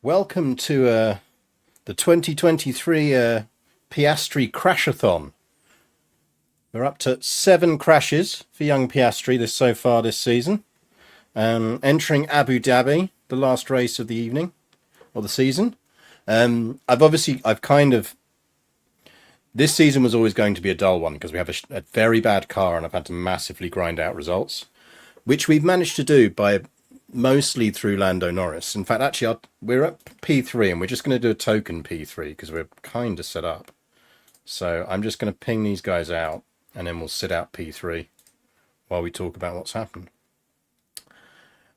Welcome to the 2023 Piastri Crashathon. We're up to 7 crashes for young Piastri so far this season. Entering Abu Dhabi, the last race of the evening or the season. This season was always going to be a dull one because we have a very bad car and I've had to massively grind out results, which we've managed to do by mostly through Lando Norris. In fact, actually, we're at P3 and we're just going to do a token P3 because we're kind of set up. So I'm just going to ping these guys out and then we'll sit out P3 while we talk about what's happened.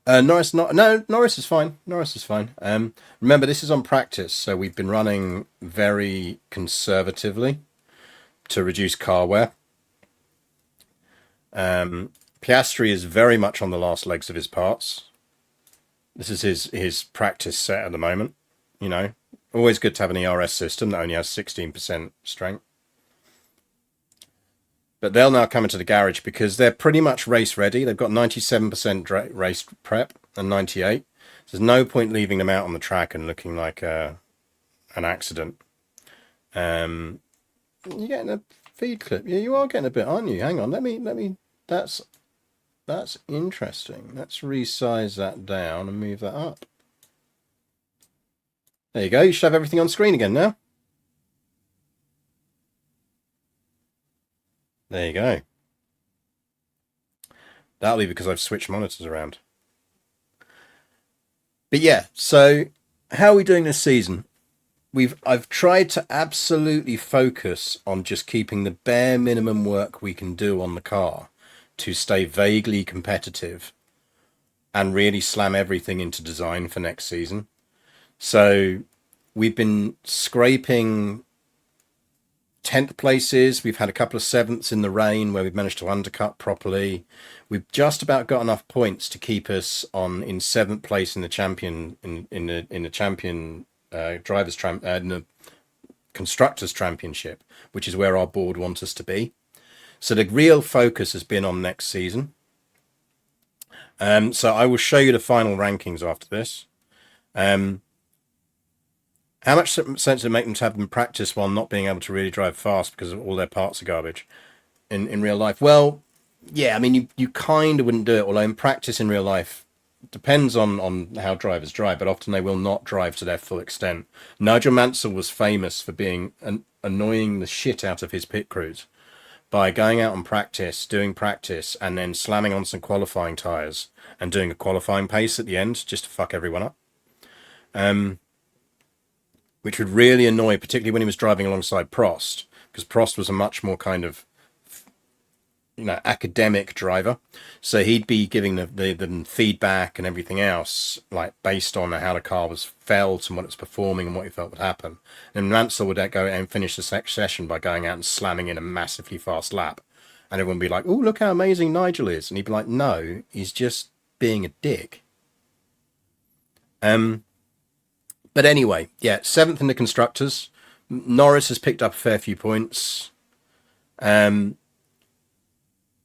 Norris is fine. Norris is fine. Remember, this is on practice, so we've been running very conservatively to reduce car wear. Piastri is very much on the last legs of his parts. This is his practice set at the moment. You know, always good to have an ERS system that only has 16% strength. But they'll now come into the garage because they're pretty much race ready. They've got 97% race prep and 98. So there's no point leaving them out on the track and looking like an accident. You're getting a feed clip. Yeah, you are getting a bit, aren't you? Hang on, let me. That's interesting. Let's resize that down and move that up. There you go. You should have everything on screen again now. There you go. That'll be because I've switched monitors around. But yeah, so how are we doing this season? I've tried to absolutely focus on just keeping the bare minimum work we can do on the car to stay vaguely competitive and really slam everything into design for next season. So we've been scraping 10th places. We've had a couple of 7ths in the rain where we've managed to undercut properly. We've just about got enough points to keep us in 7th place in the champion in the champion in the constructors championship, which is where our board wants us to be. So the real focus has been on next season. So I will show you the final rankings after this. How much sense does it make them to have them practice while not being able to really drive fast because all their parts are garbage in real life? Well, yeah, I mean, you kind of wouldn't do it, although in practice in real life, depends on how drivers drive, but often they will not drive to their full extent. Nigel Mansell was famous for being annoying the shit out of his pit crews by going out and doing practice, and then slamming on some qualifying tyres and doing a qualifying pace at the end just to fuck everyone up. Which would really annoy, particularly when he was driving alongside Prost, because Prost was a much more kind of, academic driver. So he'd be giving the feedback and everything else, like based on how the car was felt and what it was performing and what he felt would happen. And Mansell would go and finish the session by going out and slamming in a massively fast lap. And everyone would be like, oh, look how amazing Nigel is. And he'd be like, no, he's just being a dick. But anyway, yeah, 7th in the constructors. Norris has picked up a fair few points.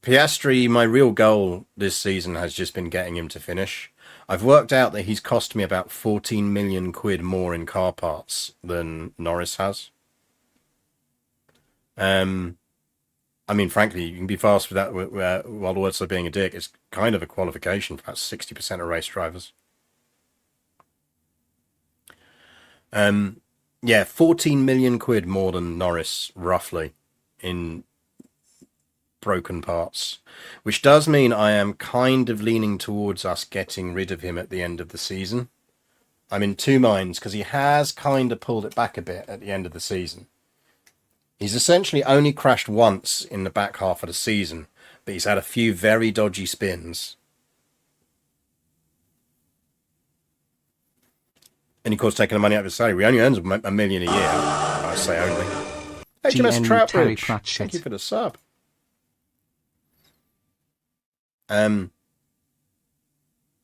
Piastri, my real goal this season has just been getting him to finish. I've worked out that he's cost me about 14 million quid more in car parts than Norris has. I mean, frankly, you can be fast with that while also being a dick. It's kind of a qualification for about 60% of race drivers. Yeah, 14 million quid more than Norris, roughly, in broken parts, which does mean I am kind of leaning towards us getting rid of him at the end of the season. I'm in two minds because he has kind of pulled it back a bit at the end of the season. He's essentially only crashed once in the back half of the season, but he's had a few very dodgy spins. And of course, taking the money out of his salary, he only earns $1 million a year. I say only. HMS Troutbridge, thank you for the sub.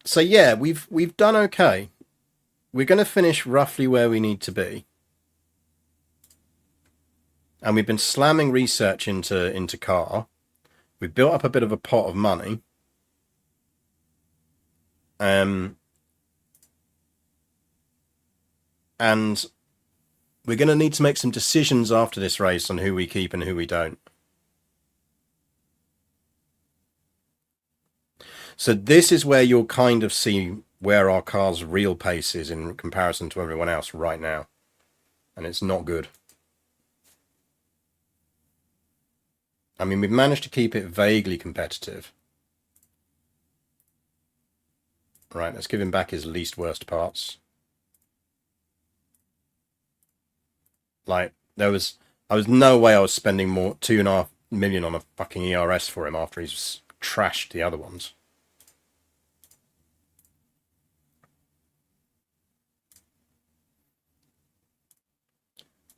So yeah, we've done okay. We're going to finish roughly where we need to be. And we've been slamming research into car. We've built up a bit of a pot of money. And we're going to need to make some decisions after this race on who we keep and who we don't. So this is where you'll kind of see where our car's real pace is in comparison to everyone else right now. And it's not good. I mean, we've managed to keep it vaguely competitive. Right, let's give him back his least worst parts. Like, I was no way I was spending more 2.5 million on a fucking ERS for him after he's trashed the other ones.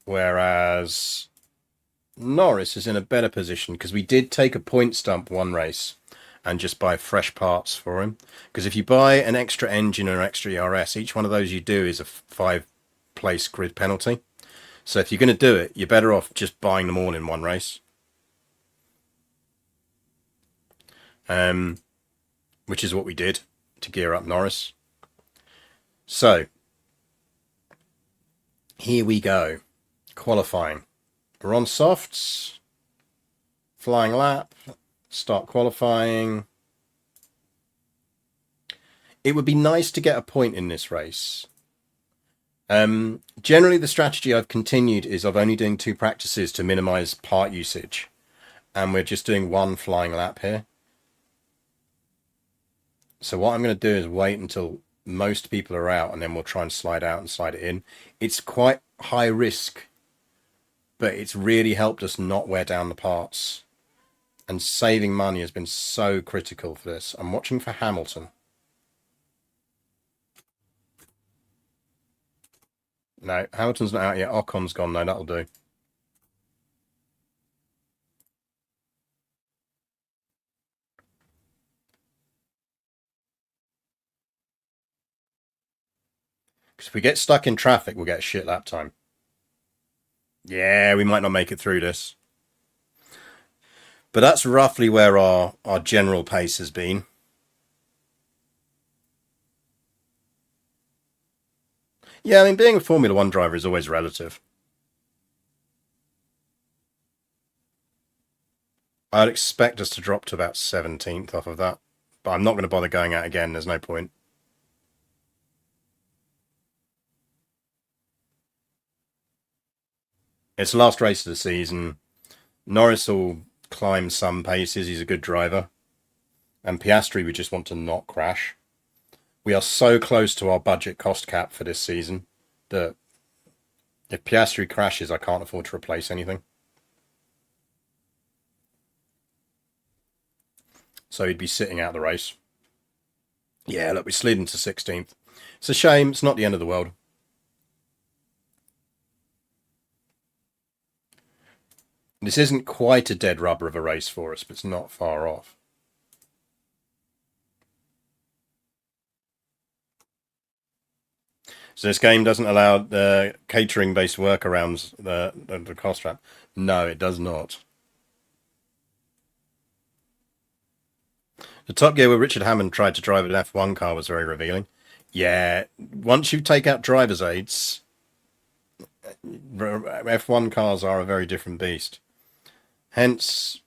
Whereas Norris is in a better position because we did take a point stump one race and just buy fresh parts for him. Because if you buy an extra engine or an extra ERS, each one of those you do is a 5-place grid penalty. So if you're going to do it, you're better off just buying them all in one race. Which is what we did to gear up Norris. So here we go. Qualifying. We're on softs. Flying lap. Start qualifying. It would be nice to get a point in this race. Generally, the strategy I've continued is of only doing 2 practices to minimize part usage. And we're just doing 1 flying lap here. So what I'm going to do is wait until most people are out, and then we'll try and slide out and slide it in. It's quite high risk, but it's really helped us not wear down the parts. And saving money has been so critical for this. I'm watching for Hamilton. No, Hamilton's not out yet. Ocon's gone. No, that'll do. Because if we get stuck in traffic, we'll get a shit lap time. Yeah, we might not make it through this. But that's roughly where our general pace has been. Yeah, I mean, being a Formula 1 driver is always relative. I'd expect us to drop to about 17th off of that. But I'm not going to bother going out again. There's no point. It's the last race of the season. Norris will climb some paces. He's a good driver. And Piastri, we just want to not crash. We are so close to our budget cost cap for this season that if Piastri crashes, I can't afford to replace anything. So he'd be sitting out the race. Yeah, look, we slid into 16th. It's a shame. It's not the end of the world. This isn't quite a dead rubber of a race for us, but it's not far off. So this game doesn't allow the catering-based workarounds, the cost trap. No, it does not. The Top Gear where Richard Hammond tried to drive an F1 car was very revealing. Yeah, once you take out driver's aids, F1 cars are a very different beast. Hence,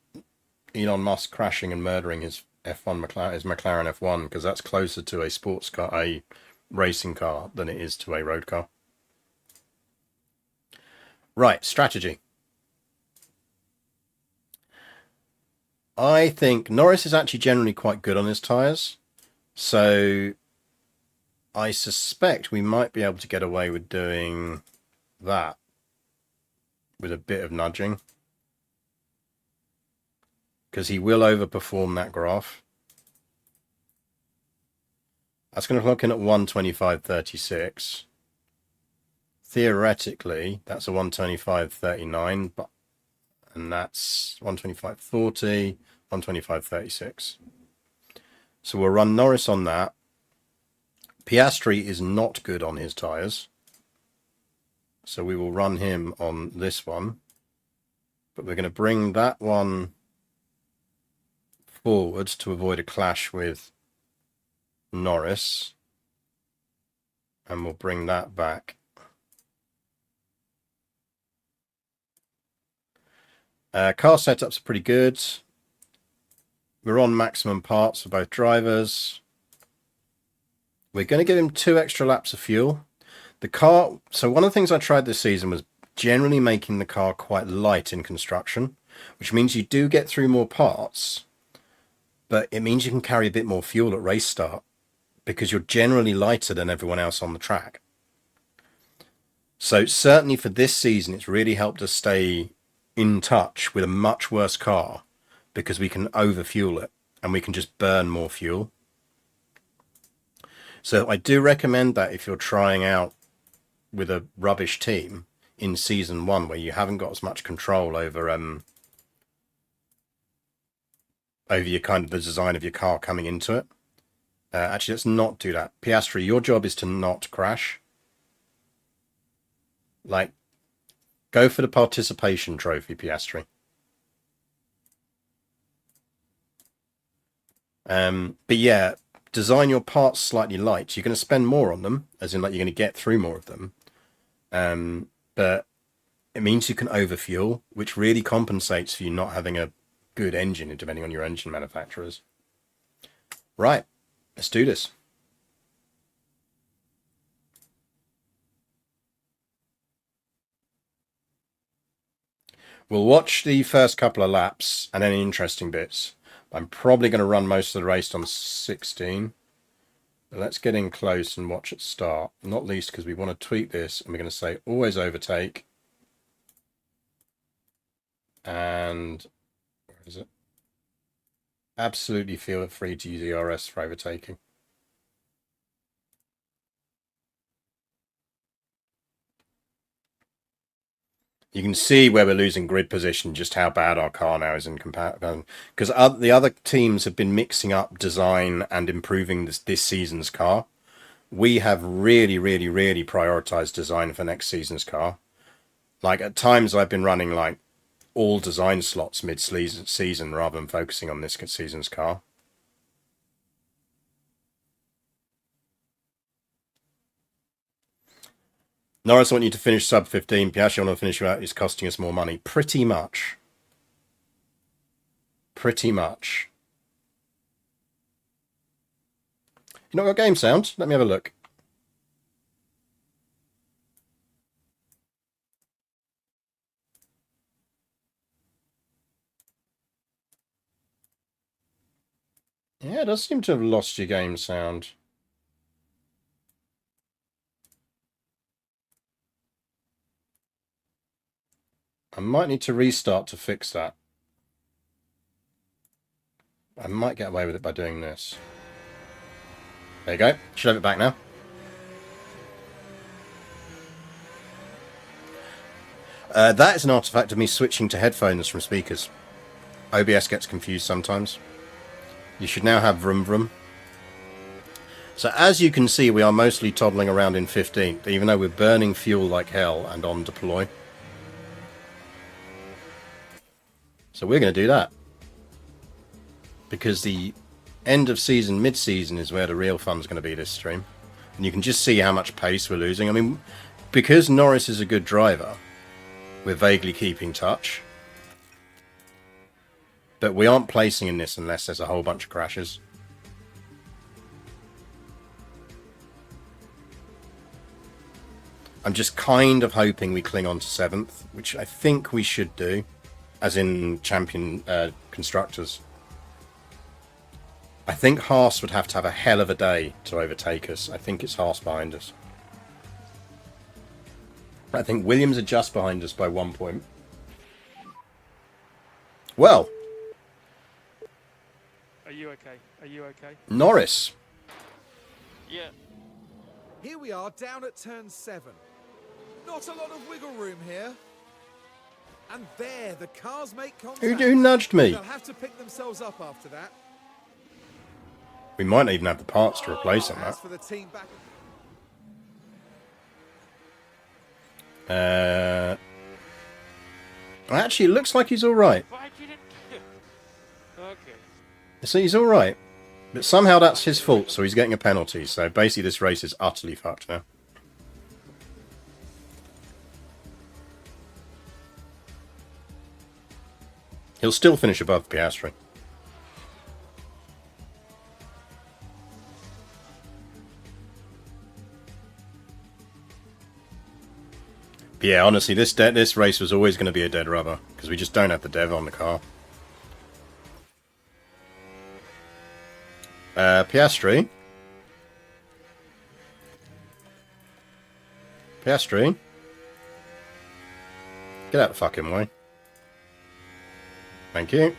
Elon Musk crashing and murdering his F1 McLaren, his McLaren F1, because that's closer to a sports car, a racing car, than it is to a road car. Right, strategy. I think Norris is actually generally quite good on his tyres. So I suspect we might be able to get away with doing that with a bit of nudging. Because he will overperform that graph. That's going to clock in at 125.36. Theoretically, that's a 125.39, but and that's 125.40, 125.36. So we'll run Norris on that. Piastri is not good on his tyres. So we will run him on this one. But we're going to bring that one forward to avoid a clash with Norris. And we'll bring that back Car setups are pretty good. We're on maximum parts for both drivers. We're going to give him 2 extra laps of fuel. The car, so one of the things I tried this season was generally making the car quite light in construction, which means you do get through more parts, but it means you can carry a bit more fuel at race start because you're generally lighter than everyone else on the track. So certainly for this season, it's really helped us stay in touch with a much worse car because we can overfuel it and we can just burn more fuel. So I do recommend that if you're trying out with a rubbish team in season 1 where you haven't got as much control over your kind of the design of your car coming into it. Actually, let's not do that. Piastri, your job is to not crash. Like, go for the participation trophy, Piastri. But yeah, design your parts slightly light. You're going to spend more on them, as in like you're going to get through more of them. But it means you can overfuel, which really compensates for you not having a good engine, depending on your engine manufacturers. Right, let's do this. We'll watch the first couple of laps and any interesting bits. I'm probably going to run most of the race on 16. But let's get in close and watch it start. Not least because we want to tweak this and we're going to say always overtake. And where is it? Absolutely feel free to use ERS for overtaking. You can see where we're losing grid position, just how bad our car now is in comparison. Because the other teams have been mixing up design and improving this season's car. We have really, really, really prioritized design for next season's car. Like at times I've been running like all design slots mid-season rather than focusing on this season's car. Norris, I want you to finish sub 15. Piastri, I want to finish you out. It's costing us more money. Pretty much. Pretty much. You know what your game sounds? Let me have a look. Yeah, it does seem to have lost your game sound. I might need to restart to fix that. I might get away with it by doing this. There you go. Should have it back now. That is an artifact of me switching to headphones from speakers. OBS gets confused sometimes. You should now have vroom vroom. So as you can see, we are mostly toddling around in 15th, even though we're burning fuel like hell and on deploy. So we're going to do that. Because the end of season, mid-season is where the real fun's going to be this stream. And you can just see how much pace we're losing. I mean, because Norris is a good driver, we're vaguely keeping touch. But we aren't placing in this unless there's a whole bunch of crashes. I'm just kind of hoping we cling on to 7th, which I think we should do, as in champion constructors. I think Haas would have to have a hell of a day to overtake us. I think it's Haas behind us. I think Williams are just behind us by 1 point. Well. Are you okay? Are you okay? Norris. Yeah. Here we are down at turn 7. Not a lot of wiggle room here. And there, the cars make contact. Who nudged me? They'll have to pick themselves up after that. We might not even have the parts to replace on that. As for the team back. Actually, it looks like he's all right. Okay. So he's all right. But somehow that's his fault, so he's getting a penalty. So basically this race is utterly fucked now. He'll still finish above Piastri. But yeah, honestly, this race was always going to be a dead rubber because we just don't have the dev on the car. Piastri. Piastri. Get out the fucking way. Thank you.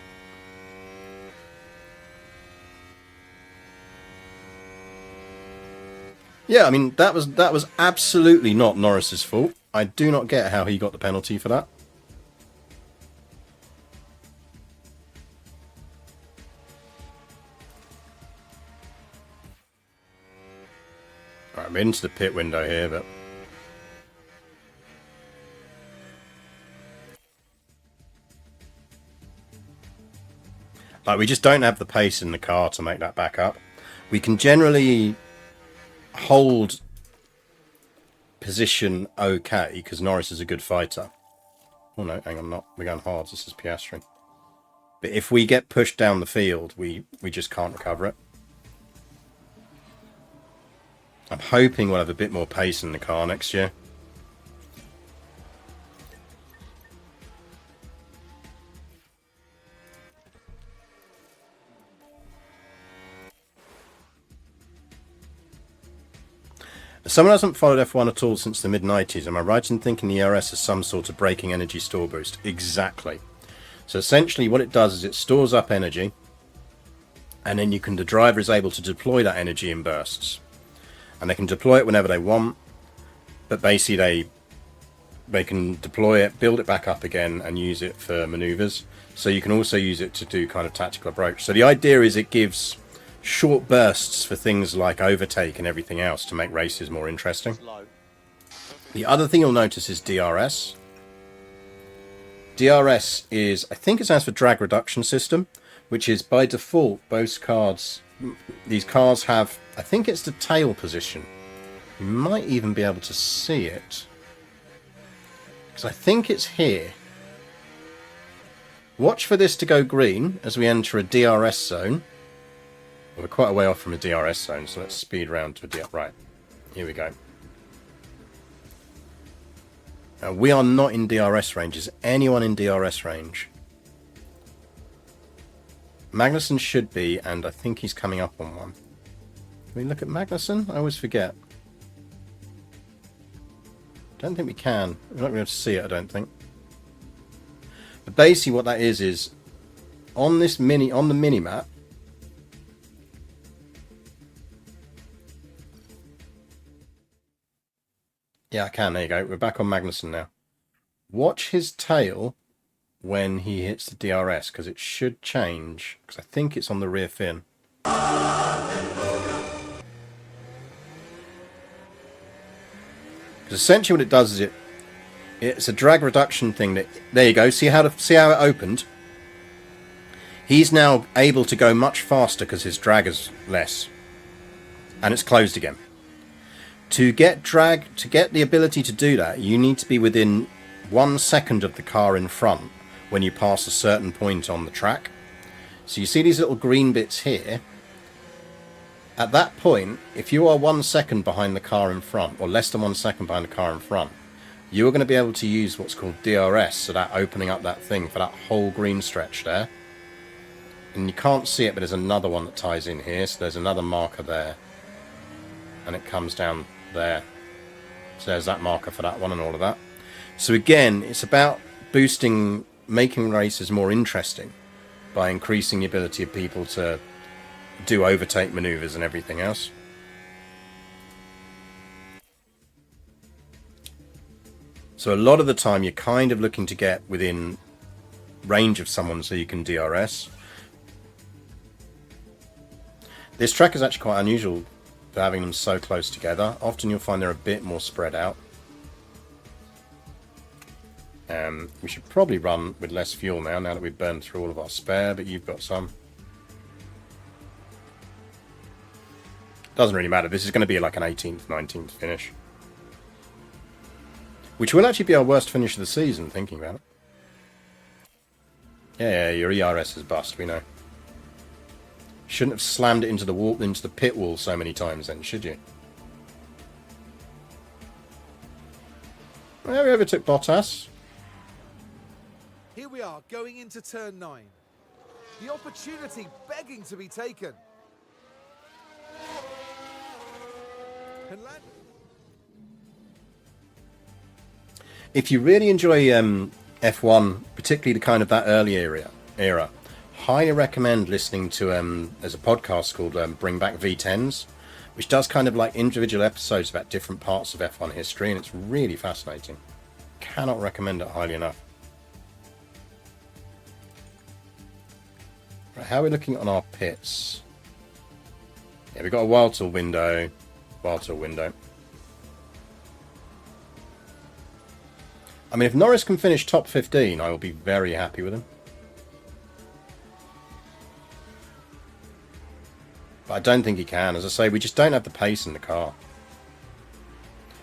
Yeah, I mean, that was absolutely not Norris's fault. I do not get how he got the penalty for that. Right, I'm into the pit window here, but... Like, we just don't have the pace in the car to make that back up. We can generally hold position okay, because Norris is a good fighter. Oh no, hang on, not. We're going hard. This is Piastri. But if we get pushed down the field, we just can't recover it. I'm hoping we'll have a bit more pace in the car next year. Someone hasn't followed F1 at all since the mid-90s. Am I right in thinking the ERS is some sort of braking energy store boost? Exactly. So essentially what it does is it stores up energy, and then the driver is able to deploy that energy in bursts. And they can deploy it whenever they want, but basically they can deploy it, build it back up again, and use it for maneuvers. So you can also use it to do kind of tactical approach. So the idea is it gives short bursts for things like overtake and everything else to make races more interesting. The other thing you'll notice is DRS. DRS is, I think it stands for drag reduction system, which is by default these cars have, I think it's the tail position. You might even be able to see it, because I think it's here. Watch for this to go green as we enter a DRS zone. We're quite a way off from a DRS zone, so let's speed round to a DRS. Right, here we go. Now, we are not in DRS range. Is anyone in DRS range? Magnussen should be, and I think he's coming up on one. Can we look at Magnussen? I always forget. Don't think we can. We're not going to be able to see it, I don't think. But basically what that is on the mini-map, yeah, I can. There you go. We're back on Magnussen now. Watch his tail when he hits the DRS, because it should change. Because I think it's on the rear fin. Because essentially what it does is it's a drag reduction thing. There you go. See how it opened? He's now able to go much faster because his drag is less. And it's closed again. To get the ability to do that, you need to be within 1 second of the car in front when you pass a certain point on the track. So you see these little green bits here. At that point, if you are 1 second behind the car in front, or less than 1 second behind the car in front, you are going to be able to use what's called DRS, so that opening up that thing for that whole green stretch there. And you can't see it, but there's another one that ties in here, so there's another marker there. And it comes down there. So there's that marker for that one and all of that. So again, it's about making races more interesting by increasing the ability of people to do overtake maneuvers and everything else. So a lot of the time you're kind of looking to get within range of someone so you can DRS. This track is actually quite unusual for having them so close together. Often you'll find they're a bit more spread out. We should probably run with less fuel now that we've burned through all of our spare, but you've got some. Doesn't really matter. This is going to be like an 18th, 19th finish. Which will actually be our worst finish of the season, thinking about it. Yeah, your ERS is bust, we know. Shouldn't have slammed it into the wall, into the pit wall so many times then, should you? Well, we overtook Bottas. Here we are, going into turn 9. The opportunity begging to be taken. Can land. If you really enjoy F1, particularly the kind of that early era, highly recommend listening to there's a podcast called Bring Back V10s, which does kind of like individual episodes about different parts of F1 history, and it's really fascinating. Cannot recommend it highly enough. Right, how are we looking on our pits? Yeah, we've got a wild tool window. Wild tool window. I mean, if Norris can finish top 15, I will be very happy with him. But I don't think he can. As I say, we just don't have the pace in the car.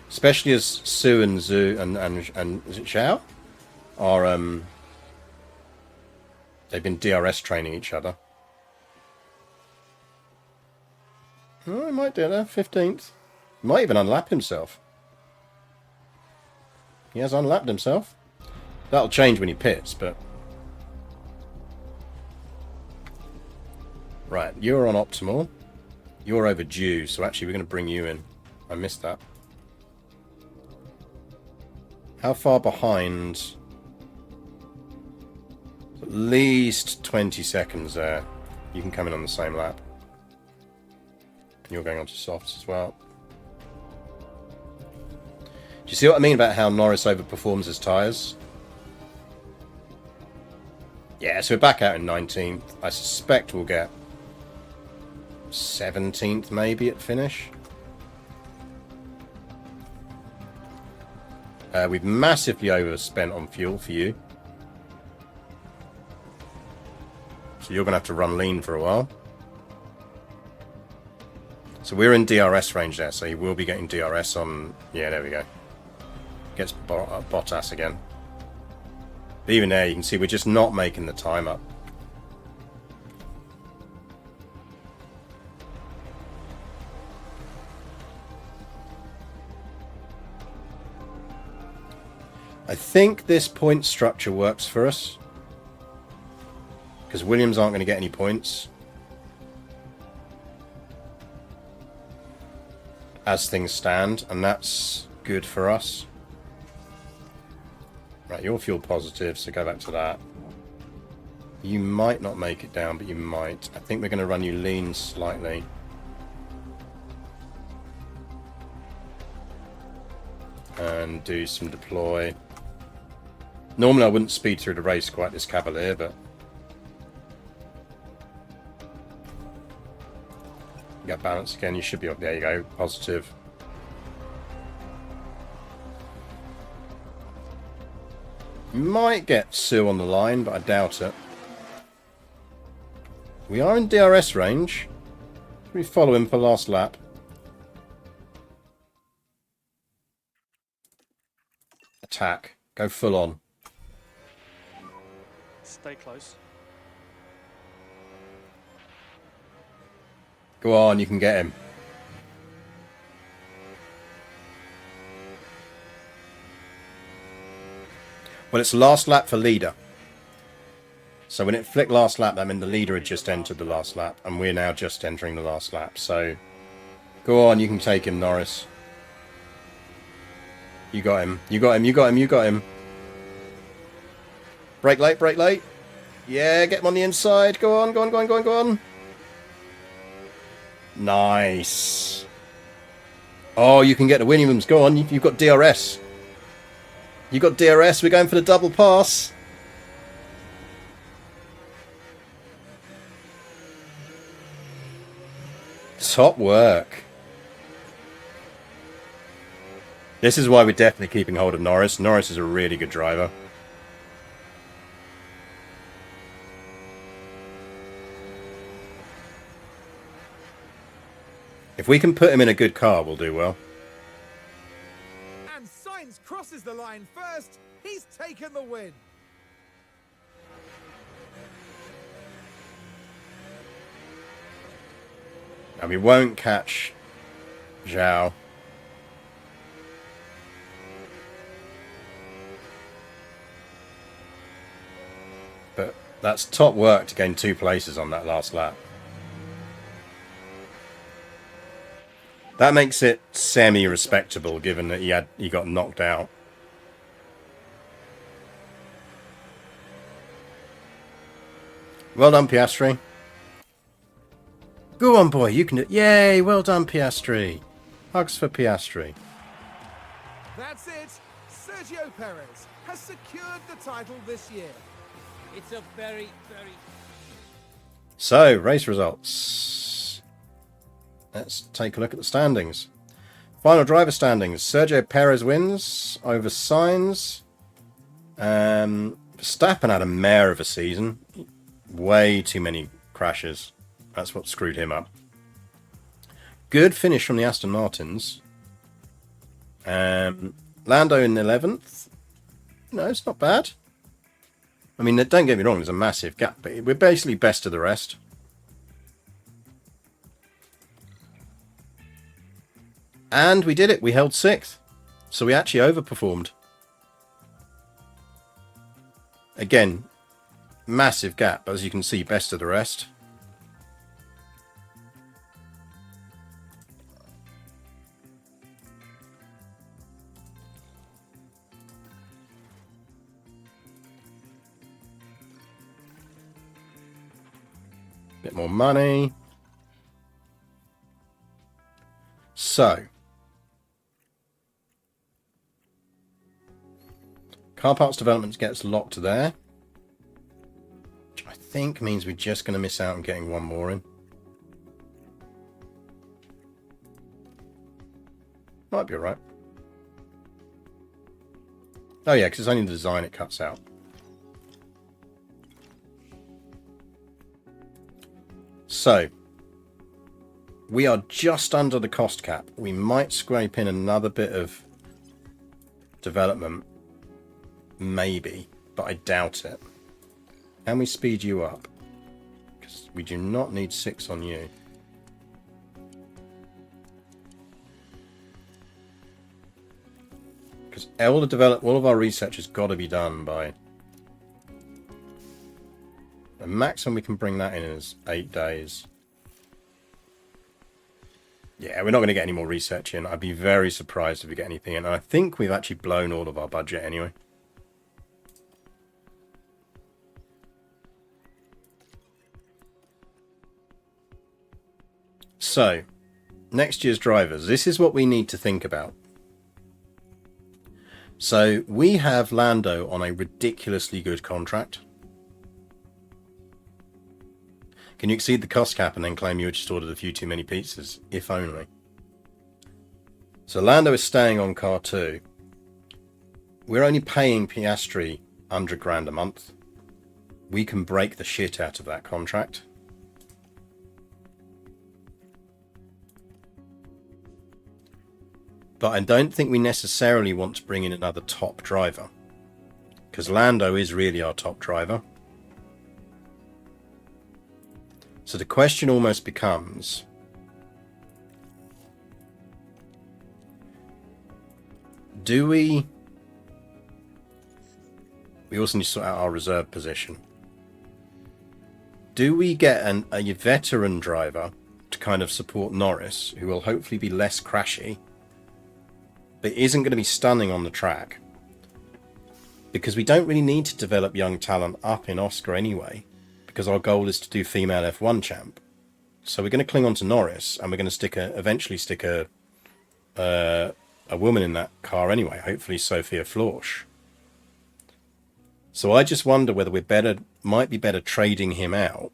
Especially as Sue and Zhu and is it Xiao? Are, they've been DRS training each other. Oh, he might do that. 15th. He might even unlap himself. He has unlapped himself. That'll change when he pits, but... Right, you're on optimal. You're overdue, so actually we're going to bring you in. I missed that. How far behind? At least 20 seconds there. You can come in on the same lap. And you're going on to softs as well. Do you see what I mean about how Norris overperforms his tyres? Yeah, so we're back out in 19th. I suspect we'll get 17th maybe at finish. We've massively overspent on fuel for you. So you're going to have to run lean for a while. So we're in DRS range there, so you will be getting DRS on... Yeah, there we go. Gets Bottas again. But even there, you can see we're just not making the time up. I think this point structure works for us. Because Williams aren't going to get any points. As things stand, and that's good for us. Right, you're fuel positive, so go back to that. You might not make it down, but you might. I think we're going to run you lean slightly. And do some deploy. Normally I wouldn't speed through the race quite this cavalier, but... You got balance again, you should be up. There you go, positive. Might get Sue on the line, but I doubt it. We are in DRS range. We follow him for last lap. Attack. Go full on. Stay close. Go on, you can get him. Well, it's last lap for leader. So when it flicked last lap, that meant the leader had just entered the last lap, and we're now just entering the last lap. So go on, you can take him, Norris. You got him. You got him. You got him. You got him. Brake late. Brake late. Yeah, get him on the inside. Go on. Go on. Go on. Go on. Go on. Nice. Oh, you can get the Williams. Go on. You've got DRS. You got DRS. We're going for the double pass. Top work. This is why we're definitely keeping hold of Norris. Norris is a really good driver. If we can put him in a good car, we'll do well. And Sainz crosses the line first. He's taken the win. And we won't catch Zhao. But that's top work to gain 2 places on that last lap. That makes it semi-respectable, given that he got knocked out. Well done, Piastri. Go on, boy, you can do it. Yay, well done, Piastri. Hugs for Piastri. That's it. Sergio Perez has secured the title this year. It's a very, very... So, race results. Let's take a look at the standings. Final driver standings. Sergio Perez wins over Sainz. Verstappen had a mare of a season. Way too many crashes. That's what screwed him up. Good finish from the Aston Martins. Lando in 11th. No, it's not bad. I mean, don't get me wrong, there's a massive gap, but we're basically best of the rest. And we did it. We held 6th. So we actually overperformed. Again, massive gap, but as you can see, best of the rest. Bit more money. So, car parts development gets locked there, which I think means we're just going to miss out on getting one more in. Might be alright. Oh yeah, because it's only the design it cuts out. So, we are just under the cost cap. We might scrape in another bit of development. Maybe, but I doubt it. Can we speed you up? Because we do not need 6 on you. Because all of our research has got to be done by... The maximum we can bring that in is 8 days. Yeah, we're not going to get any more research in. I'd be very surprised if we get anything in. And I think we've actually blown all of our budget anyway. So, next year's drivers. This is what we need to think about. So, we have Lando on a ridiculously good contract. Can you exceed the cost cap and then claim you just ordered a few too many pizzas? If only. So Lando is staying on car 2. We're only paying Piastri £100 a month. We can break the shit out of that contract. But I don't think we necessarily want to bring in another top driver. Because Lando is really our top driver. So the question almost becomes, do we also need to sort out our reserve position. Do we get a veteran driver to kind of support Norris, who will hopefully be less crashy, but isn't going to be stunning on the track? Because we don't really need to develop young talent up in Oscar anyway. Because our goal is to do female F1 champ. So we're going to cling on to Norris, and we're going to eventually stick a woman in that car anyway, hopefully Sophia Florsch. So I just wonder whether might be better trading him out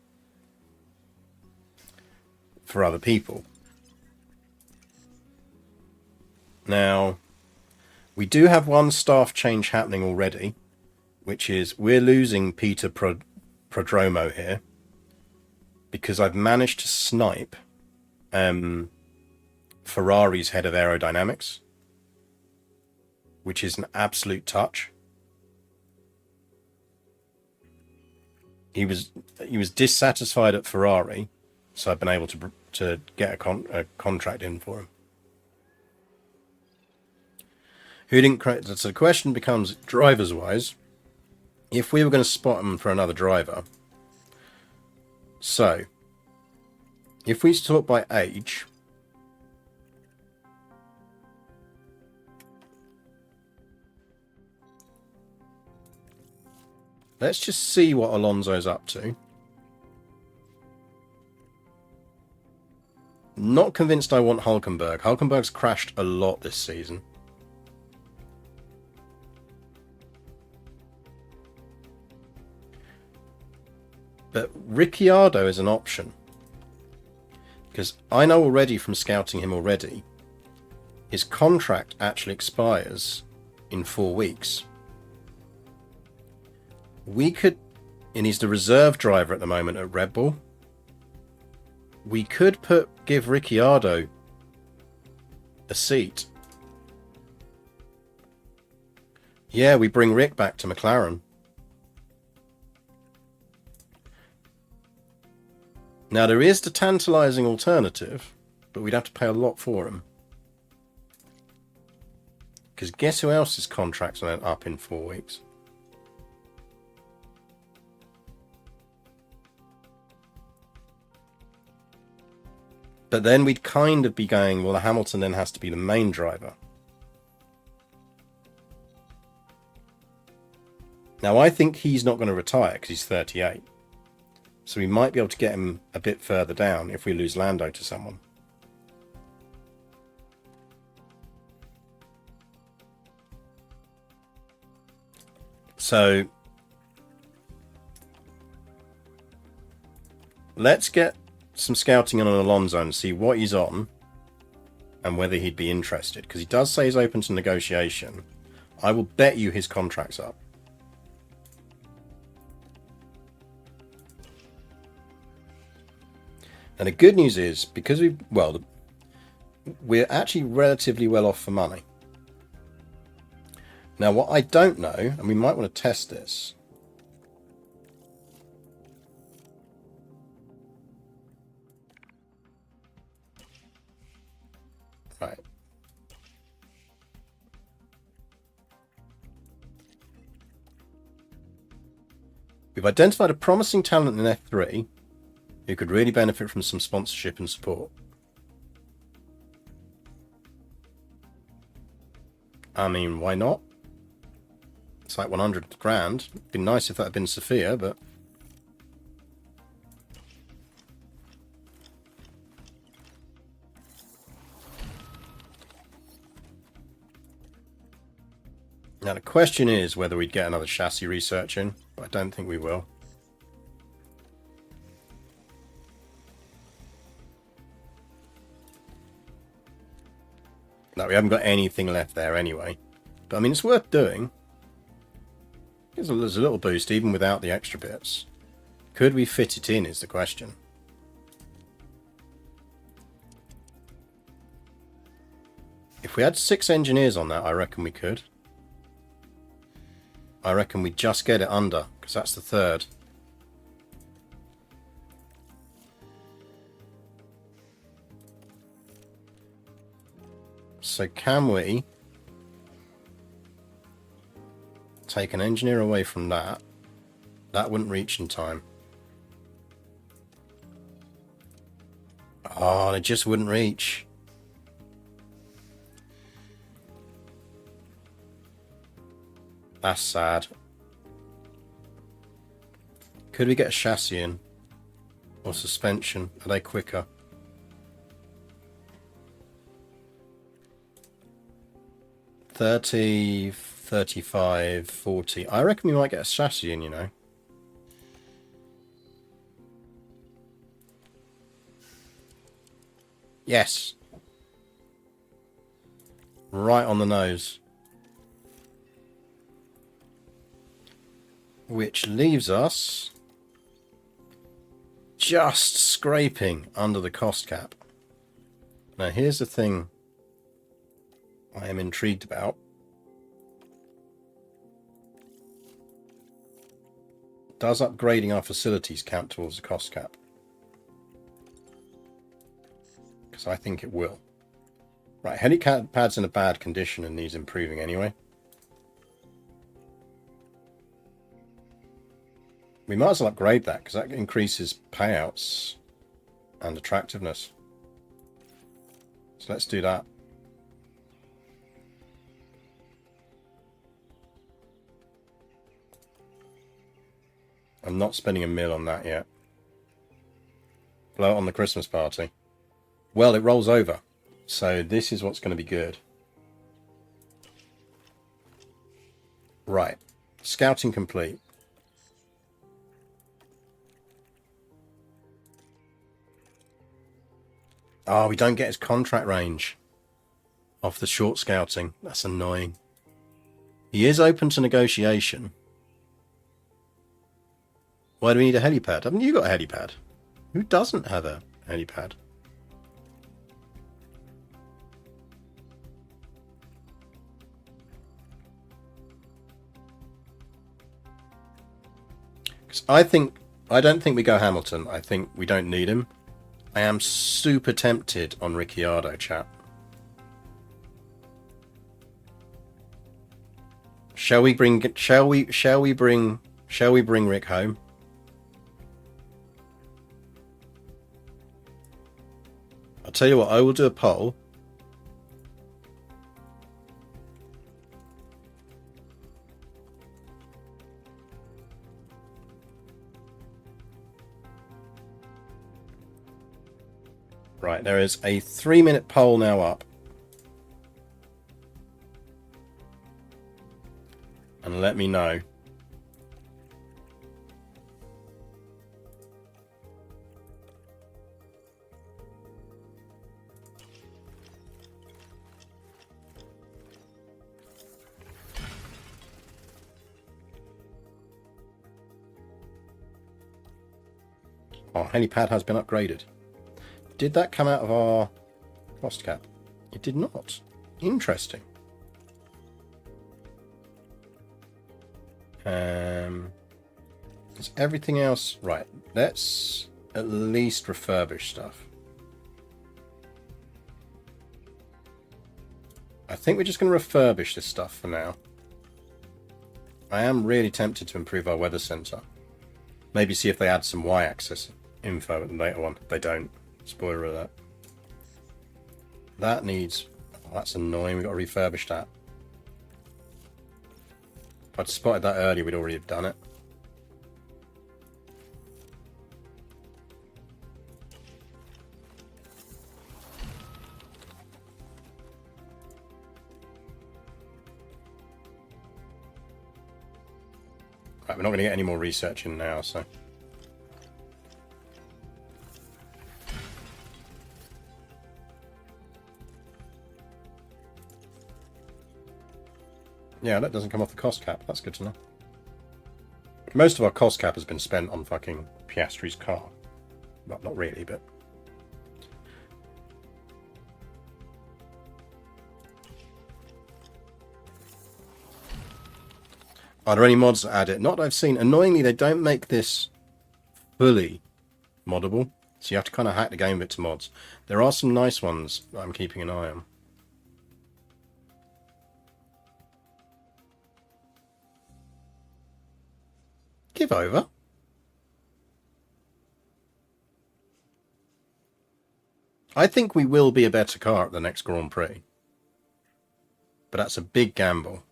for other people. Now, we do have one staff change happening already, which is we're losing Peter Prodromo here, because I've managed to snipe Ferrari's head of aerodynamics, which is an absolute touch. He was dissatisfied at Ferrari, so I've been able to get a contract in for him. Who didn't create? So the question becomes, drivers wise, if we were going to spot him for another driver. So if we sort by age, let's just see what Alonso's up to. Not convinced I want Hulkenberg. Hulkenberg's crashed a lot this season. But Ricciardo is an option. Because I know already from scouting him already, his contract actually expires in 4 weeks. We could, and he's the reserve driver at the moment at Red Bull. We could give Ricciardo a seat. Yeah, we bring Rick back to McLaren. Now there is the tantalising alternative, but we'd have to pay a lot for him. Because guess who else's contracts went up in 4 weeks? But then we'd kind of be going, well, Hamilton then has to be the main driver. Now, I think he's not going to retire because he's 38. So we might be able to get him a bit further down if we lose Lando to someone. So let's get some scouting on Alonso and see what he's on and whether he'd be interested, because he does say he's open to negotiation. I will bet you his contract's up. And the good news is, because we're actually relatively well off for money. Now, what I don't know, and we might want to test this, right. We've identified a promising talent in F3 who could really benefit from some sponsorship and support. I mean, why not? It's like 100 grand. It'd be nice if that had been Sophia, but... Now the question is whether we'd get another chassis research in, but I don't think we will. No, we haven't got anything left there anyway. But I mean, it's worth doing. There's a little boost even without the extra bits. Could we fit it in is the question. If we had 6 engineers on that, I reckon we could. I reckon we'd just get it under, because that's the third. So can we take an engineer away from that? That wouldn't reach in time. Oh, it just wouldn't reach. That's sad. Could we get a chassis in? Or suspension? Are they quicker? $30, $35, $40. I reckon we might get a chassis in, you know. Yes. Right on the nose. Which leaves us just scraping under the cost cap. Now here's the thing I am intrigued about. Does upgrading our facilities count towards the cost cap? because I think it will. Right, helipad's in a bad condition and needs improving anyway. We might as well upgrade that because that increases payouts and attractiveness. So let's do that. I'm not spending a mil on that yet. Blow it on the Christmas party. Well, it rolls over. So this is what's going to be good. Right. Scouting complete. Oh, we don't get his contract range off the short scouting. That's annoying. He is open to negotiation. Why do we need a helipad? Haven't you got a helipad? Who doesn't have a helipad? Because I don't think we go Hamilton. I think we don't need him. I am super tempted on Ricciardo, chat. Shall we bring Rick home? I'll tell you what, I will do a poll. Right, there is a 3-minute poll now up. And let me know. Our helipad has been upgraded. Did that come out of our cost cap? It did not. Interesting. Is everything else right? Let's at least refurbish stuff. I think we're just going to refurbish this stuff for now. I am really tempted to improve our weather center. Maybe see if they add some y-axis info at the later one. They don't. Spoiler alert. That needs... Oh, that's annoying. We've got to refurbish that. If I'd spotted that earlier, we'd already have done it. Right, we're not going to get any more research in now, so... Yeah, that doesn't come off the cost cap. That's good to know. Most of our cost cap has been spent on fucking Piastri's car. Well, not really, but... Are there any mods that add it? Not that I've seen. Annoyingly, they don't make this fully moddable. So you have to kind of hack the game a bit to mods. There are some nice ones that I'm keeping an eye on. Give over. I think we will be a better car at the next Grand Prix. But that's a big gamble.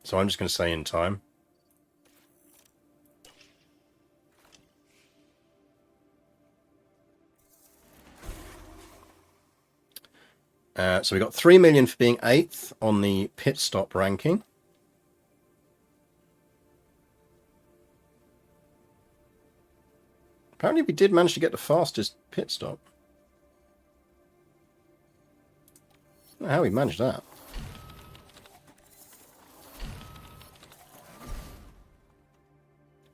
So I'm just going to say in time. So we got 3 million for being 8th on the pit stop ranking. Apparently we did manage to get the fastest pit stop. I don't know how we managed that.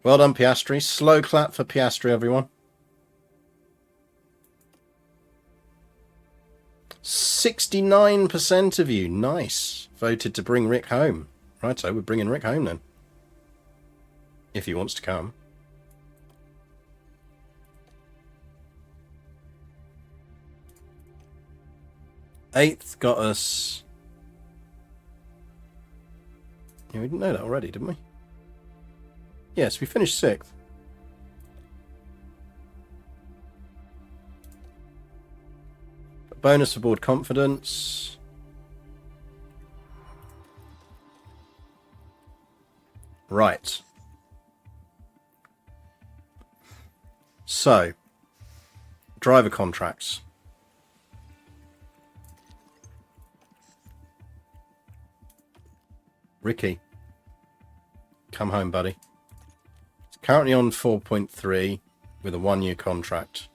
Well done, Piastri. Slow clap for Piastri, everyone. 69% of you, nice, voted to bring Rick home. Right, so we're bringing Rick home then. If he wants to come. 8th got us... Yeah, we didn't know that already, didn't we? Yes, we finished 6th. Bonus for board confidence. Right. So, driver contracts. Ricky, come home, buddy. It's currently on 4.3 with a 1-year contract.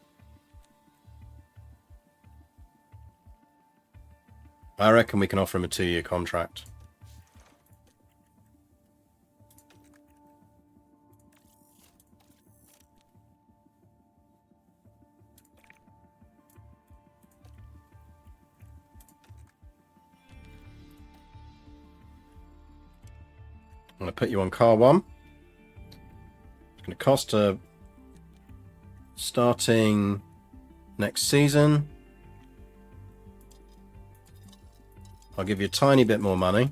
I reckon we can offer him a 2-year contract. I'm going to put you on car 1. It's going to cost a starting next season. I'll give you a tiny bit more money.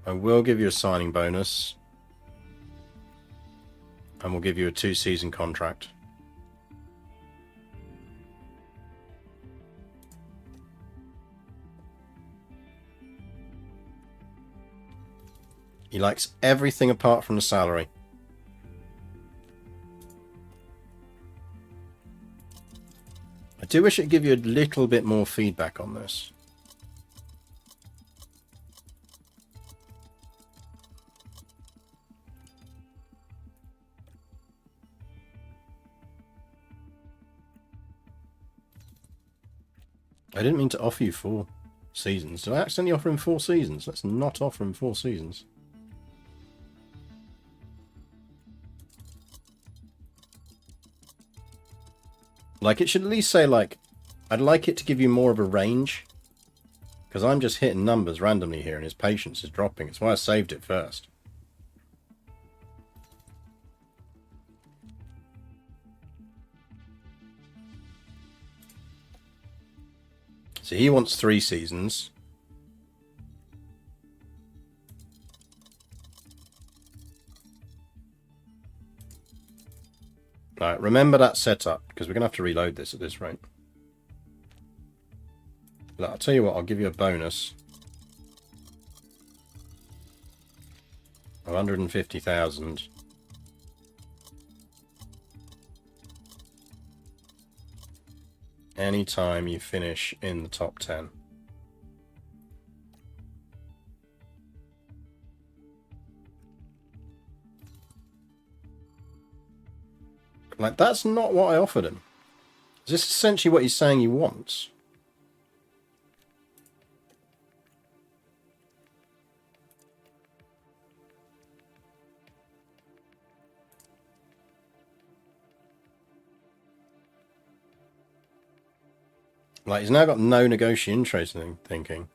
I will give you a signing bonus. And we'll give you a 2-season contract. He likes everything apart from the salary. I do wish it'd give you a little bit more feedback on this. I didn't mean to offer you 4 seasons. Did I accidentally offer him 4 seasons? Let's not offer him 4 seasons. Like, it should at least say, like, I'd like it to give you more of a range. Because I'm just hitting numbers randomly here and his patience is dropping. That's why I saved it first. So he wants 3 seasons. Right, remember that setup, because we're going to have to reload this at this rate. Look, I'll tell you what, I'll give you a bonus of 150,000. Anytime you finish in the top 10. Like, that's not what I offered him. Is this essentially what he's saying he wants? Like, he's now got no negotiation interest in thinking.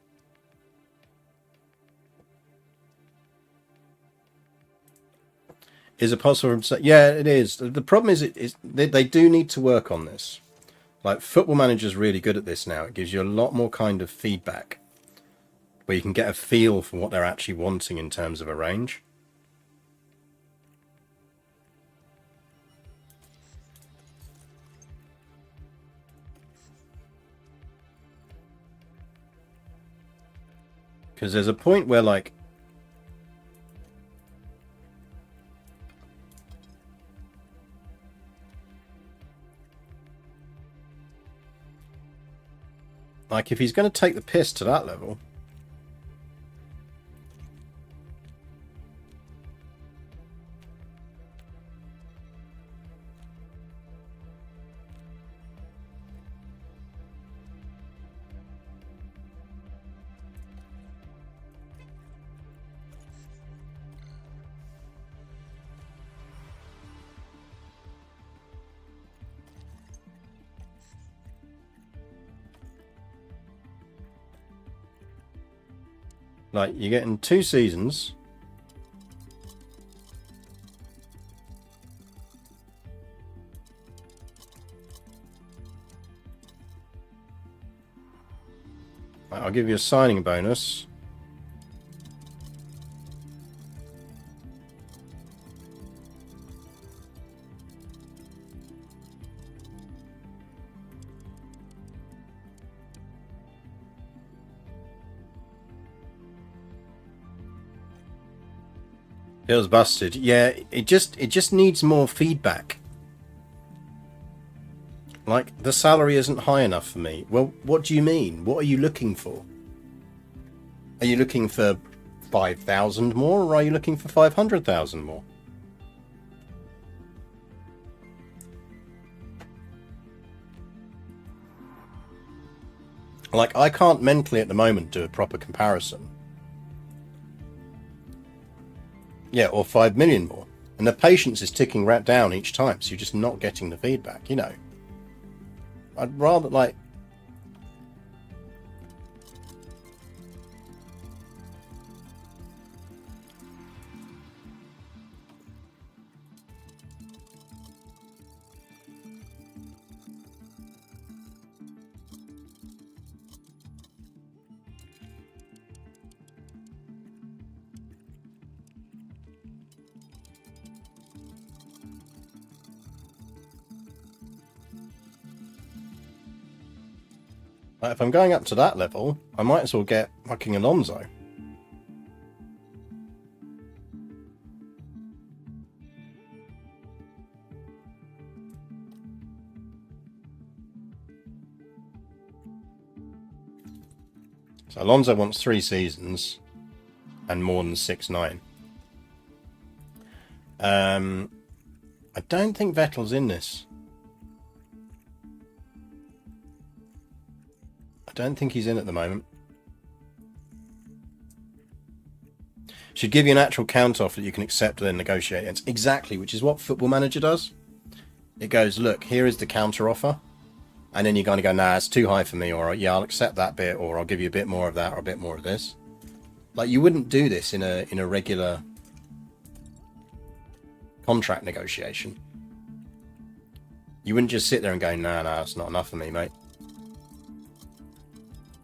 Is it possible to say? Yeah, it is. The problem is, they do need to work on this. Like, Football Manager's really good at this now. It gives you a lot more kind of feedback where you can get a feel for what they're actually wanting in terms of a range. Because there's a point where, like, if he's going to take the piss to that level, like, you're getting 2 seasons. Right, I'll give you a signing bonus. Feels busted. Yeah, it just needs more feedback. Like, the salary isn't high enough for me. Well, what do you mean? What are you looking for? Are you looking for 5,000 more, or are you looking for 500,000 more? Like, I can't mentally at the moment do a proper comparison. Yeah, or 5 million more. And the patience is ticking right down each time, so you're just not getting the feedback, you know. I'd rather, like... If I'm going up to that level, I might as well get fucking Alonso. So Alonso wants 3 seasons and more than 6-9. I don't think Vettel's in this. I don't think he's in at the moment. Should give you an actual count off that you can accept and then negotiate against. Exactly, which is what Football Manager does. It goes, look, here is the counter offer. And then you're going to go, nah, it's too high for me, or yeah, I'll accept that bit, or I'll give you a bit more of that, or a bit more of this. Like, you wouldn't do this in a regular contract negotiation. You wouldn't just sit there and go, nah, it's not enough for me, mate.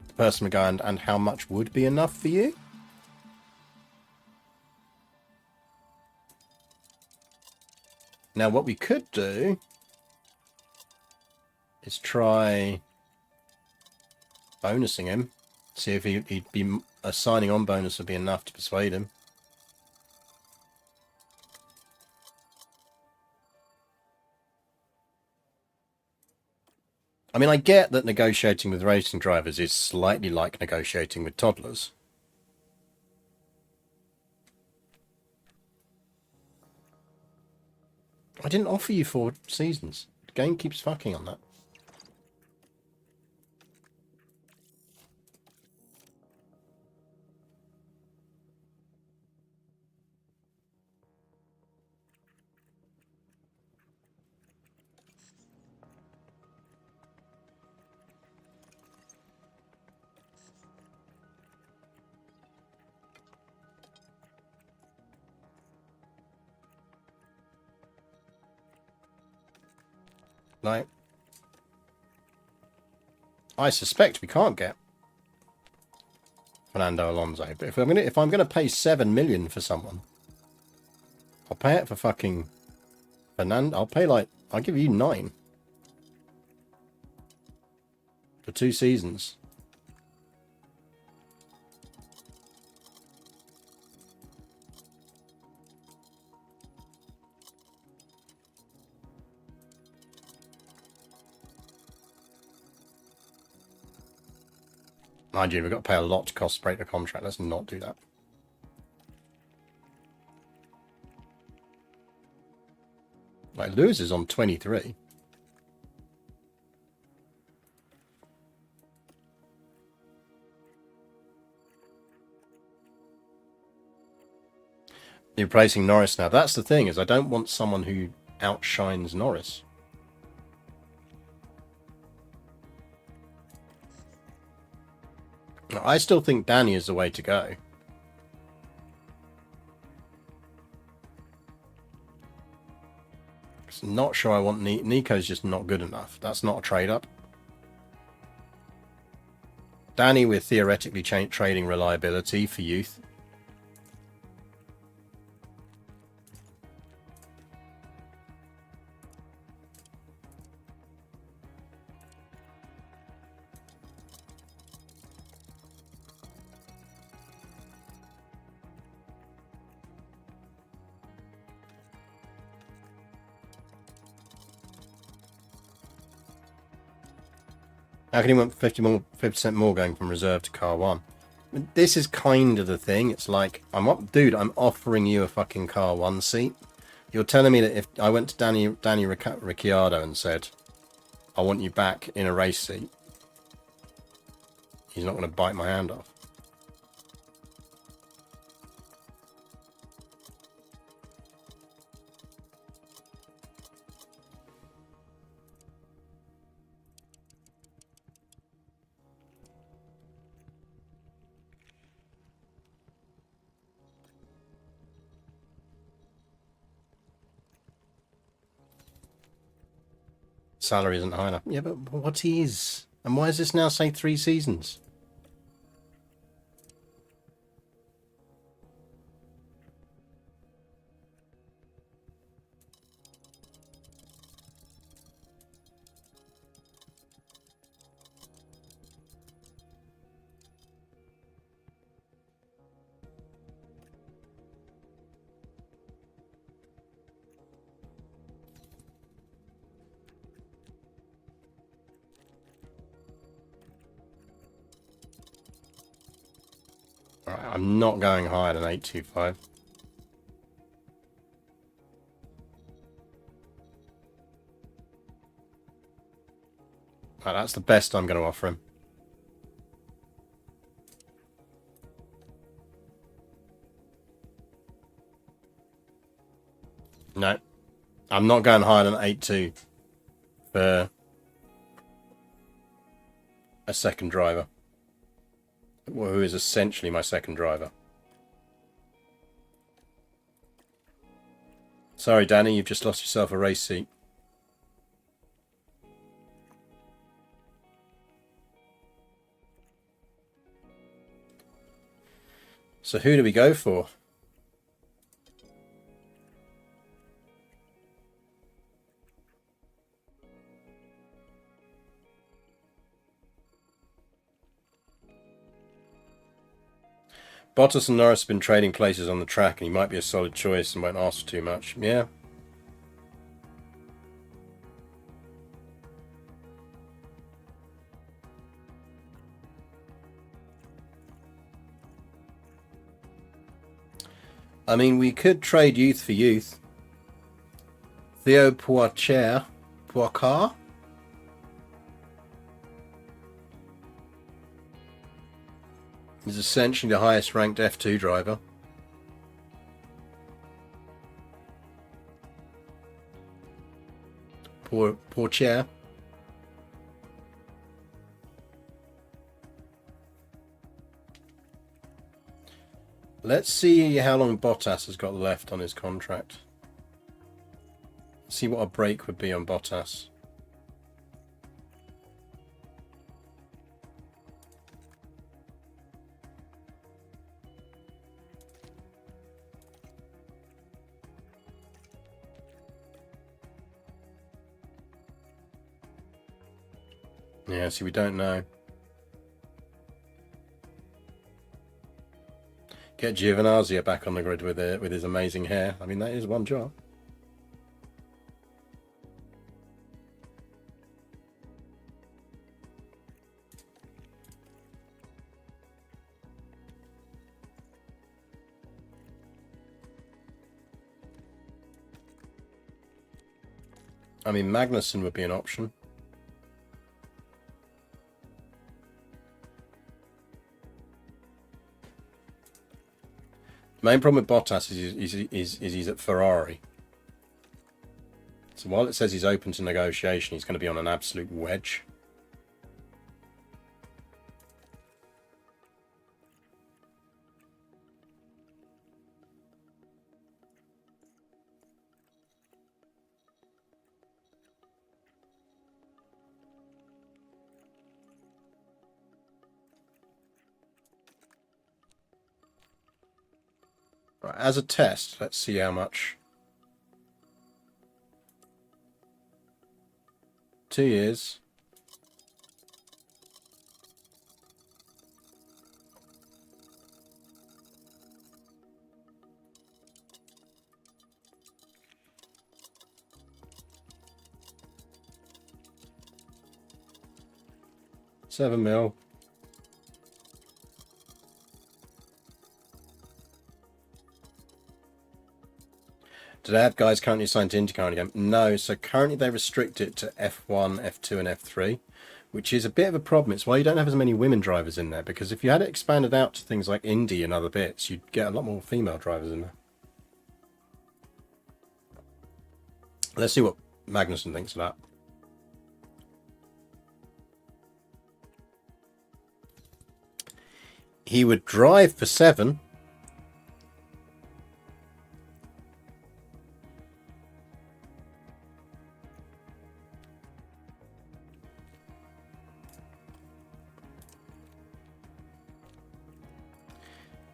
The person would go, and how much would be enough for you? Now, what we could do is try bonusing him. See if he'd be a signing on bonus would be enough to persuade him. I mean, I get that negotiating with racing drivers is slightly like negotiating with toddlers. I didn't offer you 4 seasons. The game keeps fucking on that. Like, I suspect we can't get Fernando Alonso, but if I'm gonna pay 7 million for someone, I'll pay it for fucking Fernando. I'll give you 9 for 2 seasons. Mind you, we've got to pay a lot to cost break the contract. Let's not do that. Like, Lewis is on 23. You're replacing Norris now. That's the thing, is I don't want someone who outshines Norris. I still think Danny is the way to go. Not sure I want Nico's just not good enough. That's not a trade up. Danny, we're theoretically trading reliability for youth. How can you want 50% more going from reserve to car 1? This is kind of the thing. It's like, I'm offering you a fucking car 1 seat. You're telling me that if I went to Danny Ricciardo and said, I want you back in a race seat, he's not going to bite my hand off. Salary isn't high enough. Yeah, but what is? And why does this now say 3 seasons? Alright, I'm not going higher than 825. Right, that's the best I'm going to offer him. No. I'm not going higher than 8.2 for a second driver. Who is essentially my second driver. Sorry, Danny, you've just lost yourself a race seat. So who do we go for? Bottas and Norris have been trading places on the track, and he might be a solid choice and won't ask for too much. Yeah. I mean, we could trade youth for youth. Theo Poircar is essentially the highest ranked F2 driver. Poircar. Let's see how long Bottas has got left on his contract. See what a break would be on Bottas. Yeah, see, we don't know. Get Giovinazzi back on the grid with his amazing hair. I mean, that is one job. I mean, Magnussen would be an option. The main problem with Bottas is he's at Ferrari. So while it says he's open to negotiation, he's going to be on an absolute wedge. Right, as a test, let's see how much. 2 years. £7 mil. Do they have guys currently assigned to IndyCar in the game? No, so currently they restrict it to F1, F2 and F3, which is a bit of a problem. It's why you don't have as many women drivers in there, because if you had it expanded out to things like Indy and other bits, you'd get a lot more female drivers in there. Let's see what Magnussen thinks of that. He would drive for 7.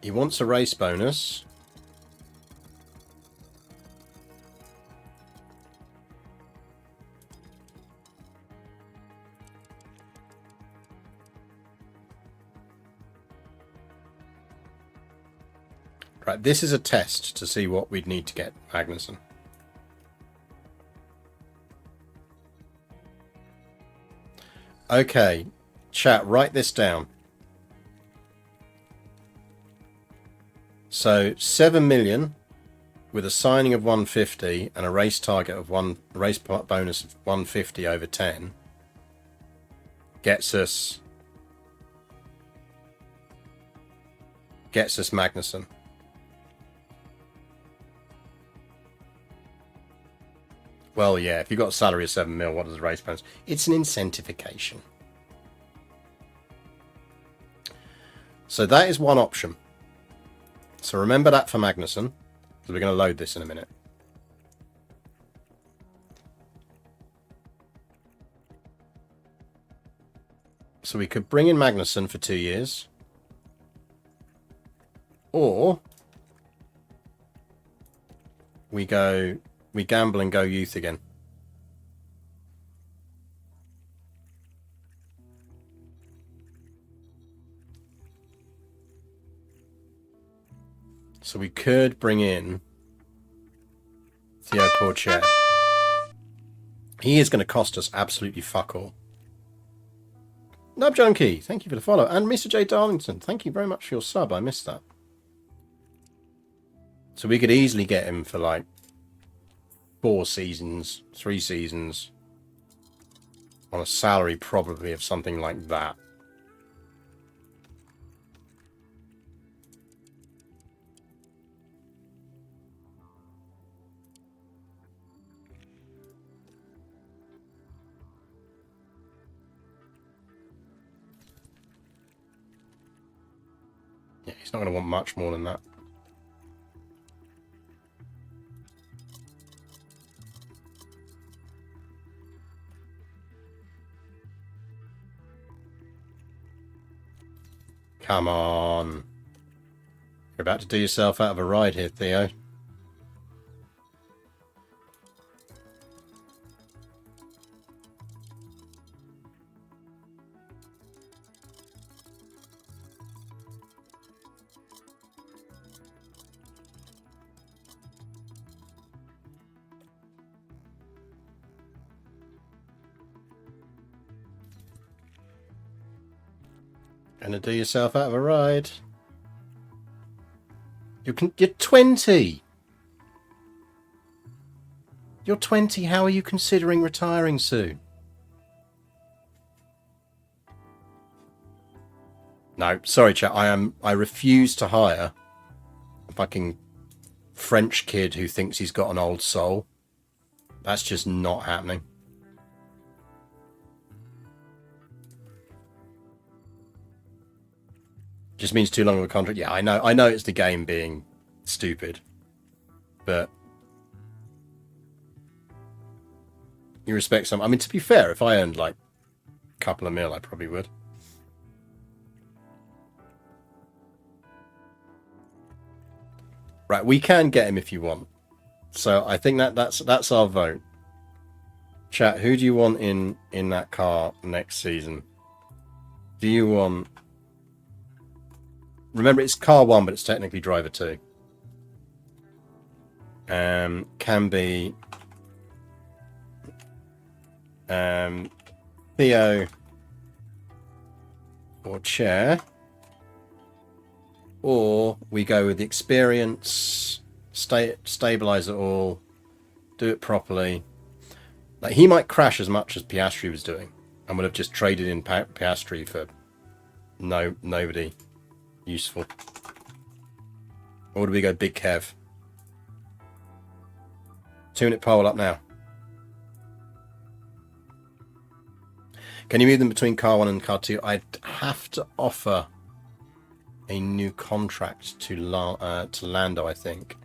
He wants a race bonus. Right, this is a test to see what we'd need to get Magnussen. Okay, chat, write this down. So 7 million with a signing of 150 and a race target of race bonus of 150 over 10 gets us Magnussen. Well, yeah, if you've got a salary of 7 mil, what does the race bonus? It's an incentivification. So that is one option. So remember that for Magnussen, because we're going to load this in a minute. So we could bring in Magnussen for 2 years. Or we gamble and go youth again. So we could bring in Theo Porcher. He is going to cost us absolutely fuck all. Nub Junkie, thank you for the follow. And Mr. J. Darlington, thank you very much for your sub. I missed that. So we could easily get him for like 4 seasons, 3 seasons, on a salary probably of something like that. Yeah, he's not going to want much more than that. Come on. You're about to do yourself out of a ride here, Theo. Gonna do yourself out of a ride. You're 20. You're 20. How are you considering retiring soon? No, sorry, chat. I refuse to hire a fucking French kid who thinks he's got an old soul. That's just not happening. Just means too long of a contract. Yeah, I know it's the game being stupid. But you respect some. I mean, to be fair, if I earned like a couple of mil, I probably would. Right, we can get him if you want. So I think that's our vote. Chat, who do you want in that car next season? Do you want... Remember, it's car 1, but it's technically driver 2. Can be... Theo or Chair. Or we go with the experience, stabilize it all, do it properly. Like, he might crash as much as Piastri was doing, and would have just traded in Piastri for nobody useful. Or do we go Big Kev? 2-minute poll up now. Can you move them between car 1 and car 2? I'd have to offer a new contract to Lando, I think,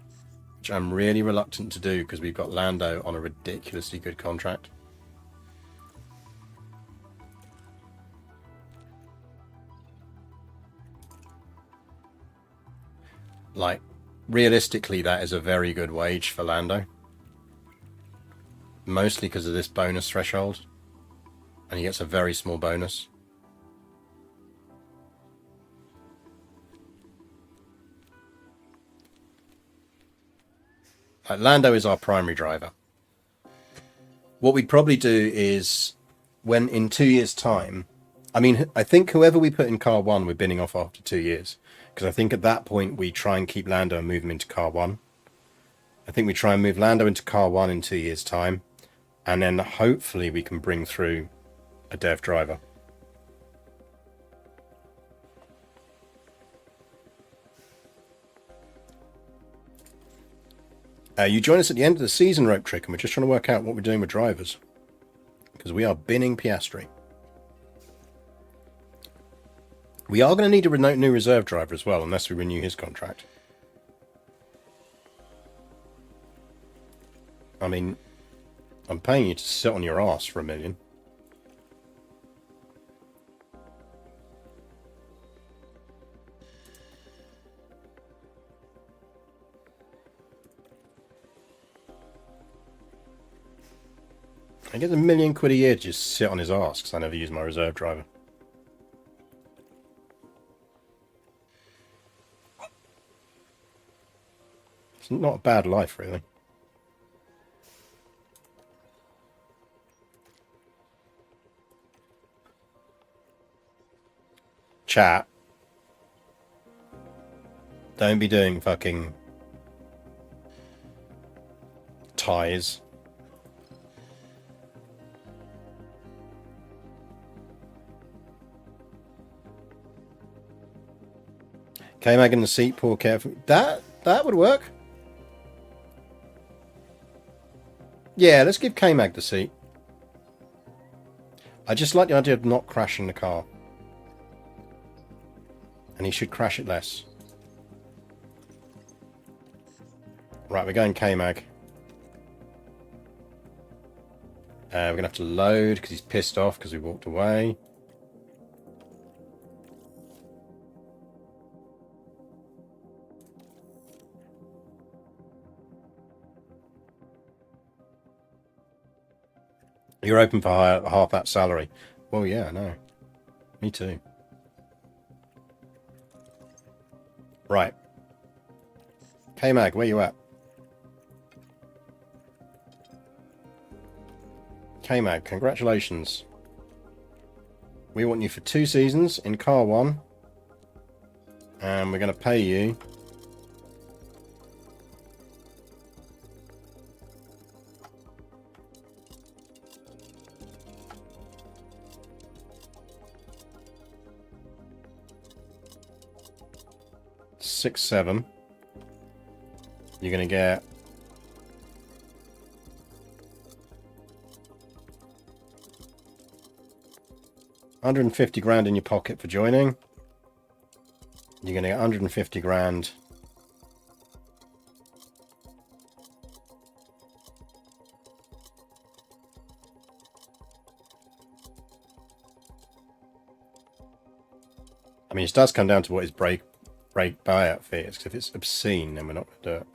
which I'm really reluctant to do because we've got Lando on a ridiculously good contract. Like, realistically, that is a very good wage for Lando. Mostly because of this bonus threshold. And he gets a very small bonus. Lando is our primary driver. What we'd probably do is, when in 2 years' time, I mean, I think whoever we put in car 1, we're binning off after 2 years. Because I think at that point, we try and keep Lando and move him into car 1. I think we try and move Lando into car 1 in 2 years' time. And then hopefully we can bring through a dev driver. You join us at the end of the season, Rope Trick, and we're just trying to work out what we're doing with drivers. Because we are binning Piastri. We are going to need a new reserve driver as well, unless we renew his contract. I mean, I'm paying you to sit on your ass for $1 million. I get £1 million a year to just sit on his ass because I never use my reserve driver. It's not a bad life, really. Chat. Don't be doing fucking ties. K-Mag in the seat, poor careful. That would work. Yeah, let's give K-Mag the seat. I just like the idea of not crashing the car. And he should crash it less. Right, we're going K-Mag. We're going to have to load because he's pissed off because we walked away. You're open for half that salary. Well, yeah, no. Me too. Right. K-Mag, where you at? K-Mag, congratulations. We want you for 2 seasons in car 1. And we're going to pay you $6,700. You're going to get $150,000 in your pocket for joining. You're going to get $150,000 I mean, it does come down to what his break break buyout fees. Because if it's obscene, then we're not going to do it.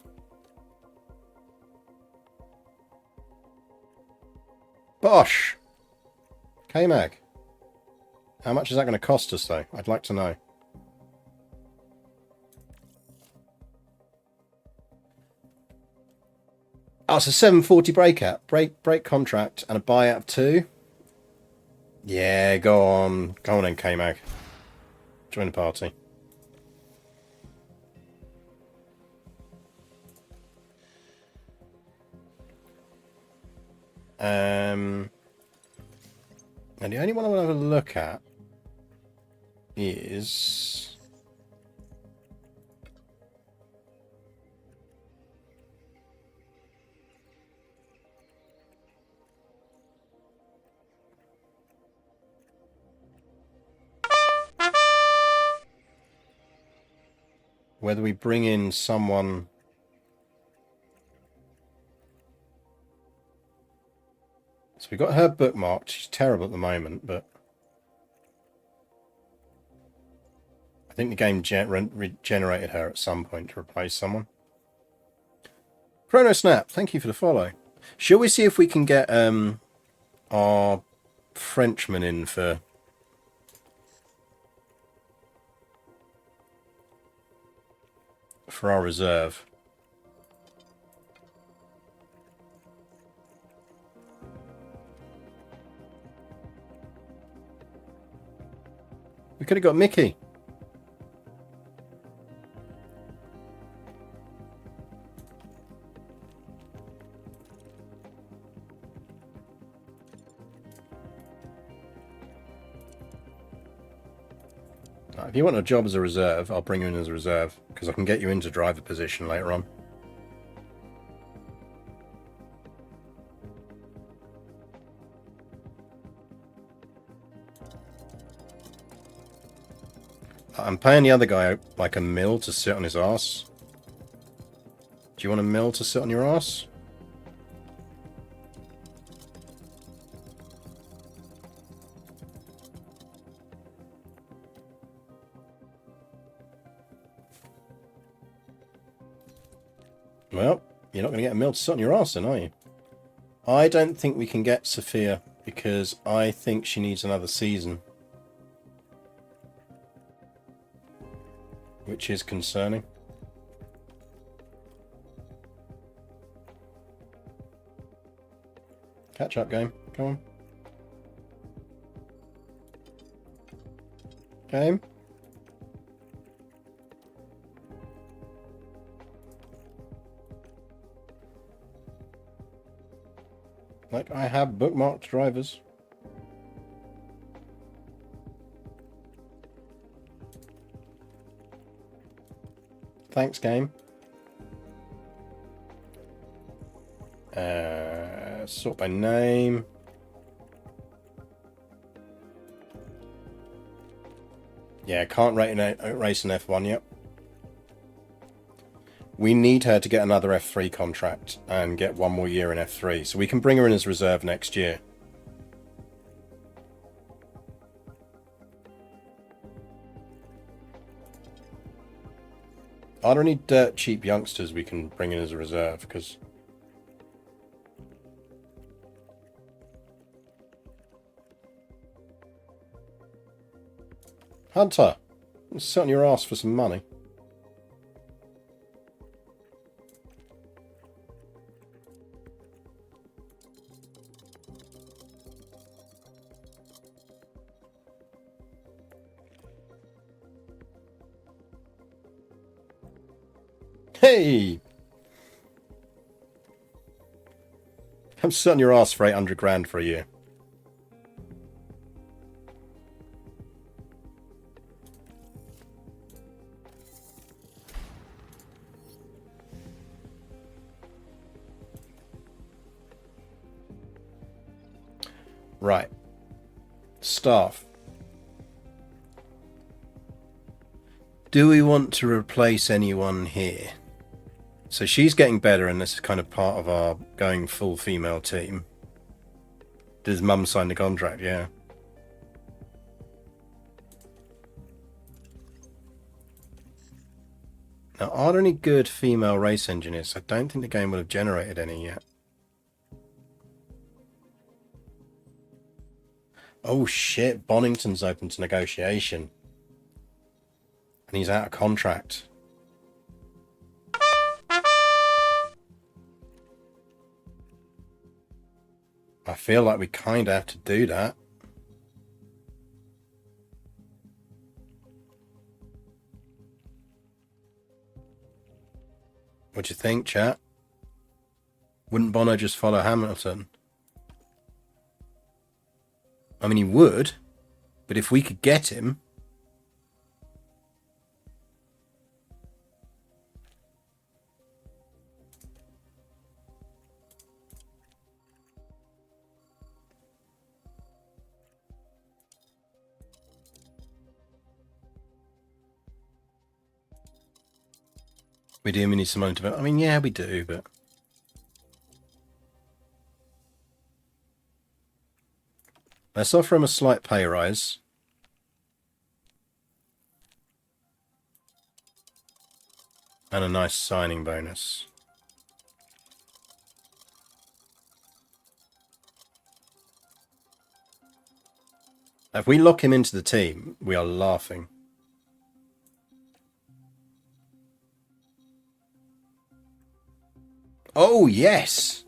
Bosh! K-Mag. How much is that going to cost us, though? I'd like to know. Oh, it's a 740 break contract and a buyout of 2. Yeah, go on then, K-Mag. Join the party. And the only one I want to have a look at is whether we bring in someone. So we got her bookmarked. She's terrible at the moment, but I think the game regenerated her at some point to replace someone. Chrono Snap, thank you for the follow. Shall we see if we can get our Frenchman in for our reserve? We could have got Mickey. If you want a job as a reserve, I'll bring you in as a reserve, because I can get you into driver position later on. I'm paying the other guy like a mil to sit on his ass. Do you want a mil to sit on your ass? Well, you're not going to get a mil to sit on your ass then, are you? I don't think we can get Sophia, because I think she needs another season. Which is concerning. Catch up game. Come on. Game. Like I have bookmarked drivers. Thanks, game. Sort by name. Yeah, can't race an F1 yet. We need her to get another F3 contract and get 1 more year in F3, so we can bring her in as reserve next year. Are there any dirt cheap youngsters we can bring in as a reserve? Because Hunter, sit on your ass for some money. Hey! I'm sitting on your ass for 800 grand for a year. Right. Staff. Do we want to replace anyone here? So she's getting better, and this is kind of part of our going full female team. Does Mum sign the contract? Yeah. Now, are there any good female race engineers? I don't think the game will have generated any yet. Oh shit, Bonington's open to negotiation. And he's out of contract. I feel like we kind of have to do that. What do you think, chat? Wouldn't Bono just follow Hamilton? I mean, he would, but if we could get him... We need some money to... I mean, yeah, we do, but... Let's offer him a slight pay rise. And a nice signing bonus. If we lock him into the team, we are laughing. Oh, yes!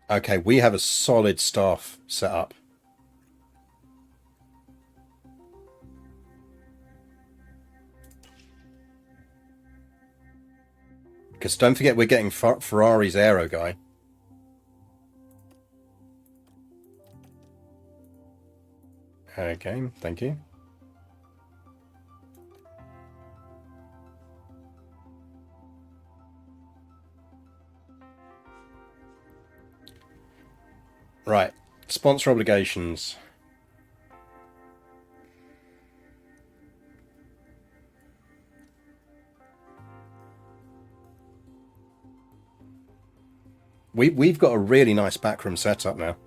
Okay, we have a solid staff set up. Because don't forget, we're getting Ferrari's aero guy. Okay, thank you. Right, sponsor obligations. We've got a really nice backroom setup now.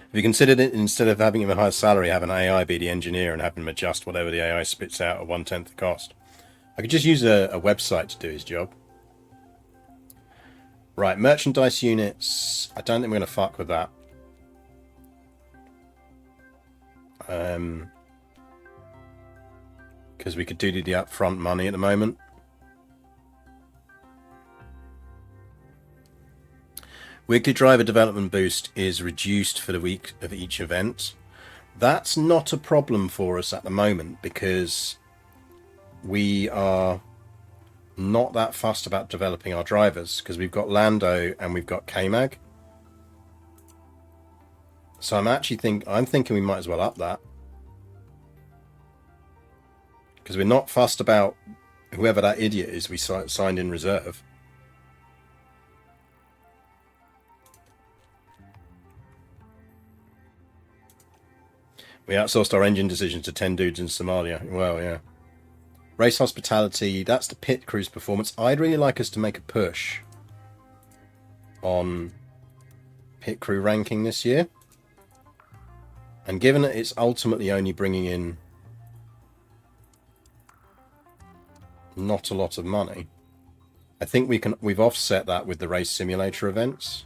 If you consider that instead of having him a higher salary, have an AI be the engineer and have him adjust whatever the AI spits out at 1/10 the cost. I could just use a website to do his job. Right, merchandise units. I don't think we're going to fuck with that. Because we could do the upfront money at the moment. Weekly driver development boost is reduced for the week of each event. That's not a problem for us at the moment because we are not that fussed about developing our drivers because we've got Lando and we've got K-Mag. So I'm thinking we might as well up that. Because we're not fussed about whoever that idiot is we signed in reserve. We outsourced our engine decisions to 10 dudes in Somalia. Well, yeah. Race hospitality, that's the pit crew's performance. I'd really like us to make a push on pit crew ranking this year. And given that it's ultimately only bringing in not a lot of money, I think we've offset that with the race simulator events.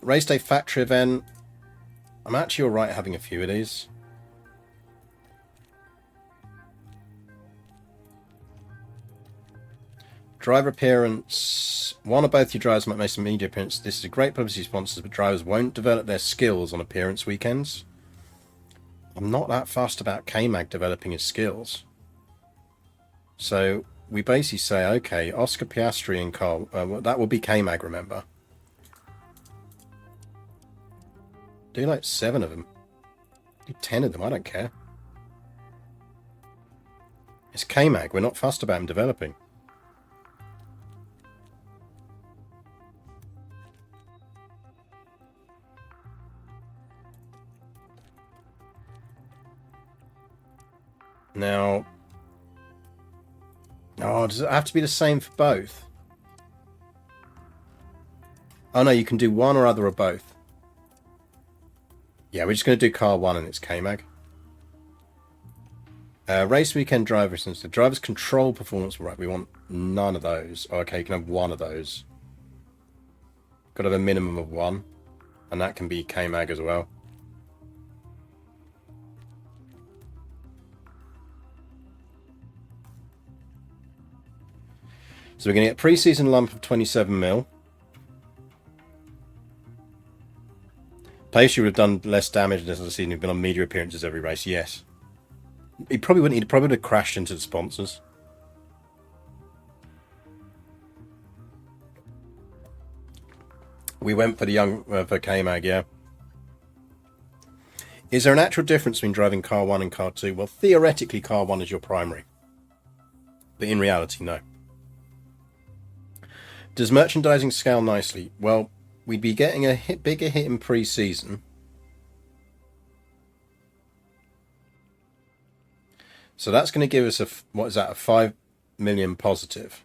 Race day factory event. I'm actually alright having a few of these. Driver appearance. One or both your drivers might make some media appearance. This is a great publicity sponsor, but drivers won't develop their skills on appearance weekends. I'm not that fast about K-Mag developing his skills. So we basically say, okay, Oscar Piastri and Carl, that will be K-Mag, remember. Do like 7 of them. Do 10 of them, I don't care. It's K-Mag, we're not fussed about him developing. Now... Oh, does it have to be the same for both? Oh no, you can do one or other or both. Yeah, we're just going to do car 1 and it's K-Mag. Race weekend driver since the driver's control performance. Right, we want none of those. Oh, okay, you can have one of those. Got to have a minimum of 1. And that can be K-Mag as well. So we're going to get pre-season lump of 27 mil. Piastri would have done less damage this season. He'd been on media appearances every race. Yes. He probably wouldn't. He'd probably would have crashed into the sponsors. We went for the young for K-Mag, yeah. Is there an actual difference between driving car 1 and car 2? Well, theoretically, car 1 is your primary. But in reality, no. Does merchandising scale nicely? Well, we'd be getting a bigger hit in pre-season. So that's going to give us a, what is that, a 5 million positive.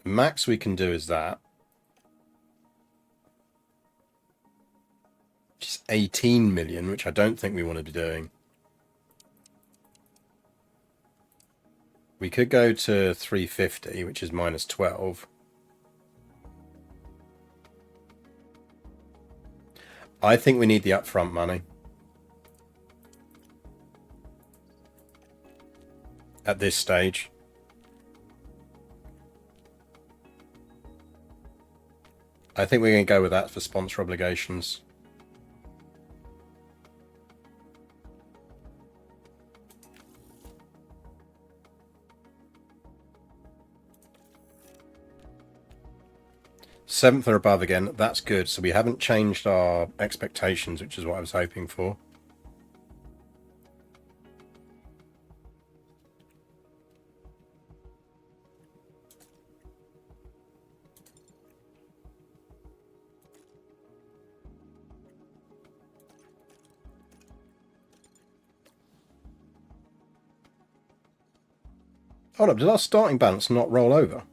Max we can do is that. Which is 18 million, which I don't think we want to be doing. We could go to 350, which is minus 12. I think we need the upfront money. At this stage. I think we're going to go with that for sponsor obligations. Seventh or above again, that's good. So we haven't changed our expectations, which is what I was hoping for. Hold up, did our starting balance not roll over?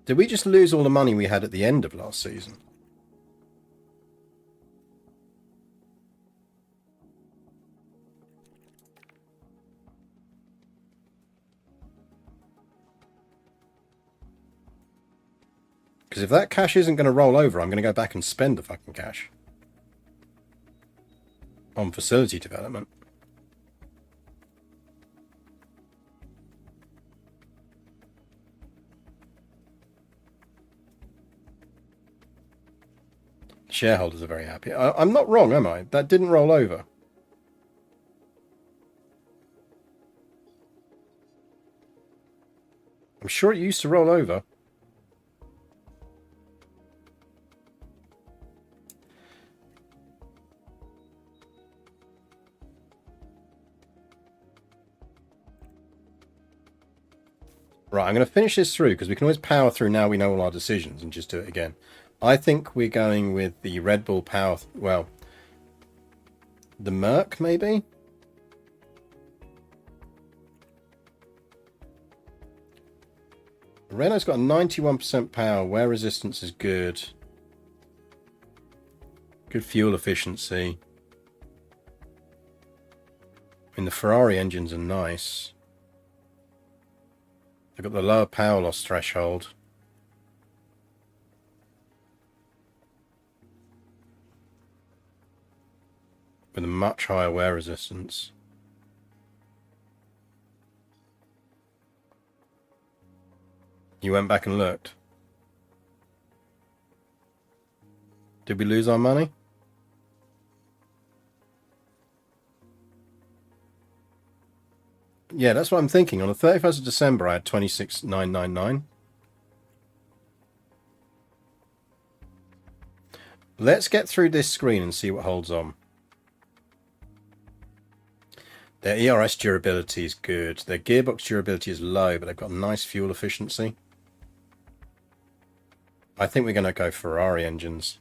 Did we just lose all the money we had at the end of last season? Because if that cash isn't going to roll over, I'm going to go back and spend the fucking cash. On facility development. Shareholders are very happy. I'm not wrong, am I? That didn't roll over. I'm sure it used to roll over. Right, I'm going to finish this through because we can always power through now we know all our decisions and just do it again. I think we're going with the Red Bull power... Well, the Merc, maybe? Renault's got a 91% power. Wear resistance is good. Good fuel efficiency. I mean, the Ferrari engines are nice. They've got the lower power loss threshold. With a much higher wear resistance. You went back and looked. Did we lose our money? Yeah, that's what I'm thinking. On the 31st of December, I had 26,999. Let's get through this screen and see what holds on. Their ERS durability is good. Their gearbox durability is low, but they've got nice fuel efficiency. I think we're going to go Ferrari engines.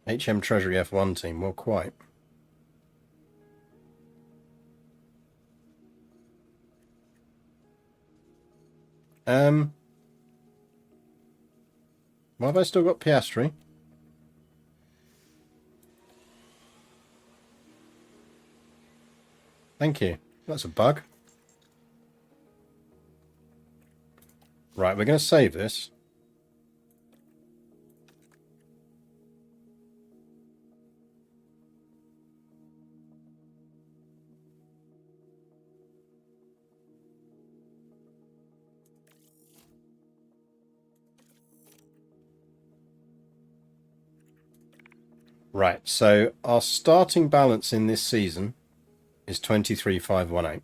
HM Treasury F1 team, well, quite. Why have I still got Piastri? Thank you. That's a bug. Right, we're going to save this. Right, so our starting balance in this season is 23,518.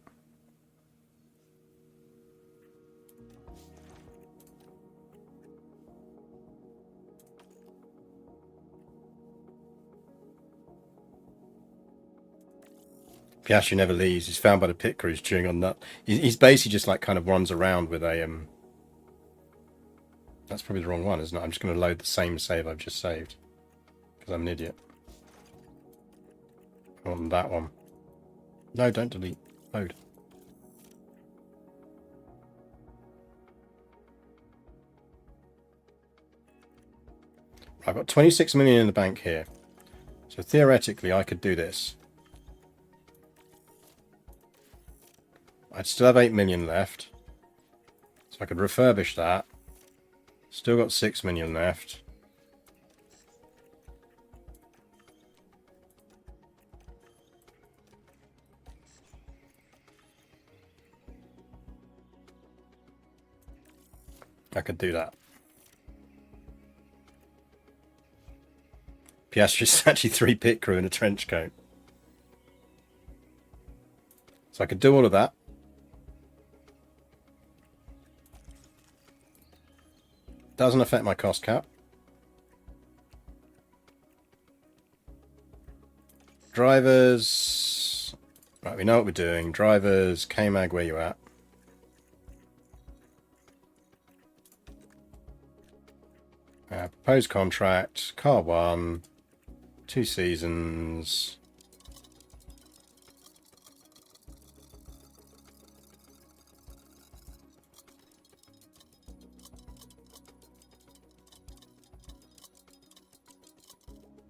Piastri never leaves. He's found by the pit crews chewing on nut. He's basically just like kind of runs around with a That's probably the wrong one, isn't it? I'm just going to load the same save I've just saved because I'm an idiot. I want that one. No, don't delete. Load. I've got 26 million in the bank here. So theoretically, I could do this. I'd still have 8 million left. So I could refurbish that. Still got 6 million left. I could do that. Piastri's actually 3 pit crew in a trench coat. So I could do all of that. Doesn't affect my cost cap. Drivers. Right, we know what we're doing. Drivers, K-Mag, where you at? Proposed contract, car 1, 2 seasons.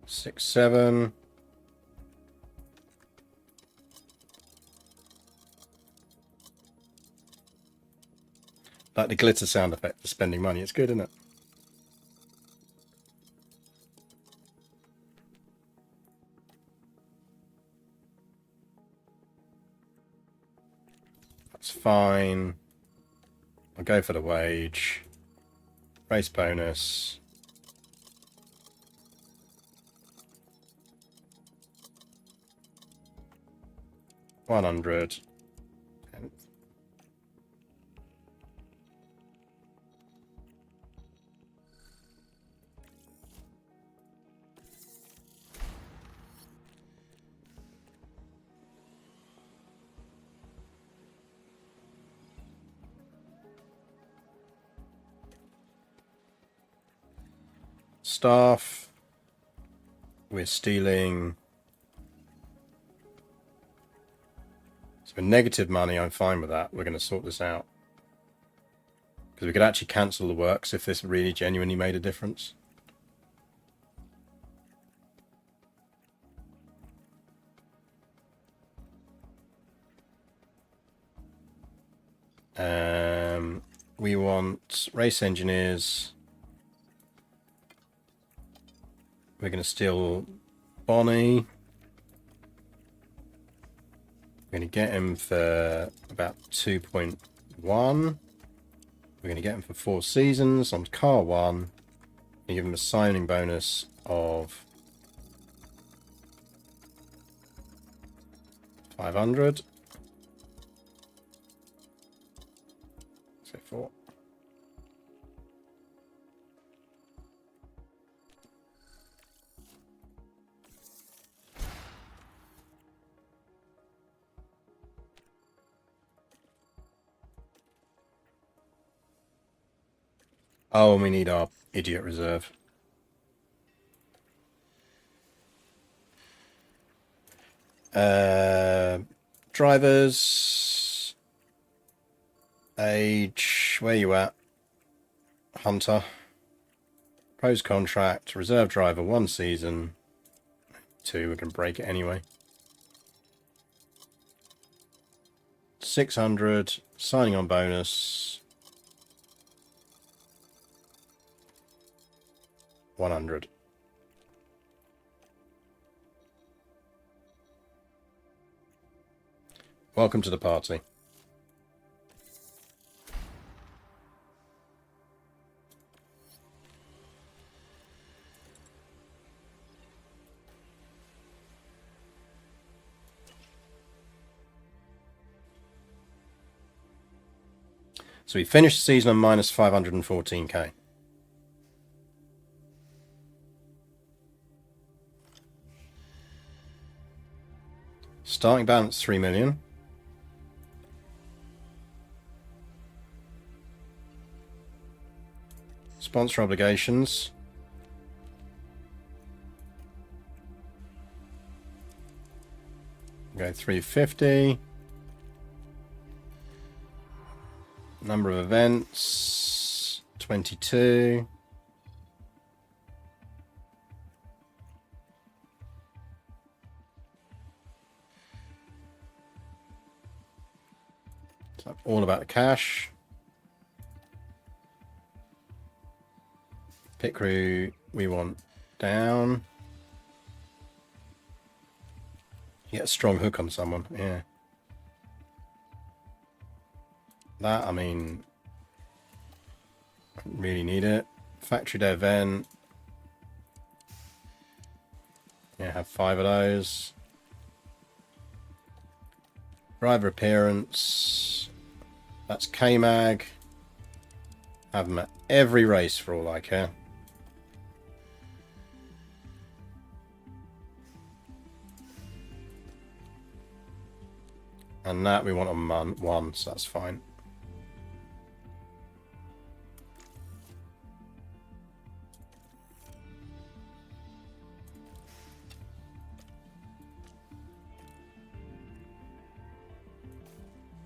Six, 7. Like the glitter sound effect for spending money. It's good, isn't it? That's fine. I'll go for the wage. Race bonus. $100. Staff. We're stealing. So with negative money, I'm fine with that. We're going to sort this out. Because we could actually cancel the works if this really genuinely made a difference. want race engineers. We're going to steal Bonnie. We're going to get him for about 2.1. We're going to get him for 4 seasons on car 1. And give him a signing bonus of 500. So 4. Oh, and we need our idiot reserve. Drivers. Age. Where you at? Hunter. Pros contract. Reserve driver 1 season. 2. We can break it anyway. 600. Signing on bonus. 100. Welcome to the party. So we finished the season on minus 514k. Starting balance 3 million. Sponsor obligations. Go 350. Number of events 22. So all about the cash. Pit crew we want down. Get a strong hook on someone, yeah. That, I mean, really need it. Factory day event. Yeah, have 5 of those. Driver appearance. That's K-Mag. Have them at every race for all I care. And that we want on 1, so that's fine.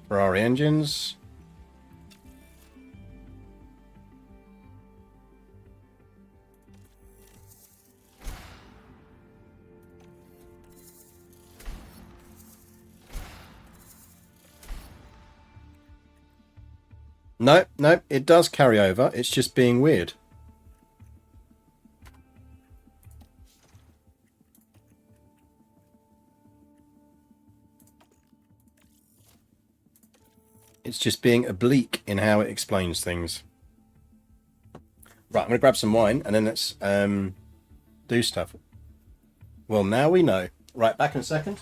Ferrari engines. No, no, it does carry over. It's just being weird. It's just being oblique in how it explains things. Right, I'm going to grab some wine and then let's do stuff. Well, now we know. Right, back in a second.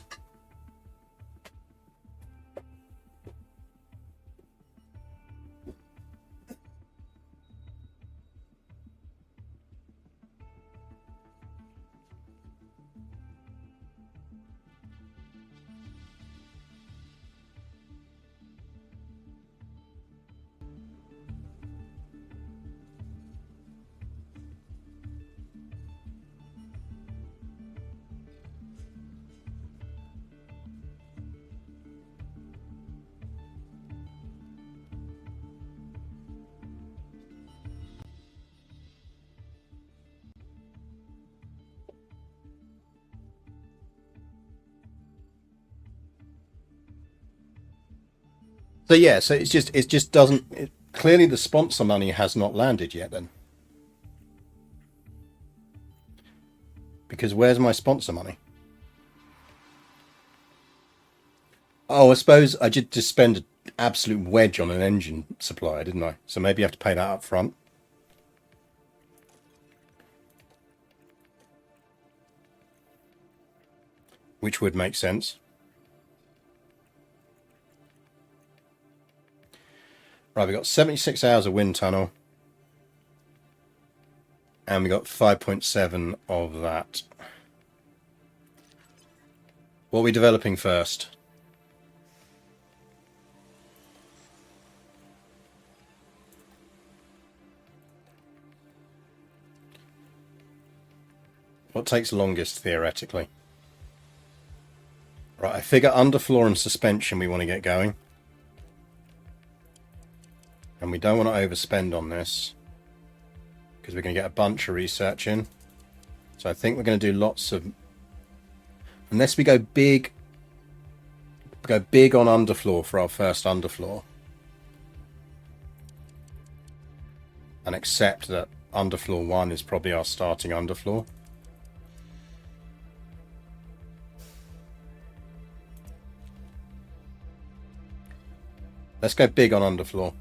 So yeah, so it just doesn't clearly the sponsor money has not landed yet then. Because where's my sponsor money? Oh, I suppose I did just spend an absolute wedge on an engine supplier, didn't I? So maybe you have to pay that up front. Which would make sense. Right, we got 76 hours of wind tunnel. And we got 5.7 of that. What are we developing first? What takes longest, theoretically? Right, I figure underfloor and suspension we want to get going. And we don't want to overspend on this, because we're going to get a bunch of research in. So I think we're going to do lots of... Unless we go big on underfloor for our first underfloor. And accept that underfloor 1 is probably our starting underfloor. Let's go big on underfloor.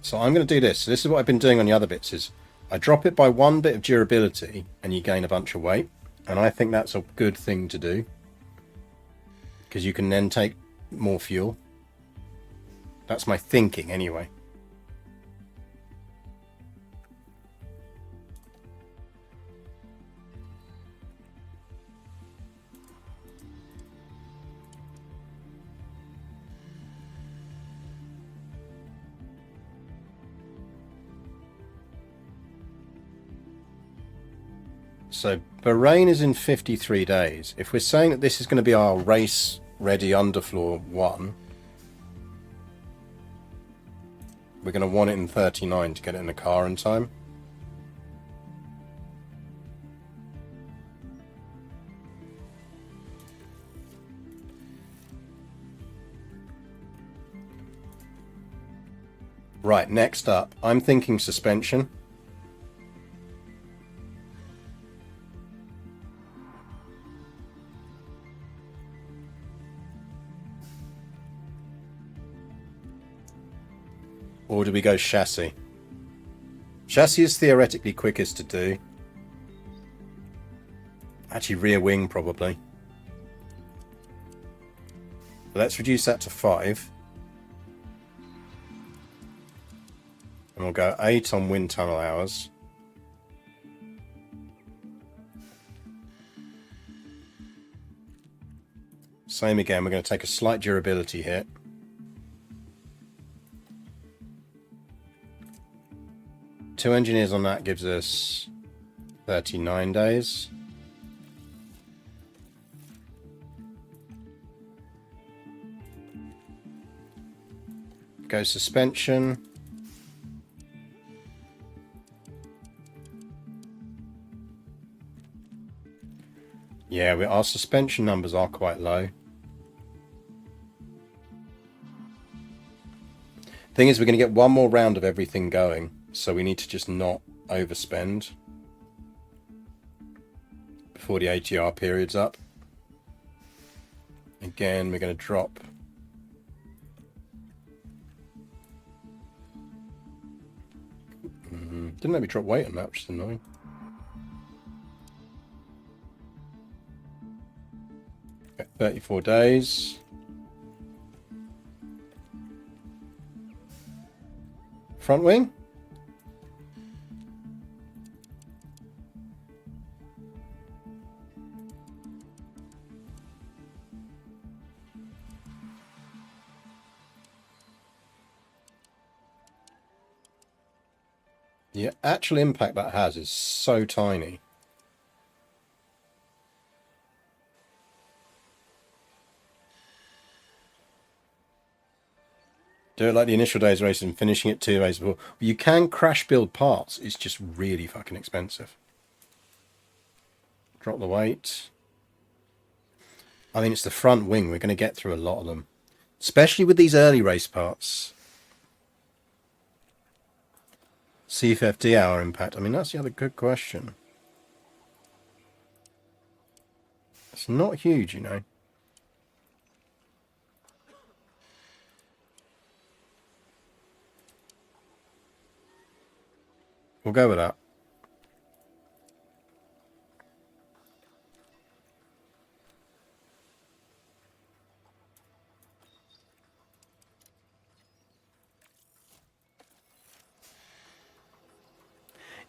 So I'm going to do this. So this is what I've been doing on the other bits, is I drop it by 1 bit of durability and you gain a bunch of weight. And I think that's a good thing to do, because you can then take more fuel. That's my thinking anyway. So Bahrain is in 53 days. If we're saying that this is going to be our race ready underfloor 1, we're going to want it in 39 to get it in the car in time. Right, next up, I'm thinking suspension. Or do we go chassis? Chassis is theoretically quickest to do. Actually, rear wing probably. Let's reduce that to 5. And we'll go 8 on wind tunnel hours. Same again, we're going to take a slight durability hit. Two engineers on that gives us 39 days. Go suspension. Yeah, our suspension numbers are quite low. Thing is, we're going to get one more round of everything going, so we need to just not overspend before the ATR period's up. Again, we're going to drop. Didn't let me drop weight on that, which is annoying. Okay, 34 days. Front wing. The actual impact that has is so tiny. Do it like the initial days race and finishing it 2 days before. You can crash build parts. It's just really fucking expensive. Drop the weight. I mean, it's the front wing. We're going to get through a lot of them, especially with these early race parts. CFFD hour impact. I mean, that's the other good question. It's not huge, you know. We'll go with that.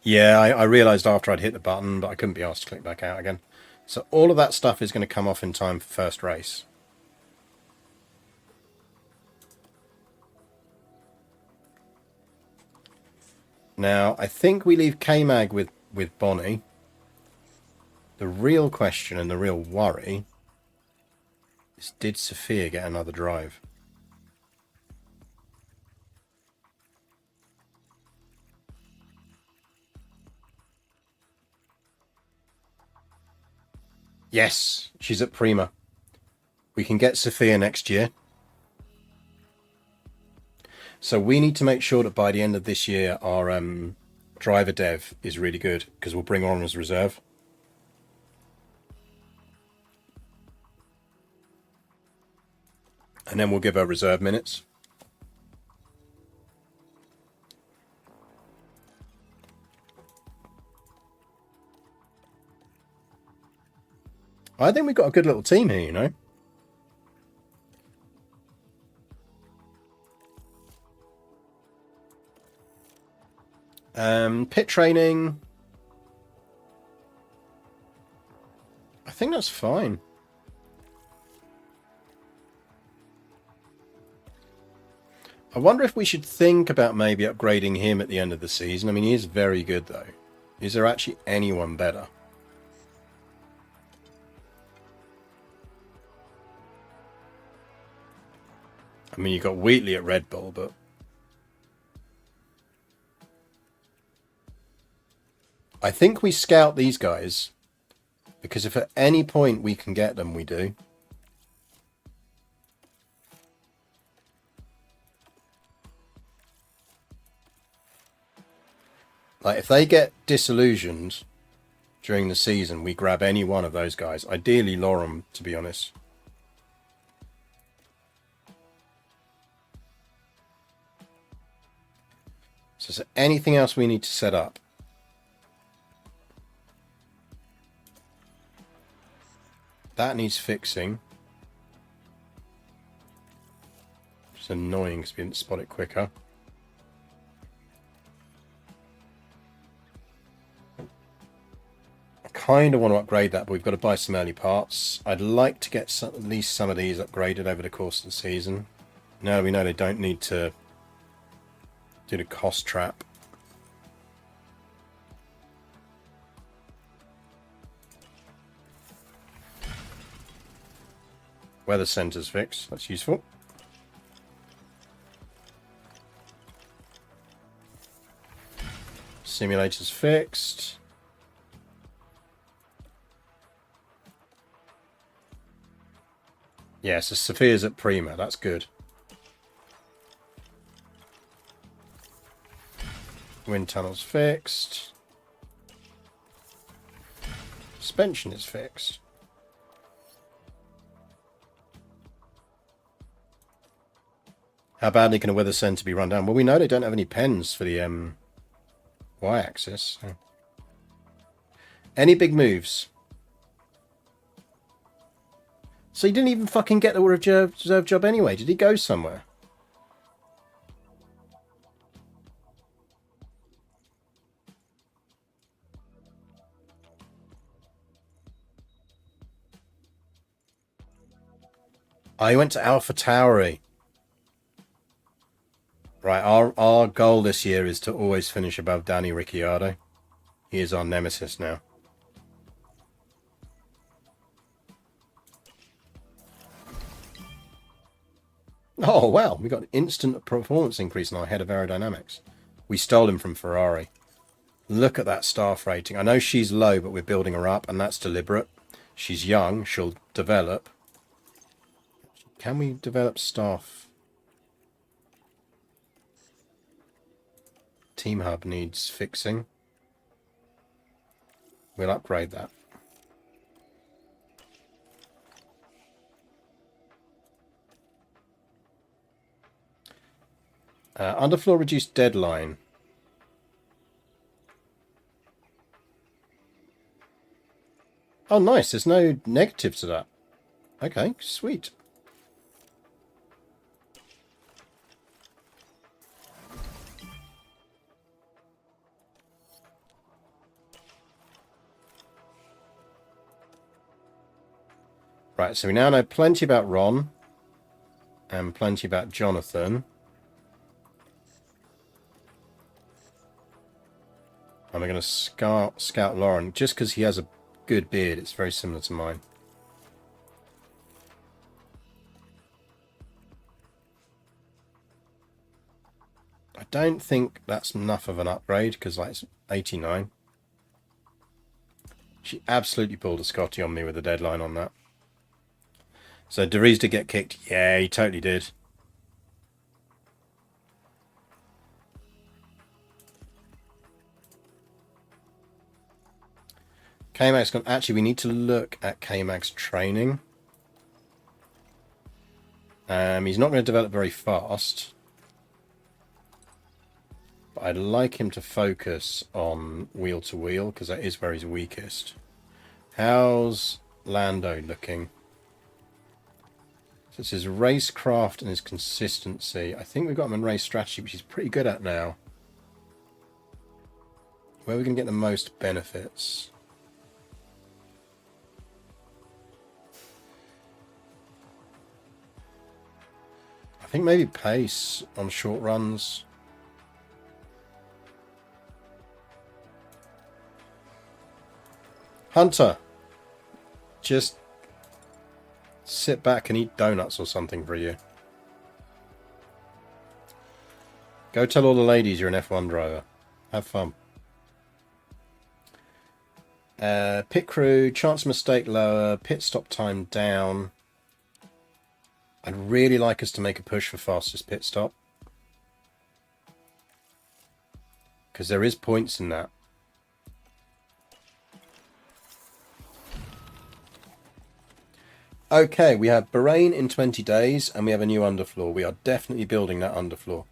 Yeah, I realised after I'd hit the button, but I couldn't be asked to click back out again. So all of that stuff is going to come off in time for first race. Now, I think we leave K-Mag with Bonnie. The real question and the real worry is, did Sophia get another drive? Yes, she's at Prima. We can get Sophia next year. So we need to make sure that by the end of this year, our driver dev is really good, because we'll bring her on as reserve. And then we'll give her reserve minutes. I think we've got a good little team here, you know. Pit training. I think that's fine. I wonder if we should think about maybe upgrading him at the end of the season. I mean, he is very good, though. Is there actually anyone better? I mean, you got Wheatley at Red Bull, but I think we scout these guys, because if at any point we can get them, we do. Like, if they get disillusioned during the season, we grab any one of those guys. Ideally, Lorem, to be honest. So is there anything else we need to set up? That needs fixing. It's annoying because we didn't spot it quicker. I kind of want to upgrade that, but we've got to buy some early parts. I'd like to get at least some of these upgraded over the course of the season. Now we know they don't need to do the cost trap. Weather center's fixed. That's useful. Simulator's fixed. Yeah, so Sophia's at Prima. That's good. Wind tunnel's fixed. Suspension is fixed. How badly can a weather centre be run down? Well, we know they don't have any pens for the y-axis. So. Any big moves? So he didn't even fucking get the reserve job anyway. Did he go somewhere? Oh, he went to Alpha Tauri. Right, our goal this year is to always finish above Danny Ricciardo. He is our nemesis now. Oh, wow. We got an instant performance increase in our head of aerodynamics. We stole him from Ferrari. Look at that staff rating. I know she's low, but we're building her up, and that's deliberate. She's young. She'll develop. Can we develop staff? Team hub needs fixing. We'll upgrade that. Underfloor reduced deadline. Oh, nice. There's no negative to that. Okay, sweet. Right, so we now know plenty about Ron and plenty about Jonathan. And we're going to scout Lauren just because he has a good beard. It's very similar to mine. I don't think that's enough of an upgrade because like it's 89. She absolutely pulled a Scotty on me with the deadline on that. So DeVries did get kicked. Yeah, he totally did. K-Mag's gone. Actually, we need to look at K-Mag's training. He's not going to develop very fast. But I'd like him to focus on wheel to wheel because that is where he's weakest. How's Lando looking? So it's his racecraft and his consistency. I think we've got him in race strategy, which he's pretty good at now. Where are we going to get the most benefits? I think maybe pace on short runs. Hunter, just sit back and eat donuts or something for you. Go tell all the ladies you're an F1 driver. Have fun. Pit crew, chance of mistake lower, pit stop time down. I'd really like us to make a push for fastest pit stop. Because there is points in that. Okay, we have Bahrain in 20 days and we have a new underfloor. We are definitely building that underfloor.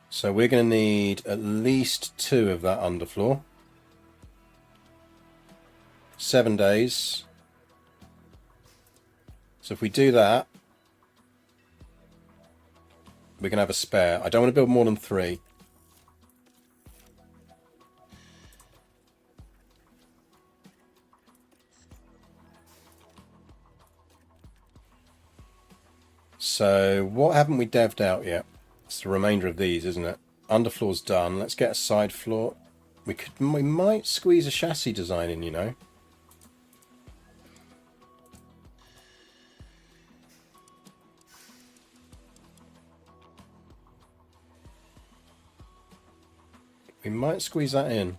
So we're going to need at least 2 of that underfloor. 7 days. So if we do that, we're going to have a spare. I don't want to build more than 3. So what haven't we dev'd out yet? It's the remainder of these, isn't it? Underfloor's done. Let's get a side floor. We might squeeze a chassis design in, you know. We might squeeze that in.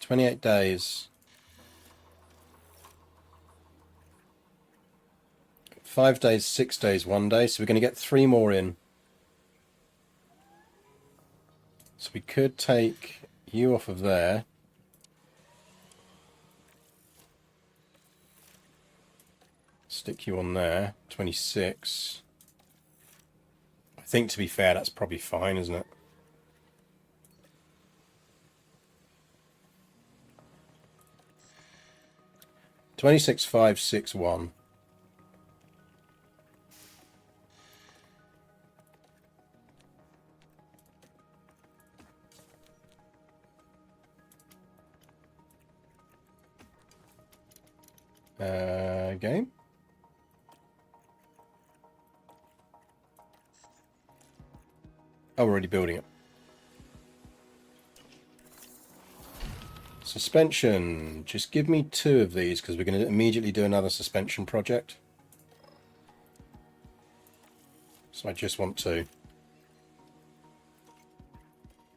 "28 days. 5 days, 6 days, 1 day. So we're going to get 3 more in. So we could take you off of there. Stick you on there. 26. I think to be fair, that's probably fine, isn't it? "26, 5, 6, 1. Game. Oh, we're already building it. Suspension. Just give me 2 of these because we're going to immediately do another suspension project. So I just want to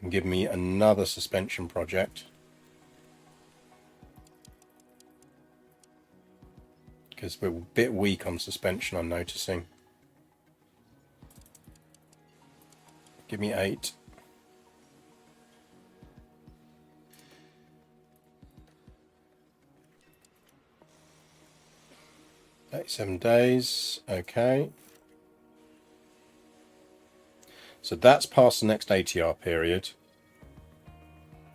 give me another suspension project. Because we're a bit weak on suspension, I'm noticing. Give me 8. $7 okay. So that's past the next ATR period.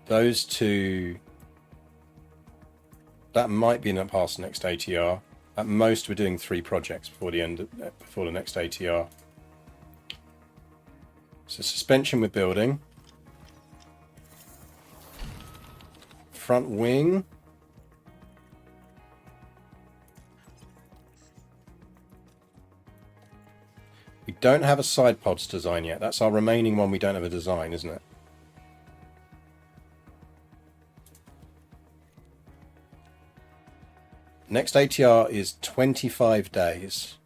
Those two, that might be past the next ATR. At most, we're doing 3 projects before the next ATR. So suspension we're building. Front wing. We don't have a side pods design yet. That's our remaining one we don't have a design, isn't it? Next ATR is 25 days.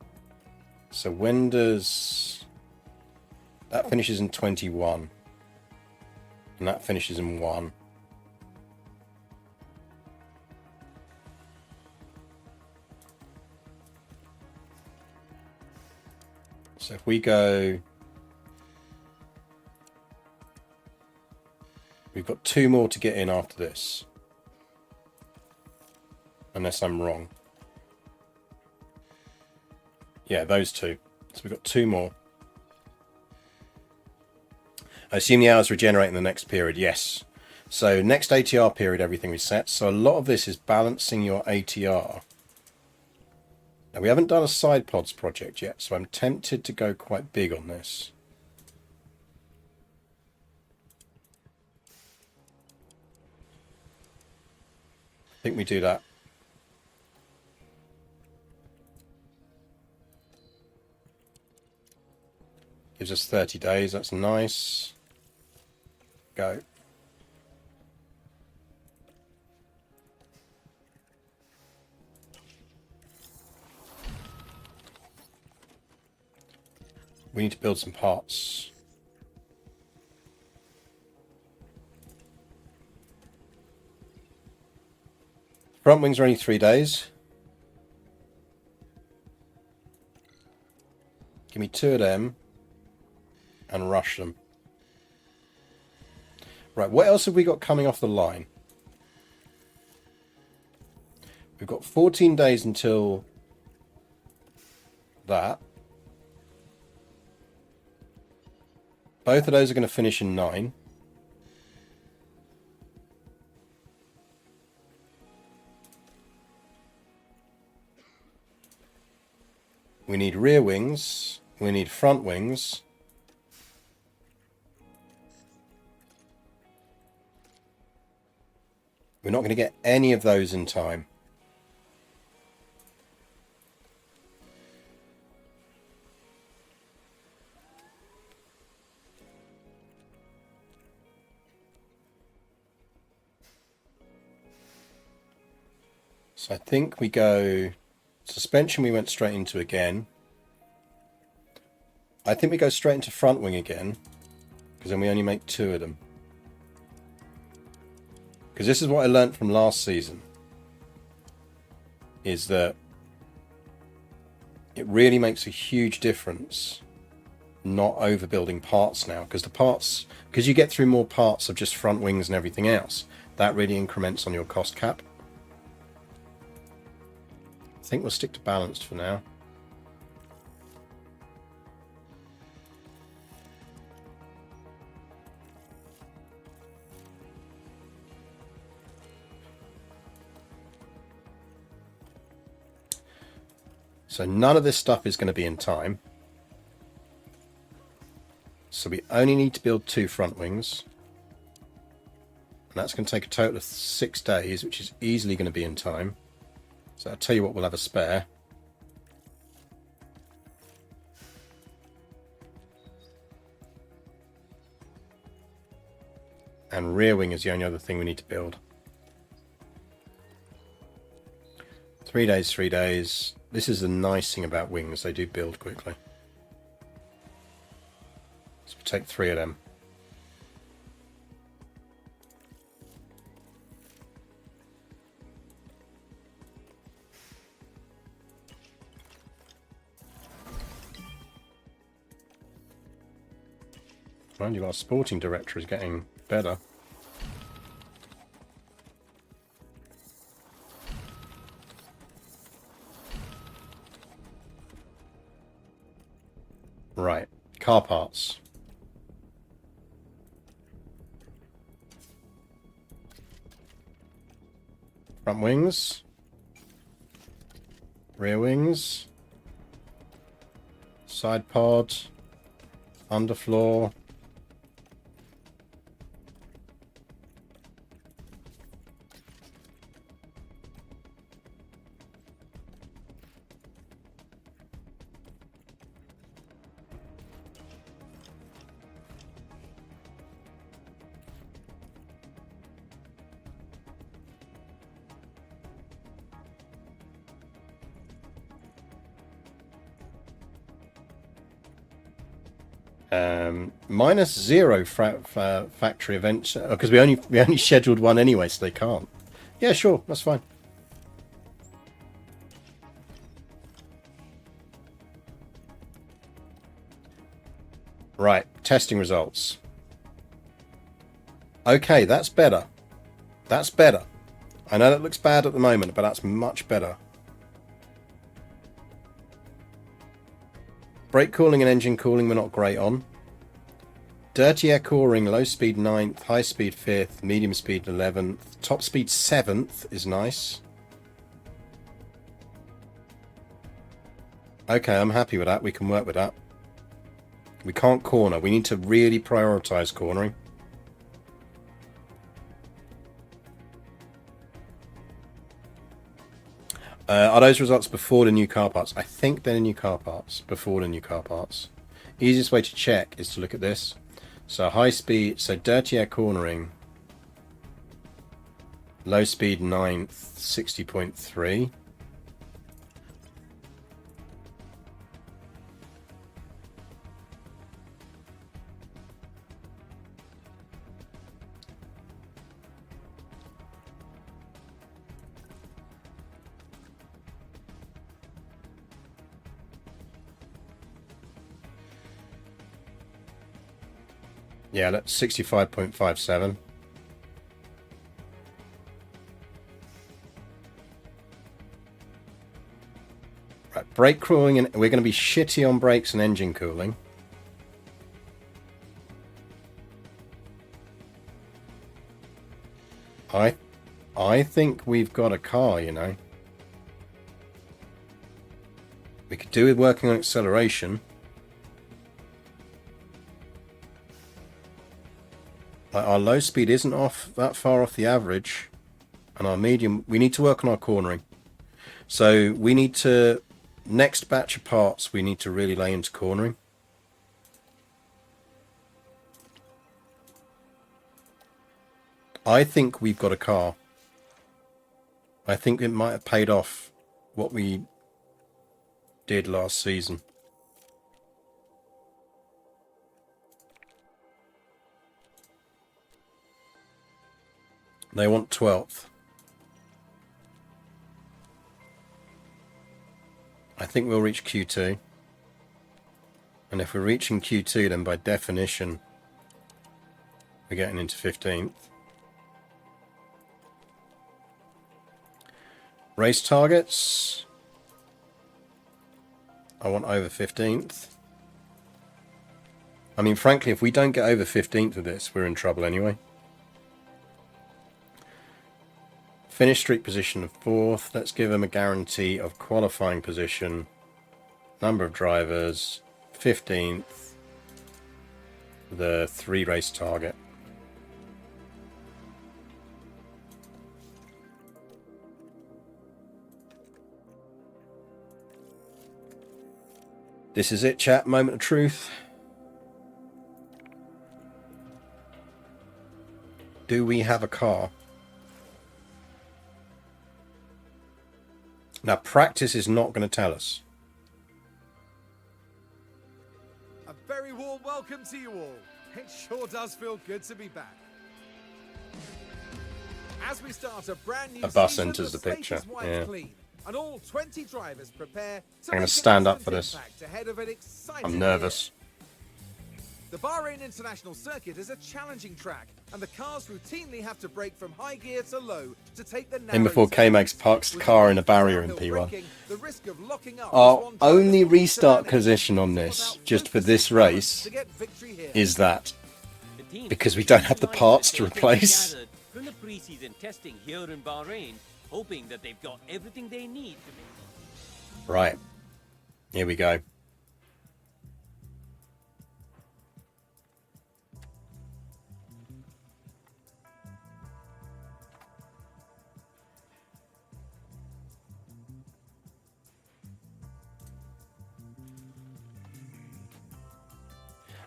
So when does... That finishes in 21. And that finishes in 1. So if we go... We've got 2 more to get in after this. Unless I'm wrong. Yeah, those 2. So we've got 2 more. I assume the hours regenerate in the next period. Yes. So next ATR period, everything resets. So a lot of this is balancing your ATR. Now we haven't done a side pods project yet, so I'm tempted to go quite big on this. I think we do that. Gives us 30 days, that's nice. Go. We need to build some parts. Front wings are only 3 days. Give me 2 of them and rush them. Right, what else have we got coming off the line? We've got 14 days until that. Both of those are going to finish in 9. We need rear wings. We need front wings. We're not going to get any of those in time. So I think we go... Suspension we went straight into again. I think we go straight into front wing again, because then we only make 2 of them. Because this is what I learned from last season, is that it really makes a huge difference not overbuilding parts now, because the parts, because you get through more parts of just front wings and everything else, that really increments on your cost cap. I think we'll stick to balanced for now. So none of this stuff is going to be in time. So we only need to build 2 front wings. And that's going to take a total of 6 days, which is easily going to be in time. So I'll tell you what, we'll have a spare. And rear wing is the only other thing we need to build. 3 days, 3 days. This is the nice thing about wings, they do build quickly. So we'll take 3 of them. Mind you, our sporting director is getting better. Right, car parts. Front wings. Rear wings. Side pod. Underfloor. -0 factory events because we only scheduled one anyway, so they can't. Yeah, sure, that's fine. Right, testing results. Okay, that's better. That's better. I know that looks bad at the moment, but that's much better. Brake cooling and engine cooling we're not great on. Dirty air coring, low speed 9th, high speed 5th, medium speed 11th, top speed 7th is nice. Okay, I'm happy with that. We can work with that. We can't corner. We need to really prioritise cornering. Are those results before the new car parts? I think they're the new car parts. Before the new car parts. Easiest way to check is to look at this. So high speed, so dirty air cornering. Low speed 9th, 60.3. Yeah, that's 65.57. Right, brake cooling, and we're going to be shitty on brakes and engine cooling. I think we've got a car, you know. We could do with working on acceleration. Our low speed isn't off that far off the average, and our medium, we need to work on our cornering. So we need to, next batch of parts, we need to really lay into cornering. I think we've got a car. I think it might have paid off what we did last season. They want 12th. I think we'll reach Q2. And if we're reaching Q2, then by definition, we're getting into 15th. Race targets. I want over 15th. I mean, frankly, if we don't get over 15th of this, we're in trouble anyway. Finish streak position of 4th. Let's give them a guarantee of qualifying position. Number of drivers. 15th. The 3 race target. This is it, chat. Moment of truth. Do we have a car? Now, practice is not going to tell us. A very warm welcome to you all. It sure does feel good to be back. As we start a brand new A bus season, enters the slate picture, is wiped yeah. clean, and all 20 drivers prepare to I'm gonna make an stand up instant for this. impact ahead of an exciting I'm nervous. year. The Bahrain International Circuit is a challenging track, and the cars routinely have to brake from high gear to low to take the narrow In before turns. K-Max parks the With car in a downhill barrier in P1. braking, the risk of locking up Our as one driver only struggles to restart manage position on before this, about just for 4% this balance race, to get victory here. is that. The team Because we don't have the parts to replace. gathered from the pre-season testing here in Bahrain, hoping that they've got everything they need to make. Right. Here we go.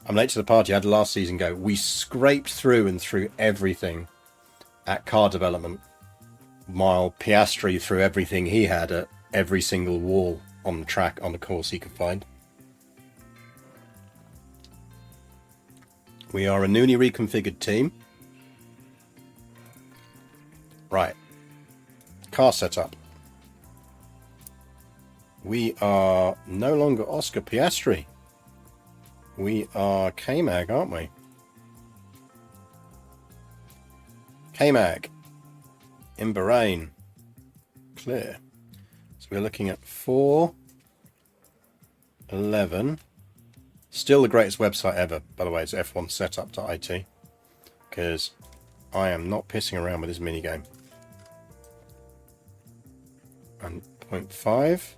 I'm late to the party. I had last season go. We scraped through and through everything at car development, while Piastri threw everything he had at every single wall on the track on the course he could find. We are a newly reconfigured team. Right. Car setup. We are no longer Oscar Piastri. We are K-Mag, aren't we? K-Mag. In Bahrain. Clear. So we're looking at 4.11. Still the greatest website ever, by the way, it's f1setup.it. Because I am not pissing around with this minigame. And 0.5.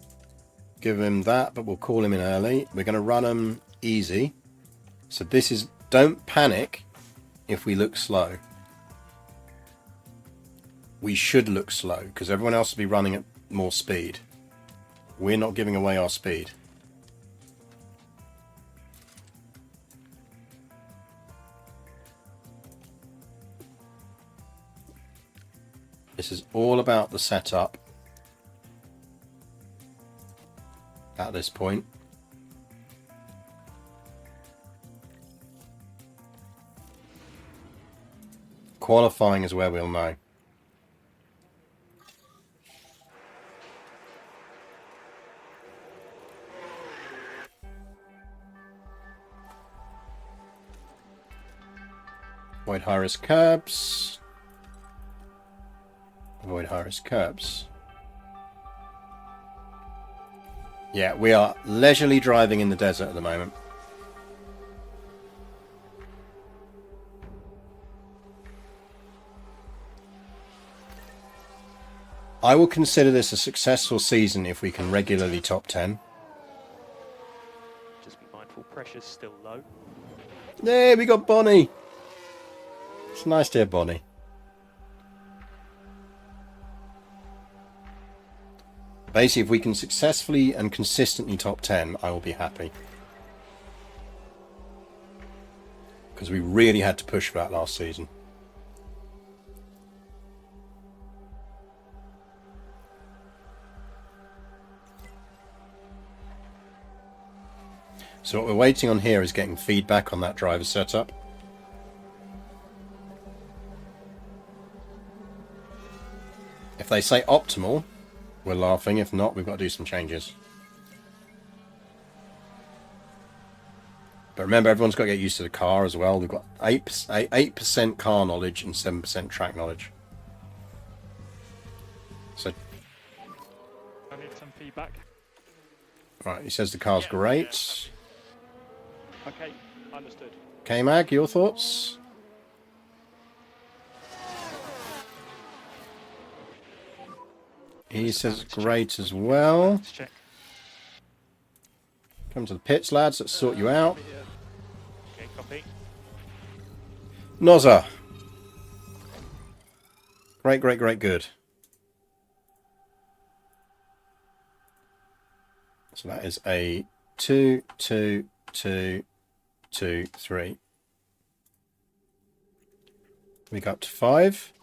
Give him that, but we'll call him in early. We're going to run him easy. So this is, don't panic if we look slow. We should look slow because everyone else will be running at more speed. We're not giving away our speed. This is all about the setup at this point. Qualifying is where we'll know. Avoid high-risk curbs. Avoid high-risk curbs. Yeah, we are leisurely driving in the desert at the moment. I will consider this a successful season if we can regularly top 10. Just be mindful, pressure's still low. There, we got Bonnie. It's nice to hear Bonnie. Basically, if we can successfully and consistently top 10, I will be happy. Because we really had to push for that last season. So what we're waiting on here is getting feedback on that driver setup. If they say optimal, we're laughing. If not, we've got to do some changes. But remember, everyone's got to get used to the car as well. We've got 8% car knowledge and 7% track knowledge. So, I need some feedback. right, he says the car's great. Okay, understood. K-Mag, your thoughts? He says great as well. Let's check. Come to the pits, lads. Let's sort you out. Okay, copy. Nozza. Great, great, great, good. So that is a 2, 2, 2, 2, 3. We got up to 5.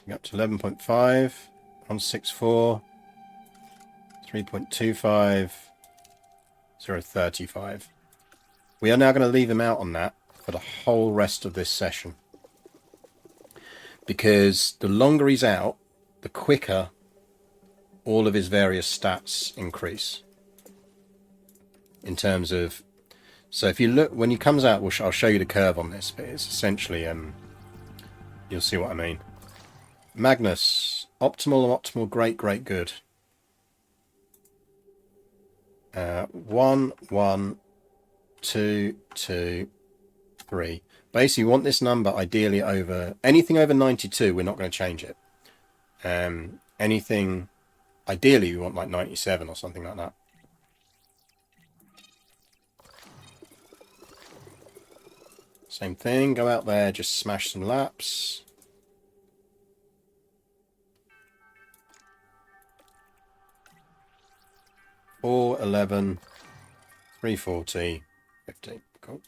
We got up to 11.5. 164. 3.25. 0.35. We are now going to leave him out on that for the whole rest of this session. Because the longer he's out, the quicker all of his various stats increase. In terms of... So if you look, when he comes out, I'll show you the curve on this, but it's essentially... you'll see what I mean. Magnus, optimal, great, good. 1, 1, 2, 2, 3. Basically, you want this number ideally over... Anything over 92, we're not going to change it. Anything... Ideally, you want like 97 or something like that. Same thing, go out there, just smash some laps. Four, 11, 340, 15. Cool.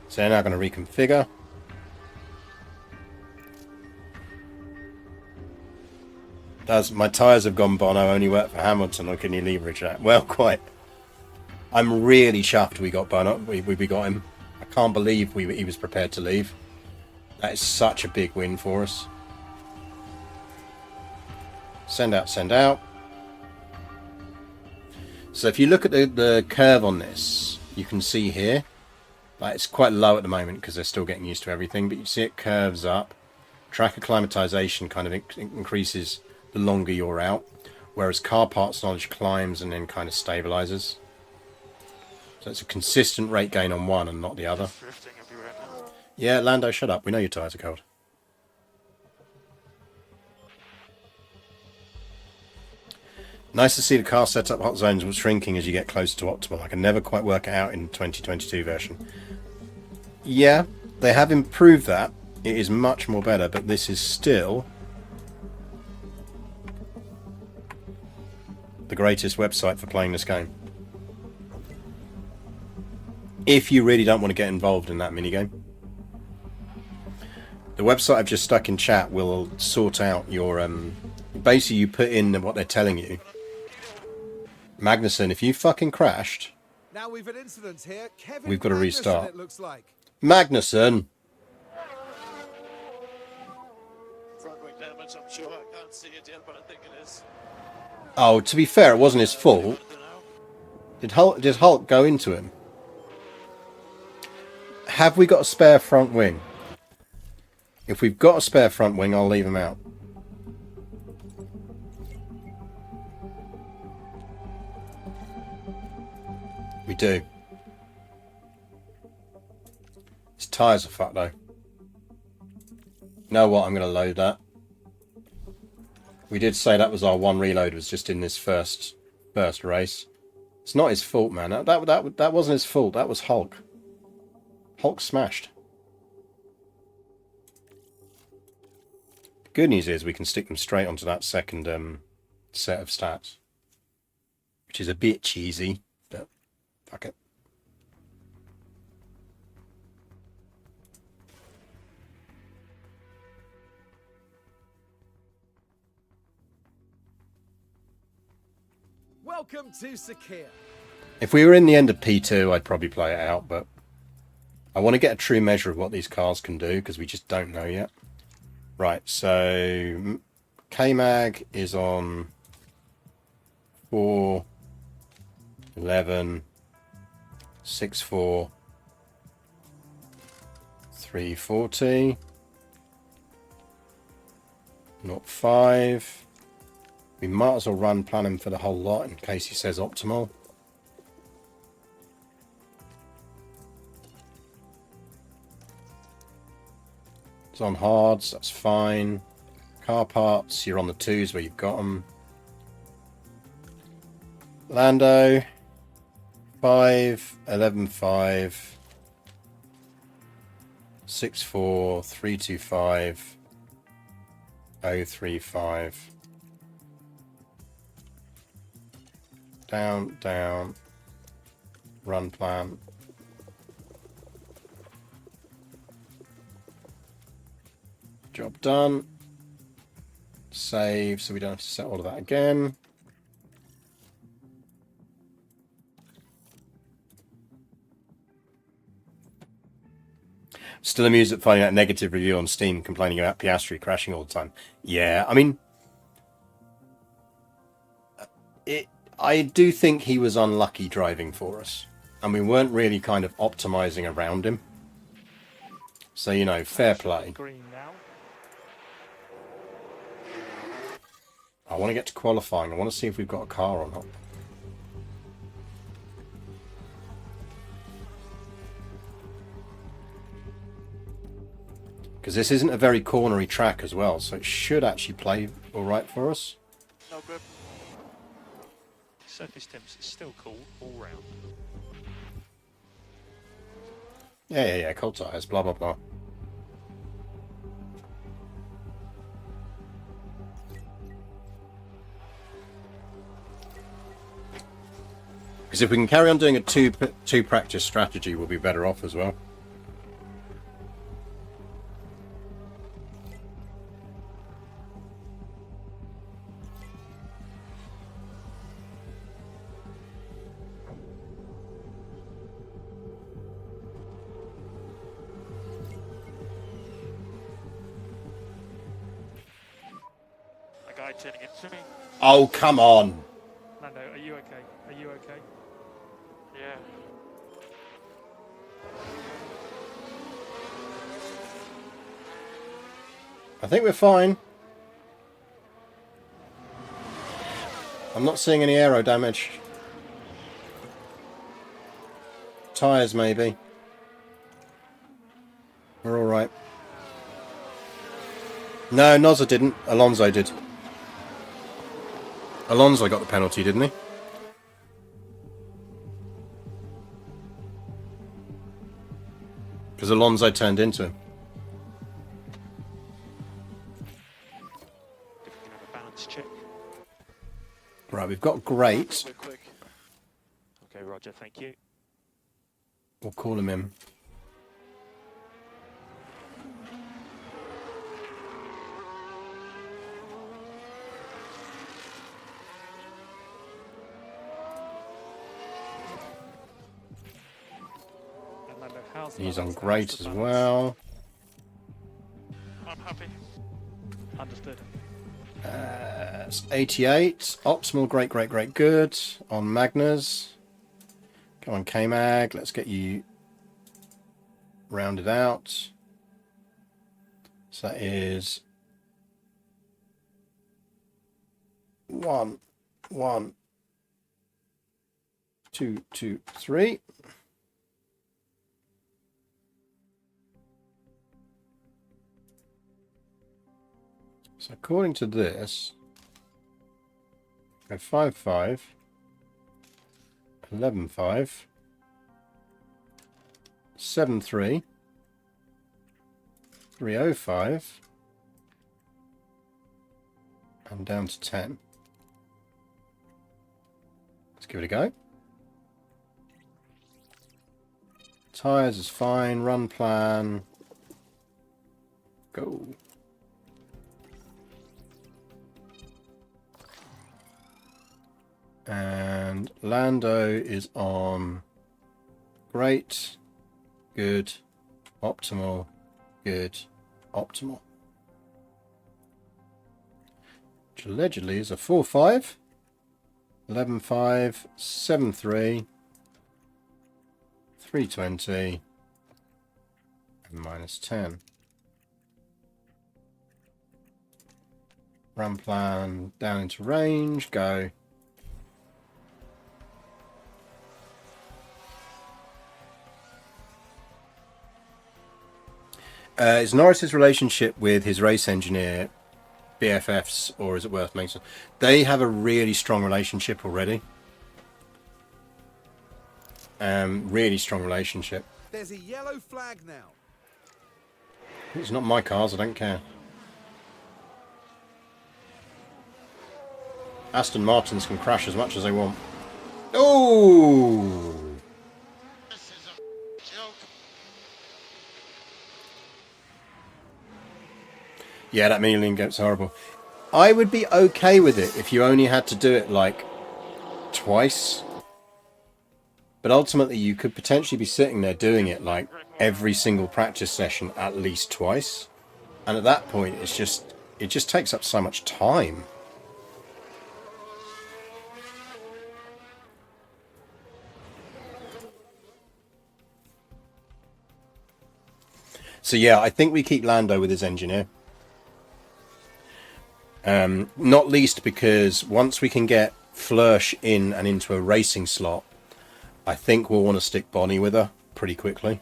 So now going to reconfigure. My tyres have gone Bono, only work for Hamilton, or can you leverage that? Well, quite. I'm really chuffed we got Bono. We got him. I can't believe he was prepared to leave. That is such a big win for us. Send out, send out. So if you look at the curve on this, you can see here, like it's quite low at the moment because they're still getting used to everything, but you see it curves up. Track acclimatization kind of increases the longer you're out, whereas car parts knowledge climbs and then kind of stabilizes. So it's a consistent rate gain on one and not the other. Drifting everywhere now. Yeah, Lando, shut up. We know your tyres are cold. Nice to see the car setup hot zones was shrinking as you get closer to optimal. I can never quite work it out in 2022 version. Yeah, they have improved that. It is much more better, but this is still the greatest website for playing this game. If you really don't want to get involved in that minigame. The website I've just stuck in chat will sort out your... basically, you put in what they're telling you. Magnussen, if you fucking crashed... Now we've an incident here. Kevin we've got to Magnussen, restart. it looks like. Magnussen! Front wing damage, I'm sure. I can't see it yet, but I think it is. Oh, to be fair, it wasn't his fault. Did Hulk go into him? Have we got a spare front wing? If we've got a spare front wing, I'll leave him out. We do. His tyres are fucked though. You know what? I'm going to load that. We did say that was our one reload, was just in this first race. It's not his fault, man. That wasn't his fault. That was Hulk. Hulk smashed. The good news is we can stick them straight onto that second set of stats, which is a bit cheesy, but fuck it. Welcome to Sakia. If we were in the end of P2, I'd probably play it out, but I want to get a true measure of what these cars can do, because we just don't know yet. Right, so K-Mag is on 4, 11, 6, 4, 340, 0.5. We might as well run plan him for the whole lot in case he says optimal. It's on hards, that's fine. Car parts, you're on the 2s where you've got them. Lando, 5, 11, 5, 6, 4, 3, 2, 5, 0, 3, 5. Down, down, run plan. Job done. Save, so we don't have to set all of that again. Still amused at finding that negative review on Steam complaining about Piastri crashing all the time. Yeah, I mean, I do think he was unlucky driving for us. And we weren't really kind of optimizing around him. So, you know, fair play. Green now. I want to get to qualifying. I want to see if we've got a car or not. Because this isn't a very cornery track as well, so it should actually play all right for us. No grip. Surface temps is still cool all round. Yeah, cold tyres, blah, blah, blah. Because if we can carry on doing a two practice strategy, we'll be better off as well. A guy turning into me. Oh, come on! Lando, are you okay? Are you okay? Yeah. I think we're fine. I'm not seeing any aero damage. Tyres, maybe. We're alright. No, Nozza didn't. Alonso did. Alonso got the penalty, didn't he? Because Alonso turned into him. If we can have a balance check. Right, we've got great. Quick, quick. Okay, Roger, thank you. We'll call him in. And Lando, how's the He's on balance? great How's the as balance? well. I'm happy. Understood. It's 88. Optimal, great, good. On Magnus. Come on, K-Mag. Let's get you rounded out. So that is 1, 1, 2, 2, 3. So according to this, go 5, 5, 11, 5, 7, 3, 3, 0, 5, and down to 10. Let's give it a go. Tyres is fine, run plan, go. And Lando is on great, good, optimal, good, optimal. Which allegedly is a 4-5, 11-5, 7-3, 320, and -10. Run plan, down into range, go. Is Norris's relationship with his race engineer BFFs, or is it worth mentioning? They have a really strong relationship already. Really strong relationship. There's a yellow flag now. It's not my cars, I don't care. Aston Martins can crash as much as they want. Oh! This is a joke. Yeah, that mini game's horrible. I would be okay with it if you only had to do it like twice. But ultimately, you could potentially be sitting there doing it like every single practice session at least twice. And at that point, it just takes up so much time. So yeah, I think we keep Lando with his engineer. Not least because once we can get Flourish in and into a racing slot, I think we'll want to stick Bonnie with her pretty quickly.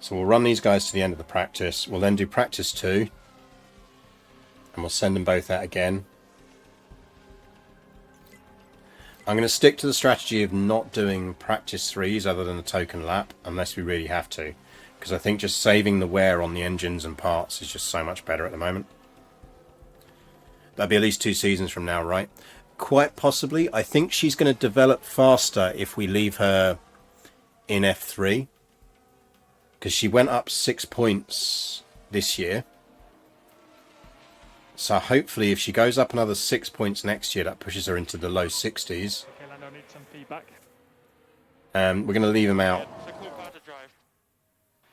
So we'll run these guys to the end of the practice. We'll then do practice 2. And we'll send them both out again. I'm going to stick to the strategy of not doing practice 3s other than a token lap, unless we really have to. Because I think just saving the wear on the engines and parts is just so much better at the moment. That'll be at least 2 seasons from now, right? Quite possibly. I think she's going to develop faster if we leave her in F3. Because she went up 6 points this year. So hopefully if she goes up another 6 points next year, that pushes her into the low 60s. Okay, Lando needs some feedback. We're going to leave him out. It's a cool car to drive.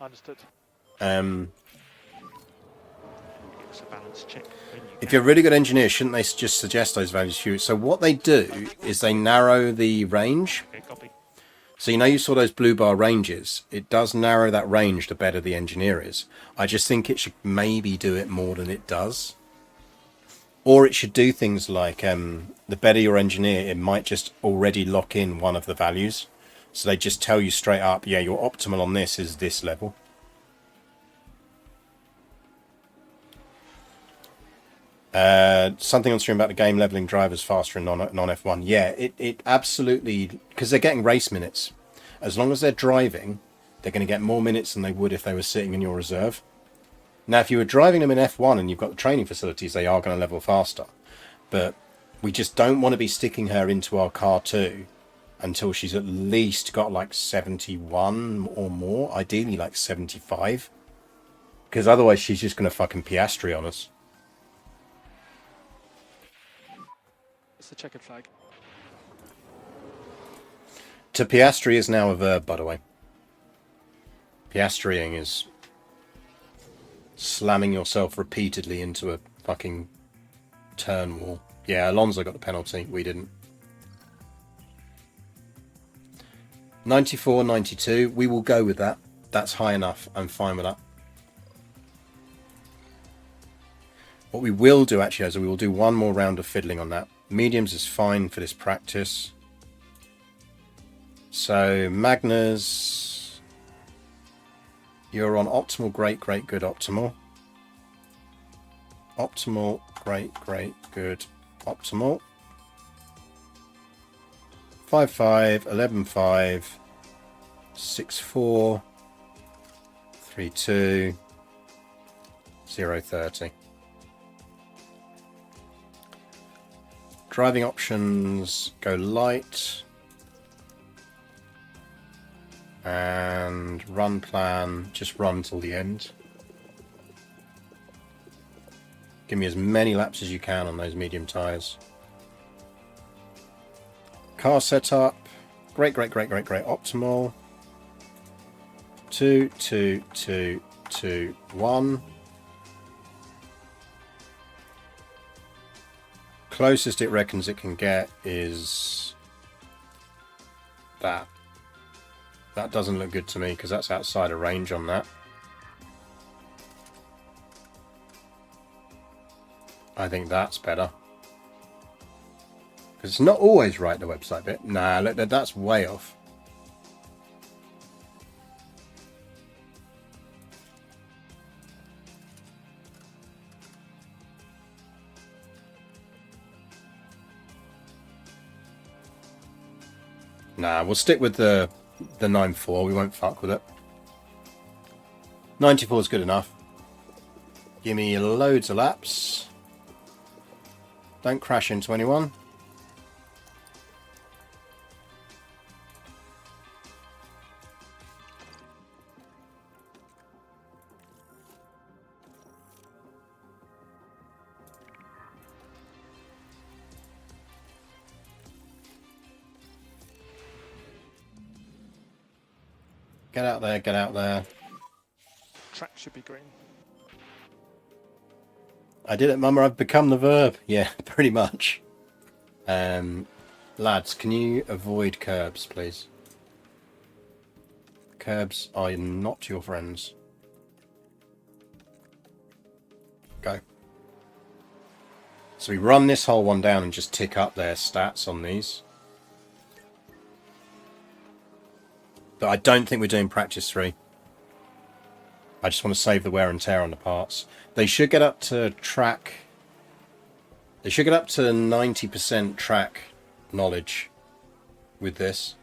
Understood. Um, Give us a balance check. When you if you're a really good engineer, shouldn't they just suggest those values to you? So what they do is they narrow the range. okay, copy. So you know you saw those blue bar ranges. It does narrow that range the better the engineer is. I just think it should maybe do it more than it does. Or it should do things like the better your engineer, it might just already lock in one of the values. So they just tell you straight up, yeah, your optimal on this is this level. Something on stream about the game leveling drivers faster in non-F1. Yeah, it absolutely, because they're getting race minutes. As long as they're driving, they're going to get more minutes than they would if they were sitting in your reserve. Now, if you were driving them in F1 and you've got the training facilities, they are going to level faster. But we just don't want to be sticking her into our car 2 until she's at least got like 71 or more, ideally like 75. Because otherwise she's just going to fucking Piastri on us. It's a checkered flag. To Piastri is now a verb, by the way. Piastriing is slamming yourself repeatedly into a fucking turn wall. Yeah, Alonso got the penalty. We didn't. 94, 92. We will go with that. That's high enough. I'm fine with that. What we will do actually is we will do one more round of fiddling on that. Mediums is fine for this practice. So Magnus, you're on optimal, great, great, good, optimal. Optimal, great, great, good, optimal. 5-5, 11-5, 6-4, 3-2, 0-30. Driving options, go light. And run plan, just run till the end. Give me as many laps as you can on those medium tyres. Car setup, great, great, great, great, great, optimal. 2, 2, 2, 2, 1. Closest it reckons it can get is that. That doesn't look good to me because that's outside of range on that. I think that's better. Because it's not always right, the website bit. Nah, look, that's way off. Nah, we'll stick with the 9.4. We won't fuck with it. 94 is good enough. Give me loads of laps. Don't crash into anyone. Get out there, get out there. Track should be green. I did it, Mama. I've become the verb. Yeah, pretty much. Lads, can you avoid curbs, please? Curbs are not your friends. Go. So we run this whole one down and just tick up their stats on these. But I don't think we're doing practice 3. I just want to save the wear and tear on the parts. They should get up to track. They should get up to 90% track knowledge with this.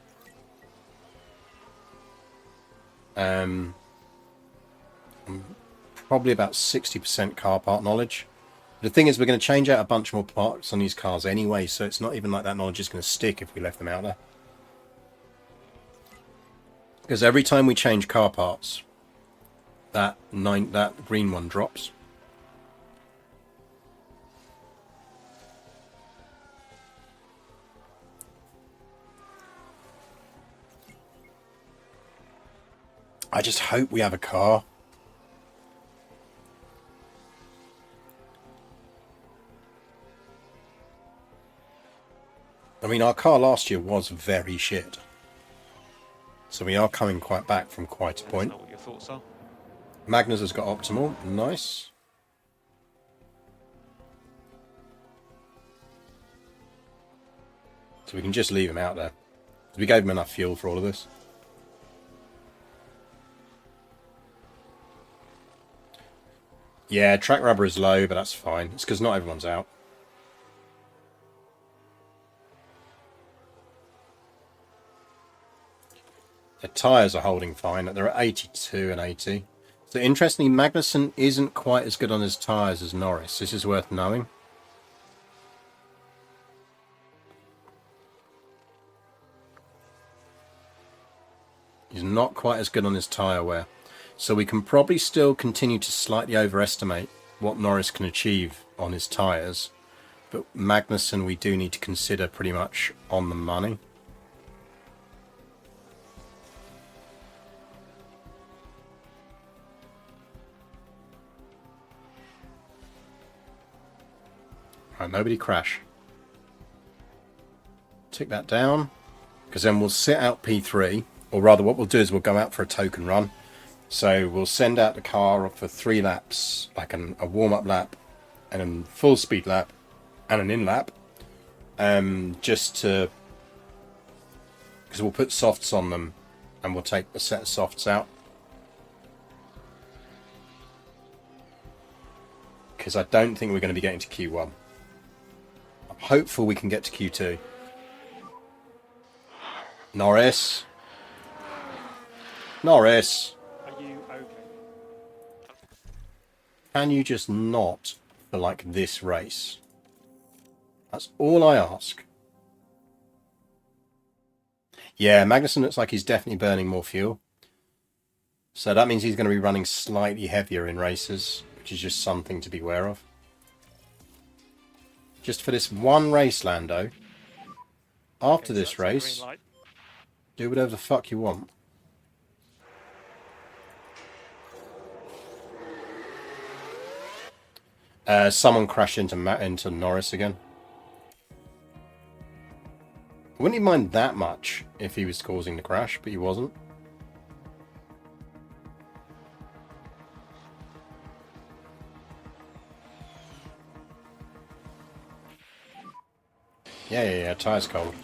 Probably about 60% car part knowledge. The thing is, we're going to change out a bunch more parts on these cars anyway, so it's not even like that knowledge is going to stick if we left them out there. Because every time we change car parts, that green one drops. I just hope we have a car. I mean, our car last year was very shit. So we are coming quite back from quite a point. What your thoughts are? Magnus has got optimal. Nice. So we can just leave him out there. We gave him enough fuel for all of this. Yeah, track rubber is low, but that's fine. It's because not everyone's out. The tyres are holding fine. They're at 82 and 80. So interestingly, Magnussen isn't quite as good on his tyres as Norris. This is worth knowing. He's not quite as good on his tyre wear. So we can probably still continue to slightly overestimate what Norris can achieve on his tyres. But Magnussen we do need to consider pretty much on the money. Right, nobody crash. Tick that down. Because then we'll sit out P3. Or rather what we'll do is we'll go out for a token run. So we'll send out the car for 3 laps, like a warm-up lap, and a full speed lap, and an in lap, just to, because we'll put softs on them, and we'll take a set of softs out. Because I don't think we're going to be getting to Q1. I'm hopeful we can get to Q2. Norris. Norris. Are you okay? Can you just not for like this race? That's all I ask. Yeah, Magnussen looks like he's definitely burning more fuel. So that means he's going to be running slightly heavier in races, which is just something to be aware of. Just for this one race, Lando. After Okay, so this that's the race, green light. do whatever the fuck you want. Someone crashed into Norris again. I wouldn't even mind that much if he was causing the crash, but he wasn't. Yeah, tyre's cold.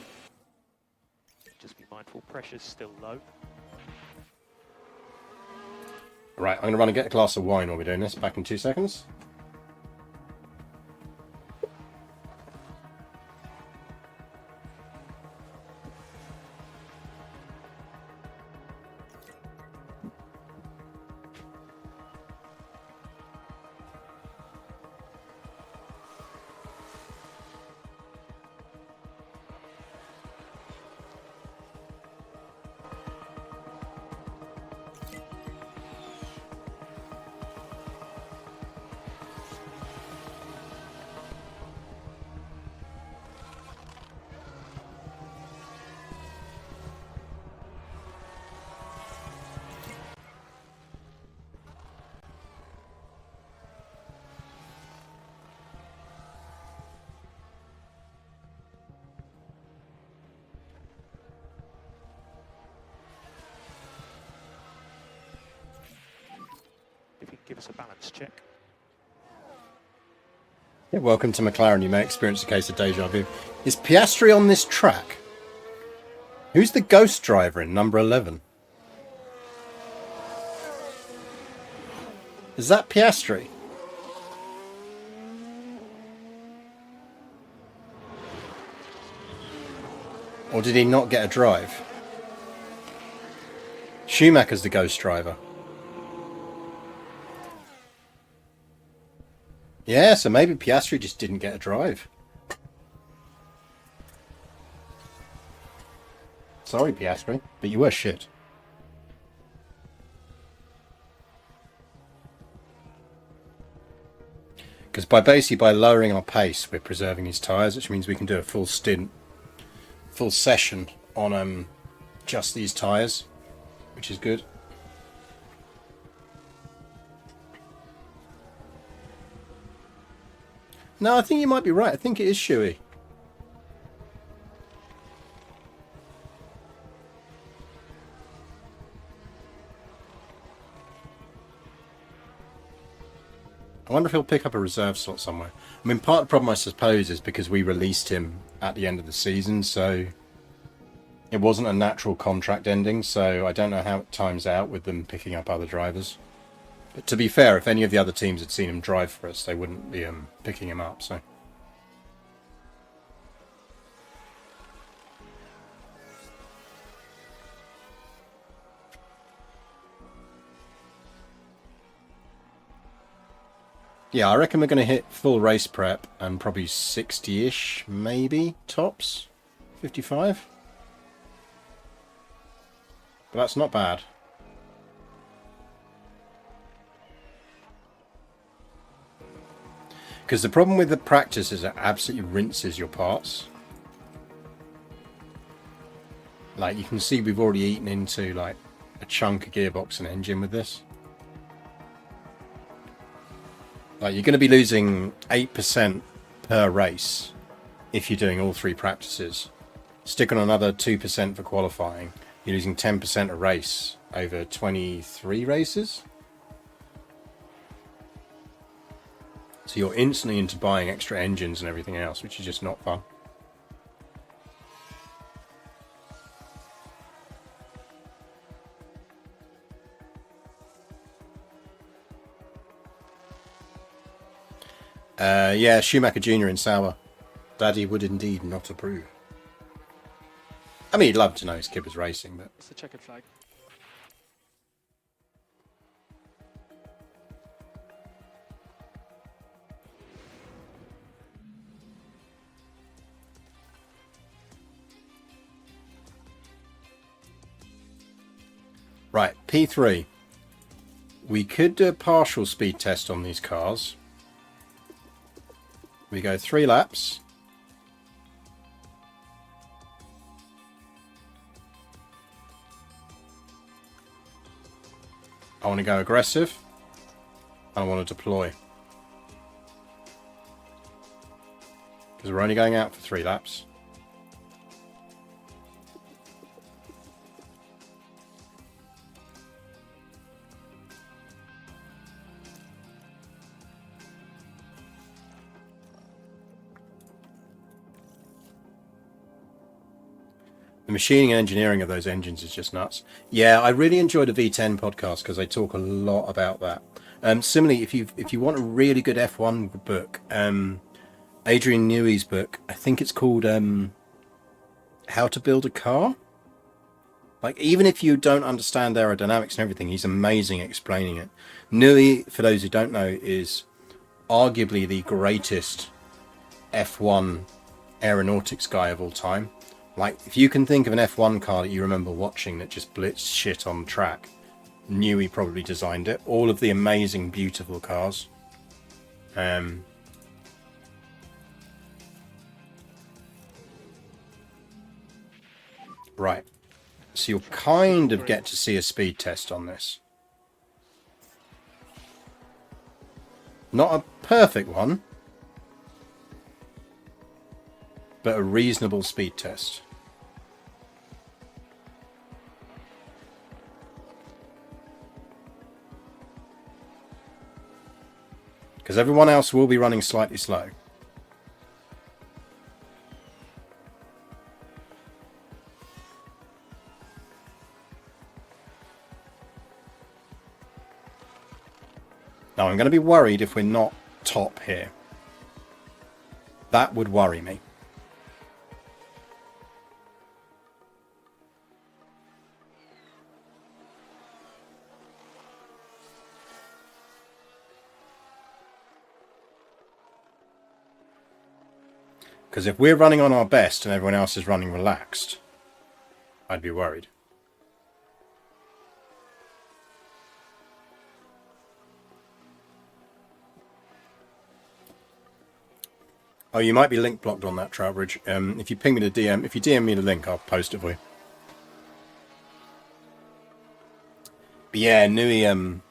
Just be mindful, pressure's still low. Right, I'm going to run and get a glass of wine while we're doing this. Back in 2 seconds. give us a balance check. Yeah, welcome to McLaren. You may experience a case of deja vu. Is Piastri on this track? Who's the ghost driver in number 11? Is that Piastri? Or did he not get a drive? Schumacher's the ghost driver. Yeah, so maybe Piastri just didn't get a drive. Sorry, Piastri, but you were shit. Because basically by lowering our pace, we're preserving his tyres, which means we can do a full stint, full session on just these tyres, which is good. No, I think you might be right. I think it is Shuey. I wonder if he'll pick up a reserve slot somewhere. I mean, part of the problem, I suppose, is because we released him at the end of the season, so it wasn't a natural contract ending, so I don't know how it times out with them picking up other drivers. But to be fair, if any of the other teams had seen him drive for us, they wouldn't be picking him up, so... Yeah, I reckon we're going to hit full race prep and probably 60-ish, maybe, tops. 55. But that's not bad. Because the problem with the practice is it absolutely rinses your parts. Like, you can see we've already eaten into, like, a chunk of gearbox and engine with this. Like, you're going to be losing 8% per race if you're doing all 3 practices. Stick on another 2% for qualifying. You're losing 10% a race over 23 races. So you're instantly into buying extra engines and everything else, which is just not fun. Yeah, Schumacher Jr. in Sauber. Daddy would indeed not approve. I mean, he'd love to know his kid was racing, but... It's the checkered flag. Right, P3. We could do a partial speed test on these cars. We go 3 laps. I want to go aggressive. I want to deploy. Because we're only going out for 3 laps. The machining and engineering of those engines is just nuts. Yeah, I really enjoy the V10 podcast because they talk a lot about that. Similarly, if you want a really good F1 book, Adrian Newey's book, I think it's called How to Build a Car. Like, even if you don't understand aerodynamics and everything, he's amazing at explaining it. Newey, for those who don't know, is arguably the greatest F1 aeronautics guy of all time. Like, if you can think of an F1 car that you remember watching that just blitzed shit on track, Newey probably designed it. All of the amazing, beautiful cars. Right. So you'll kind of get to see a speed test on this. Not a perfect one, but a reasonable speed test. Because everyone else will be running slightly slow. Now, I'm going to be worried if we're not top here. That would worry me. Because if we're running on our best and everyone else is running relaxed, I'd be worried. Oh, you might be link blocked on that, Trowbridge. If you ping me the DM, if you DM me the link, I'll post it for you. But yeah, Nui, you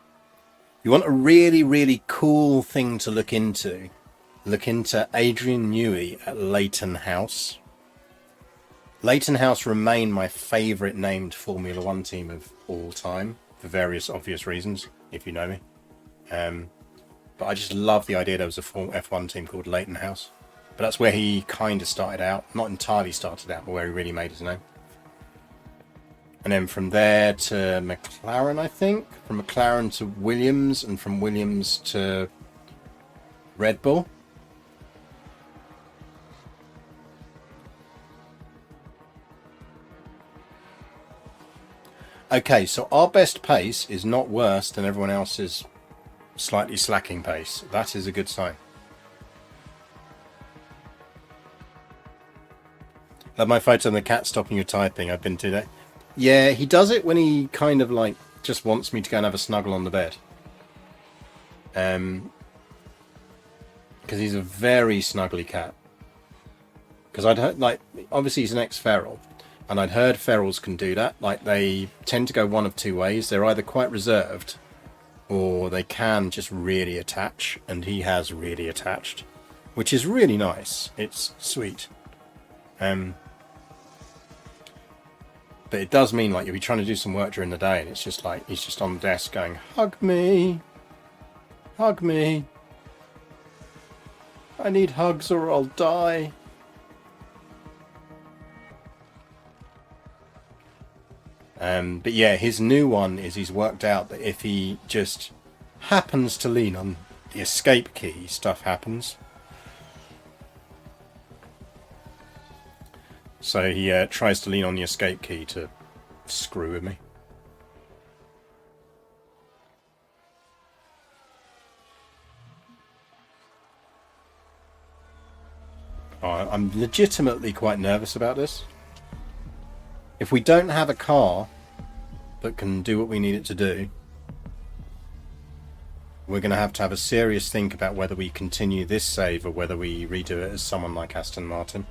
want a really, really cool thing to look into. Look into Adrian Newey at Leighton House. Leighton House remain my favourite named Formula One team of all time, for various obvious reasons, if you know me. But I just love the idea there was a F1 team called Leighton House. But that's where he kind of started out. Not entirely started out, but where he really made his name. And then from there to McLaren, I think. From McLaren to Williams, and from Williams to Red Bull. Okay, so our best pace is not worse than everyone else's slightly slacking pace. That is a good sign. Love my photo on the cat stopping you typing. I've been today. Yeah, he does it when he kind of like just wants me to go and have a snuggle on the bed. Because he's a very snuggly cat. Because I'd heard, like, obviously he's an ex-feral, and I'd heard ferals can do that. Like, they tend to go one of two ways. They're either quite reserved, or they can just really attach, and he has really attached, which is really nice. It's sweet. But it does mean, like, you'll be trying to do some work during the day, and it's just like, he's just on the desk going, hug me, hug me. I need hugs or I'll die. But yeah, his new one is he's worked out that if he just happens to lean on the escape key, stuff happens. So he tries to lean on the escape key to screw with me. Oh, I'm legitimately quite nervous about this. If we don't have a car that can do what we need it to do, we're going to have a serious think about whether we continue this save or whether we redo it as someone like Aston Martin.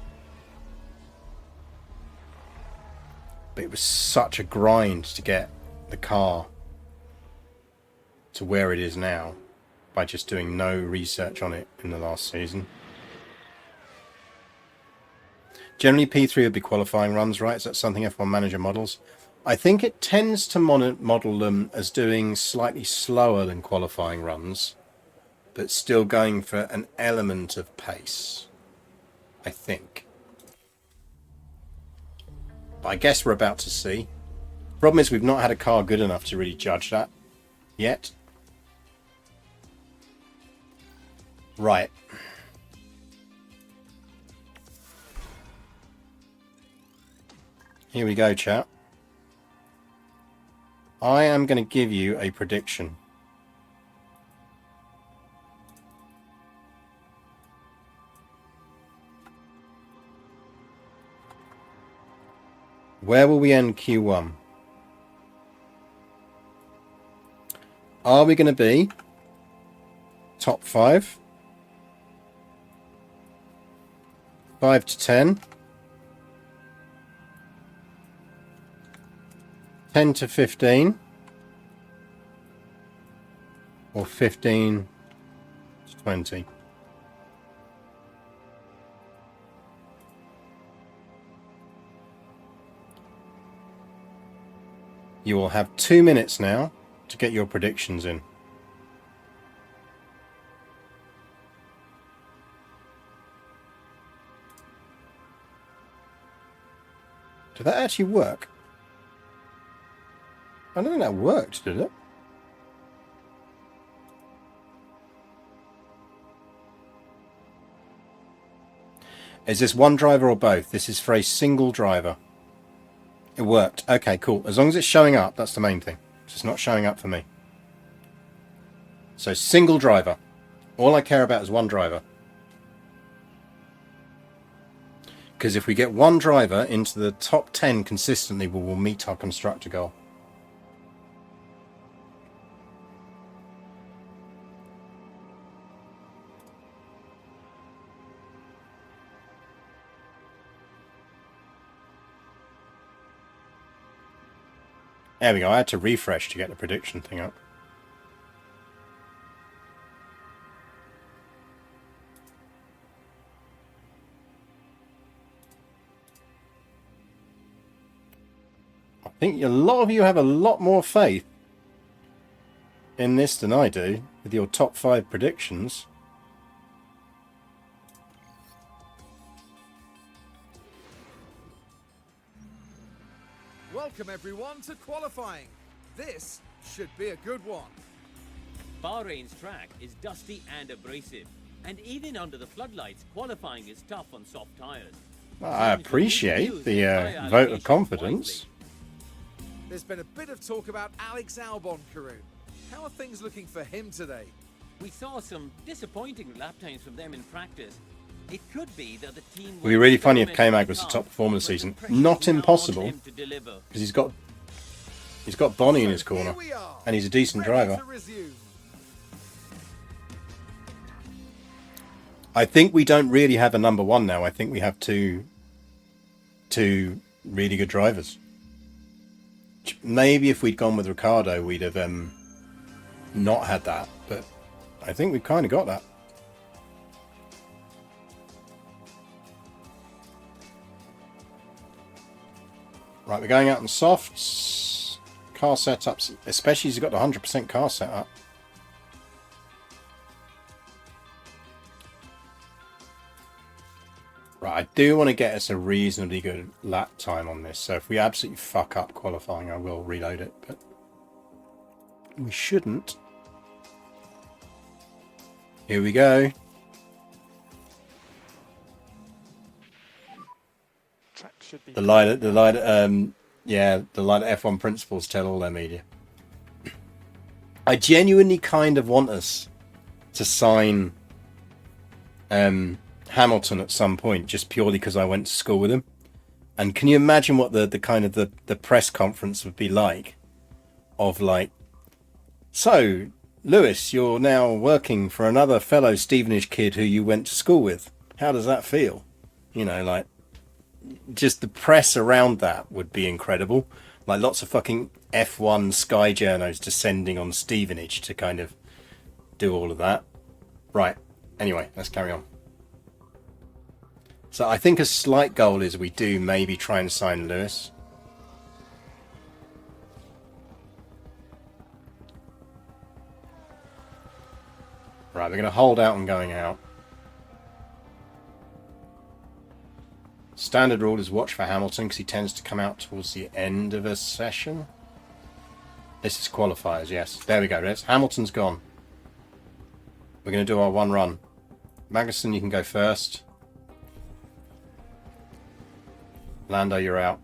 But it was such a grind to get the car to where it is now by just doing no research on it in the last season. Generally, P3 would be qualifying runs, right? Is that something F1 Manager models? I think it tends to model them as doing slightly slower than qualifying runs, but still going for an element of pace, I think. But I guess we're about to see. Problem is we've not had a car good enough to really judge that yet. Right. Here we go, chat. I am going to give you a prediction. Where will we end Q1? Are we going to be top 5? 5 to 10? 10 to 15? Or 15 to 20? You will have 2 minutes now to get your predictions in. Did that actually work? I don't think that worked, did it? Is this one driver or both? This is for a single driver. It worked. Okay, cool. As long as it's showing up, that's the main thing. It's just not showing up for me. So single driver. All I care about is one driver. Because if we get one driver into the top 10 consistently, we will meet our constructor goal. There we go. I had to refresh to get the prediction thing up. I think a lot of you have a lot more faith in this than I do with your top 5 predictions. Welcome everyone to qualifying. This should be a good one. Bahrain's track is dusty and abrasive, and even under the floodlights, qualifying is tough on soft tyres. I appreciate the vote of confidence. There's been a bit of talk about Alex Albon, Karun. How are things looking for him today? We saw some disappointing lap times from them in practice. It could be that the team It would be really funny if K-Mag was the top performer this season. Not impossible, because he's got Bonnie in his corner, and he's a decent driver. I think we don't really have a number one now. I think we have two really good drivers. Maybe if we'd gone with Ricardo, we'd have not had that, but I think we've kind of got that. Right, we're going out on softs. Car setups, especially as you've got the 100% car setup. Right, I do want to get us a reasonably good lap time on this. So if we absolutely fuck up qualifying, I will reload it. But we shouldn't. Here we go. The line at F1 principals tell all their media. I genuinely kind of want us to sign Hamilton at some point, just purely because I went to school with him. And can you imagine what the kind of the press conference would be like? Of like, so Lewis, you're now working for another fellow Stevenage kid who you went to school with. How does that feel? You know, like, just the press around that would be incredible. Like lots of fucking F1 Sky journos descending on Stevenage to kind of do all of that. Right. Anyway, let's carry on. So I think a slight goal is we do maybe try and sign Lewis. Right, we're going to hold out on going out. Standard rule is watch for Hamilton because he tends to come out towards the end of a session. This is qualifiers, yes. There we go, Hamilton's gone. We're going to do our one run. Magnussen, you can go first. Lando, you're out.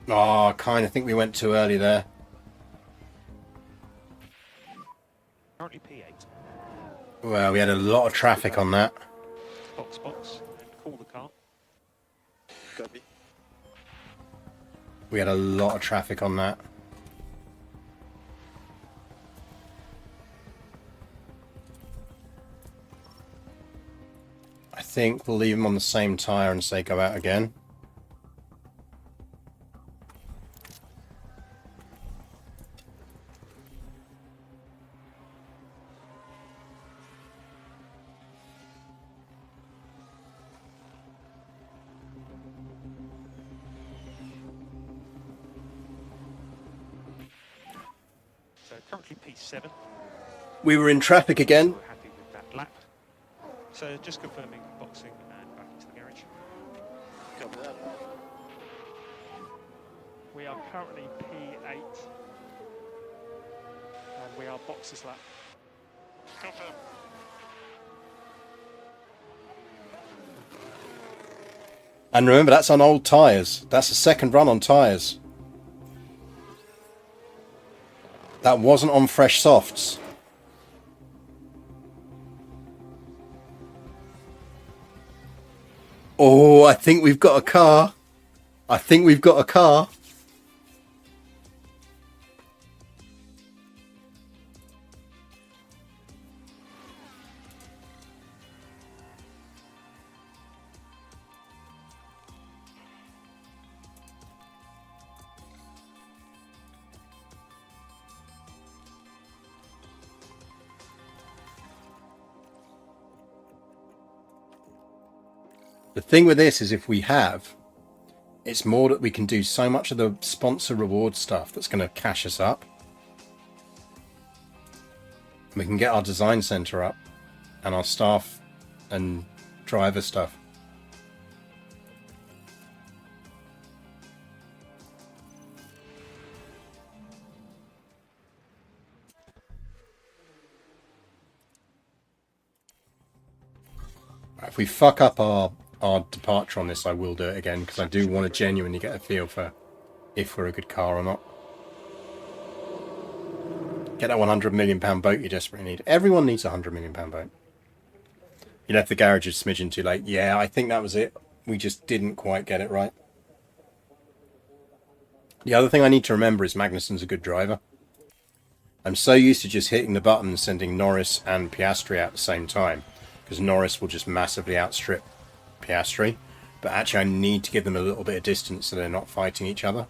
Oh, I kind of think we went too early there. Currently P8. Well, we had a lot of traffic on that. Box, and call the car. Copy. We had a lot of traffic on that. I think we'll leave him on the same tyre and say go out again. So currently P7. We were in traffic again. We're happy with that lap. So just confirming boxing and back into the garage. Copy that. We are currently P8 and we are boxes lap. Confirm. And remember, that's on old tyres. That's a second run on tyres. That wasn't on fresh softs. Oh, I think we've got a car. I think we've got a car. The thing with this is if we have, it's more that we can do so much of the sponsor reward stuff that's going to cash us up. We can get our design center up and our staff and driver stuff. If we fuck up our departure on this, I will do it again, because I do want to genuinely get a feel for if we're a good car or not. Get that £100 million boat you desperately need. Everyone needs a £100 million boat. You left the garage a smidgen too late. Yeah, I think that was it. We just didn't quite get it right. The other thing I need to remember is Magnussen's a good driver. I'm so used to just hitting the button and sending Norris and Piastri out at the same time, because Norris will just massively outstrip Piastri. But actually I need to give them a little bit of distance so they're not fighting each other.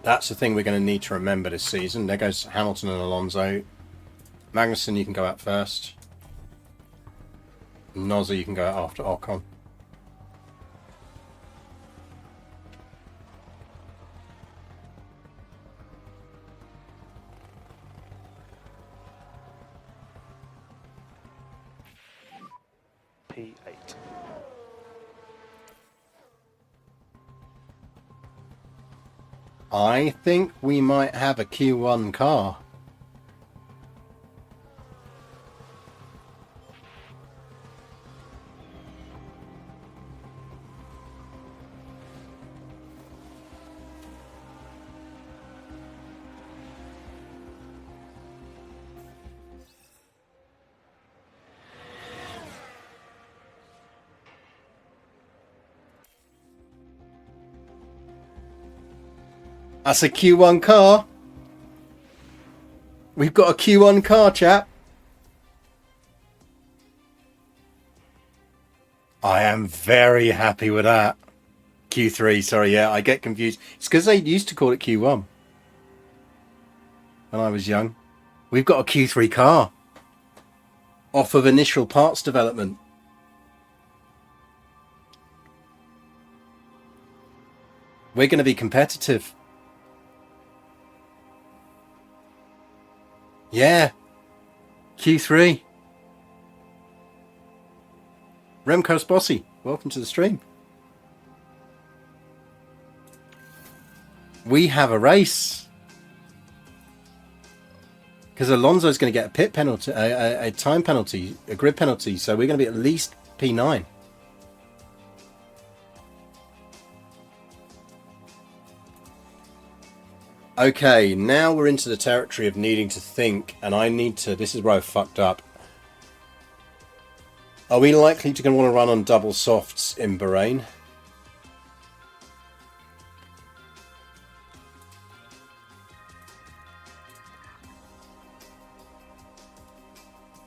That's the thing we're going to need to remember this season. There goes Hamilton and Alonso. Magnussen, you can go out first. Nozza, you can go out after Ocon. P8. I think we might have a Q1 car. That's a Q1 car. We've got a Q1 car, chap. I am very happy with that. Q3, sorry, yeah, I get confused. It's because they used to call it Q1 when I was young. We've got a Q3 car off of initial parts development. We're going to be competitive. Yeah, Q3. Remco's Bossy, welcome to the stream. We have a race. Because Alonso's going to get a pit penalty, a time penalty, a grid penalty, so we're going to be at least P9. Okay, now we're into the territory of needing to think, and I need to, this is where I fucked up. Are we likely to want to run on double softs in Bahrain?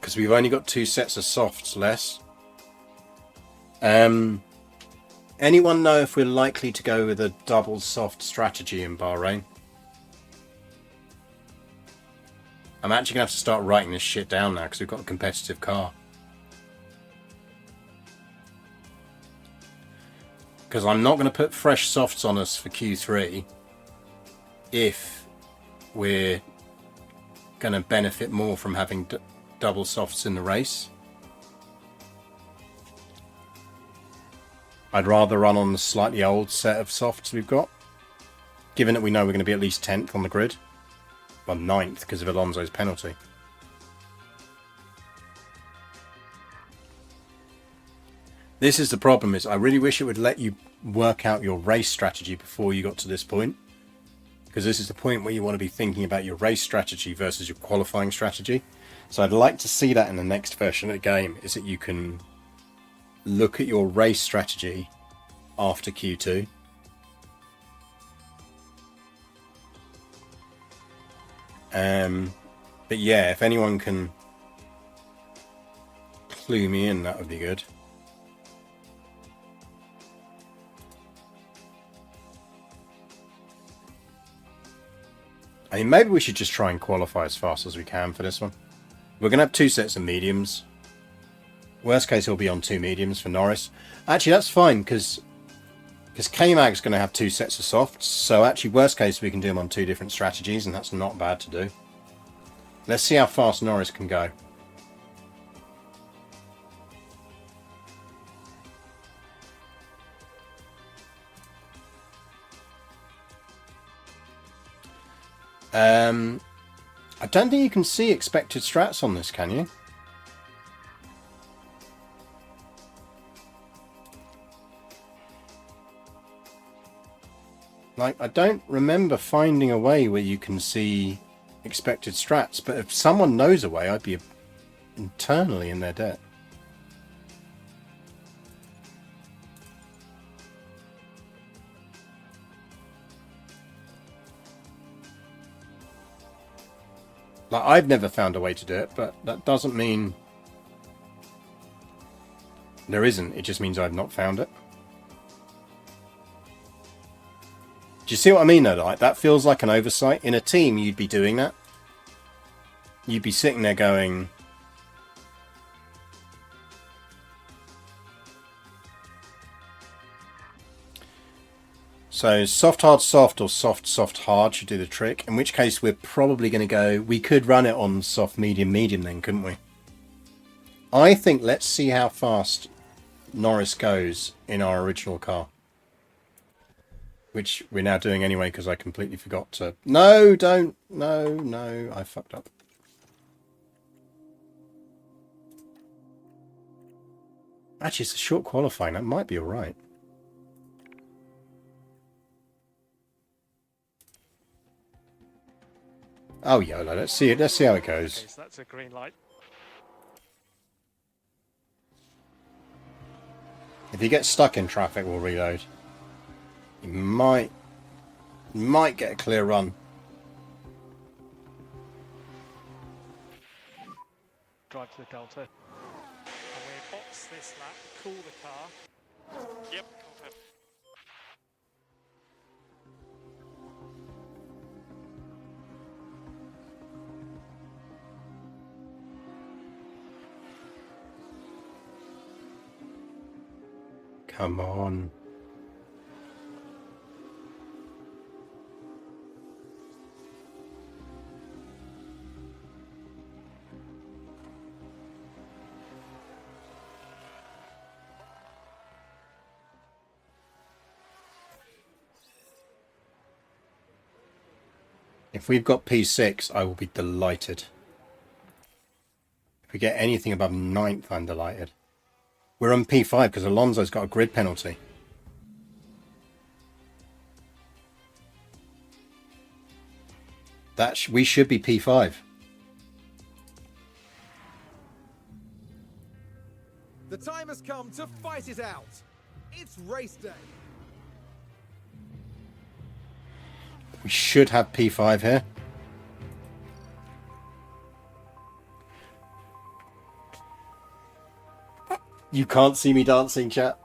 Because we've only got 2 sets of softs less. Anyone know if we're likely to go with a double soft strategy in Bahrain? I'm actually going to have to start writing this shit down now because we've got a competitive car. Because I'm not going to put fresh softs on us for Q3 if we're going to benefit more from having double softs in the race. I'd rather run on the slightly old set of softs we've got, given that we know we're going to be at least 10th on the grid. Well, 9th because of Alonso's penalty. This is the problem, is I really wish it would let you work out your race strategy before you got to this point. Because this is the point where you want to be thinking about your race strategy versus your qualifying strategy. So I'd like to see that in the next version of the game, is that you can look at your race strategy after Q2. But yeah, if anyone can clue me in, that would be good. I mean, maybe we should just try and qualify as fast as we can for this one. We're going to have 2 sets of mediums. Worst case, it'll be on 2 mediums for Norris. Actually, that's fine, because K-Mag's going to have 2 sets of softs. So actually, worst case, we can do them on 2 different strategies, and that's not bad to do. Let's see how fast Norris can go. I don't think you can see expected strats on this, can you? Like, I don't remember finding a way where you can see expected strats, but if someone knows a way, I'd be internally in their debt. Like, I've never found a way to do it, but that doesn't mean there isn't. It just means I've not found it. Do you see what I mean, though? Like, that feels like an oversight. In a team, you'd be doing that. You'd be sitting there going, so soft, hard, soft, or soft, soft, hard should do the trick. In which case, we're probably going to go, we could run it on soft, medium, medium then, couldn't we? I think let's see how fast Norris goes in our original car. Which we're now doing anyway, because I completely forgot to... No, don't. No, I fucked up. Actually, it's a short qualifying. That might be all right. Oh, YOLO. Let's see it. Let's see how it goes. Okay, so that's a green light. If he gets stuck in traffic, we'll reload. He might get a clear run. Drive to the Delta. And we box this lap, cool the car. Yep. Come on. If we've got P6, I will be delighted. If we get anything above 9th, I'm delighted. We're on P5 because Alonso's got a grid penalty. We should be P5. The time has come to fight it out. It's race day. We should have P5 here. You can't see me dancing, chat.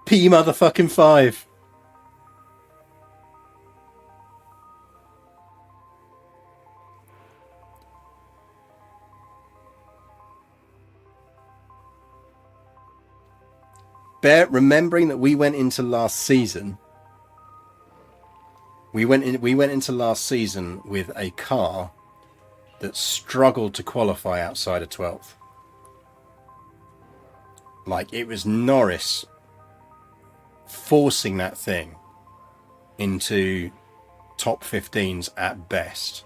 P motherfucking 5. Remembering that we went into last season. We went into last season with a car that struggled to qualify outside of 12th. Like, it was Norris forcing that thing into top 15s at best.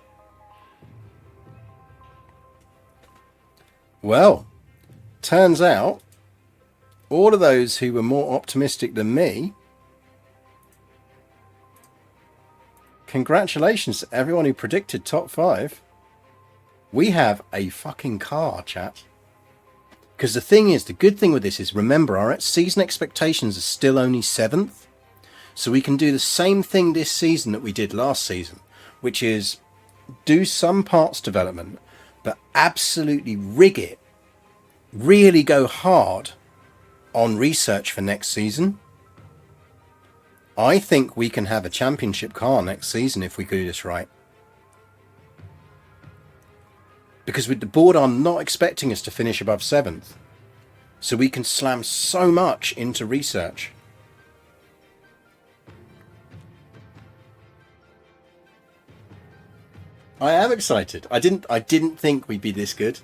Well, turns out all of those who were more optimistic than me, congratulations to everyone who predicted top 5. We have a fucking car, chat. Because the thing is, the good thing with this is, remember, our season expectations are still only 7th. So we can do the same thing this season that we did last season, which is do some parts development, but absolutely rig it. Really go hard on research for next season. I think we can have a championship car next season if we do this right. Because with the board, I'm not expecting us to finish above 7th. So we can slam so much into research. I am excited. I didn't think we'd be this good.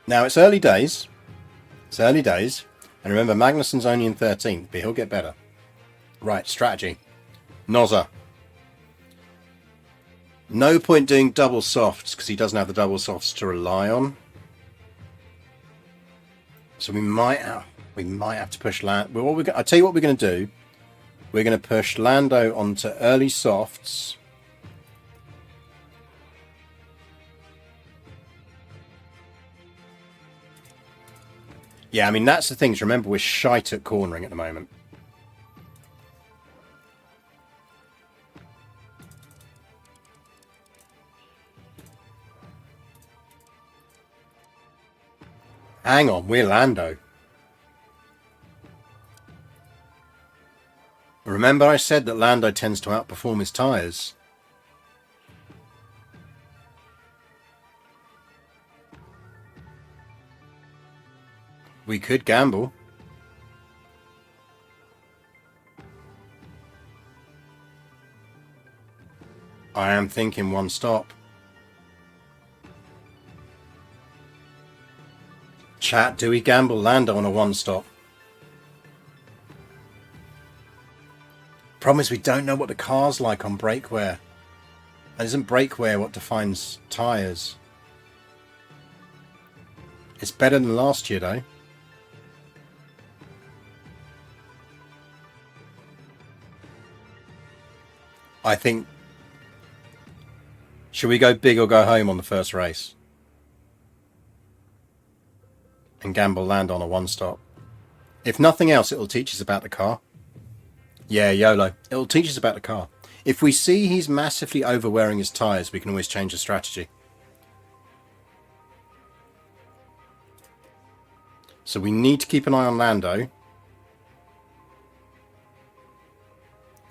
Now it's early days. It's early days. And remember, Magnussen's only in 13th, but he'll get better. Right, strategy. Nozza. No point doing double softs because he doesn't have the double softs to rely on. So we might have to push Lando. Well, I'll tell you what we're going to do. We're going to push Lando onto early softs. Yeah, I mean, that's the thing. Remember, we're shite at cornering at the moment. Hang on, we're Lando. Remember I said that Lando tends to outperform his tyres? We could gamble. I am thinking one stop. Chat, do we gamble Lando on a one stop? Problem is we don't know what the car's like on brake wear. And isn't brake wear what defines tyres? It's better than last year though. I think... Should we go big or go home on the first race? And gamble land on a one stop. If nothing else, it'll teach us about the car. Yeah, YOLO. It'll teach us about the car. If we see he's massively overwearing his tyres, we can always change the strategy. So we need to keep an eye on Lando.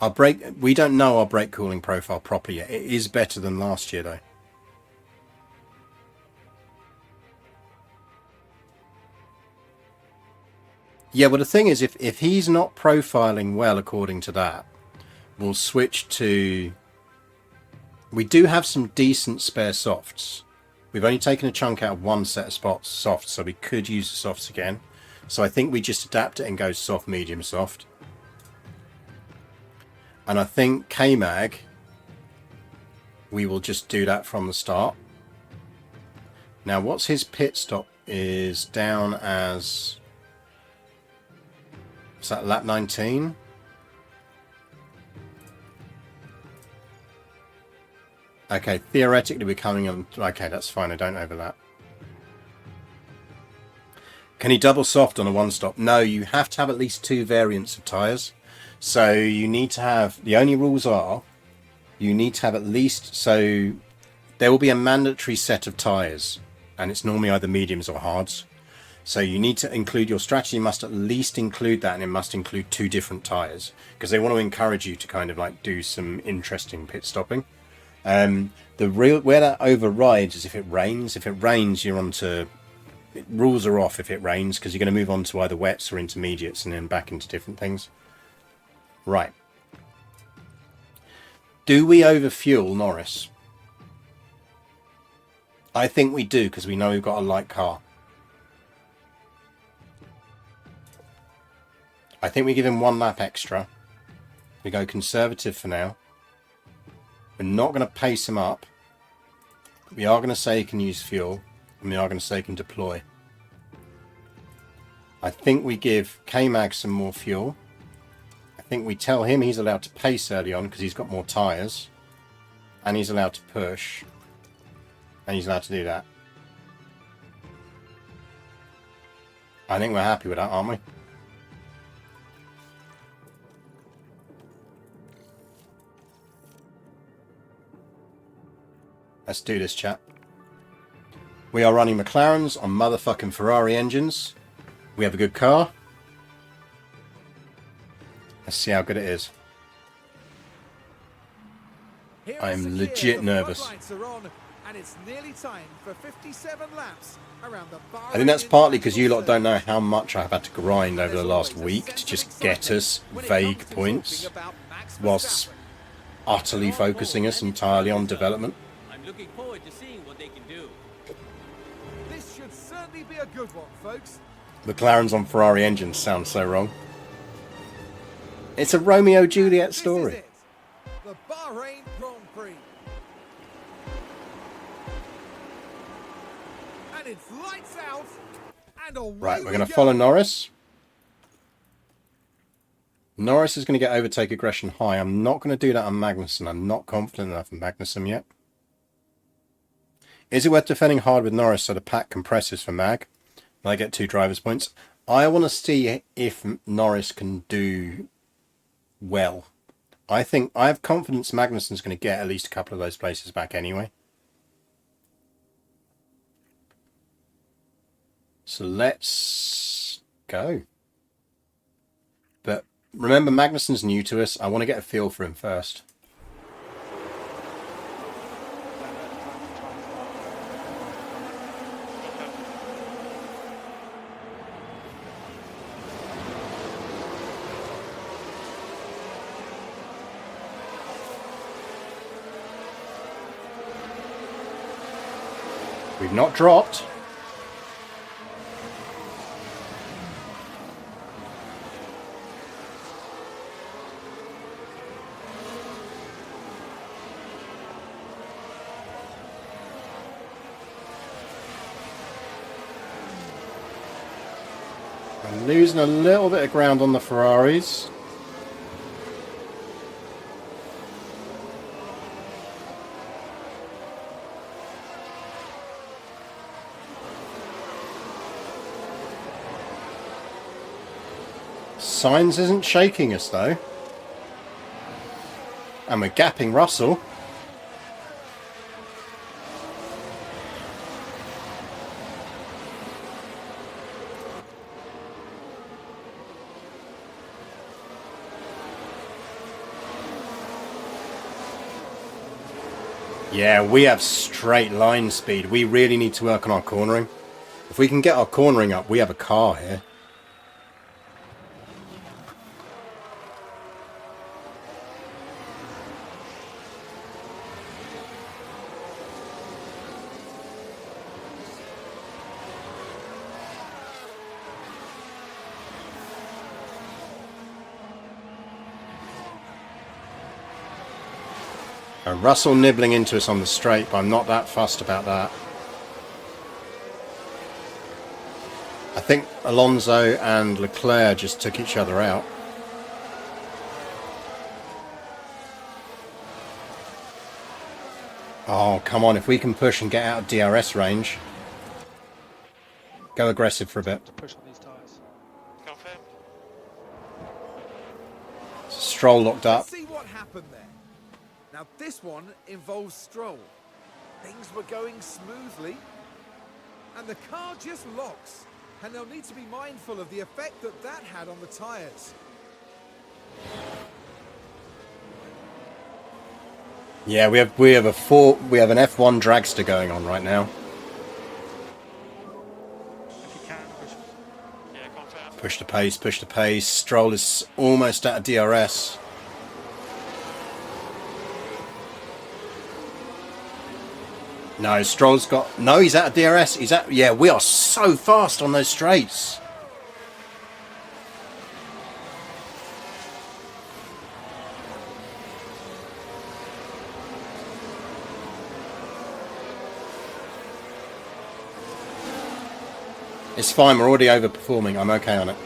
Our brake, we don't know our brake cooling profile properly yet. It is better than last year though. Yeah, well the thing is, if he's not profiling well according to that, we'll switch to... We do have some decent spare softs. We've only taken a chunk out of one set of softs, so we could use the softs again. So I think we just adapt it and go soft, medium, soft. And I think K-Mag, we will just do that from the start. Now, what's his pit stop is down as... Is that lap 19? Okay, theoretically we're coming on... Okay, that's fine, I don't overlap. Can he double soft on a one-stop? No, you have to have at least 2 variants of tyres. So you need to have... The only rules are... You need to have at least... So there will be a mandatory set of tyres. And it's normally either mediums or hards. So you need to include... Your strategy must at least include that, and it must include 2 different tyres. Because they want to encourage you to kind of like do some interesting pit stopping. Where that overrides is if it rains. If it rains, you're onto rules are off if it rains, because you're going to move on to either wets or intermediates and then back into different things. Right. Do we overfuel Norris? I think we do, because we know we've got a light car. I think we give him 1 lap extra. We go conservative for now. We're not going to pace him up. We are going to say he can use fuel. And we are going to say he can deploy. I think we give K-Mag some more fuel. I think we tell him he's allowed to pace early on because he's got more tyres. And he's allowed to push. And he's allowed to do that. I think we're happy with that, aren't we? Let's do this, chat. We are running McLarens on motherfucking Ferrari engines. We have a good car. Let's see how good it is. I'm legit nervous. And it's nearly time for 57 laps around the I think that's partly because you lot don't know how much I've had to grind over the last week to just get us vague points, whilst utterly focusing us entirely on development. I'm looking forward to seeing what they can do. This should certainly be a good one, folks. McLarens on Ferrari engines sounds so wrong. It's a Romeo Juliet This is story. it, the Bahrain Grand Prix. And it's lights out. And away Right, we're we going to go. follow Norris. Norris is going to get overtake aggression high. I'm not going to do that on Magnussen. I'm not confident enough in Magnussen yet. Is it worth defending hard with Norris so the pack compresses for Mag? And I get 2 drivers' points. I want to see if Norris can do well. I have confidence Magnussen's going to get at least a couple of those places back anyway. So let's go. But remember, Magnussen's new to us. I want to get a feel for him first. We've not dropped. I'm losing a little bit of ground on the Ferraris. Sainz isn't shaking us though. And we're gapping Russell. Yeah, we have straight line speed. We really need to work on our cornering. If we can get our cornering up, we have a car here. And Russell nibbling into us on the straight, but I'm not that fussed about that. I think Alonso and Leclerc just took each other out. Oh, come on, if we can push and get out of DRS range. Go aggressive for a bit. To push on these tyres. Confirm. Stroll locked up. Let's see what happened there. Now this one involves Stroll. Things were going smoothly. And the car just locks. And they'll need to be mindful of the effect that that had on the tyres. Yeah, we have an F1 dragster going on right now. Push the pace, push the pace. Stroll is almost out of DRS. No, Stroll's got... No, he's out of DRS. He's out... Yeah, we are so fast on those straights. It's fine, we're already overperforming. I'm okay on it.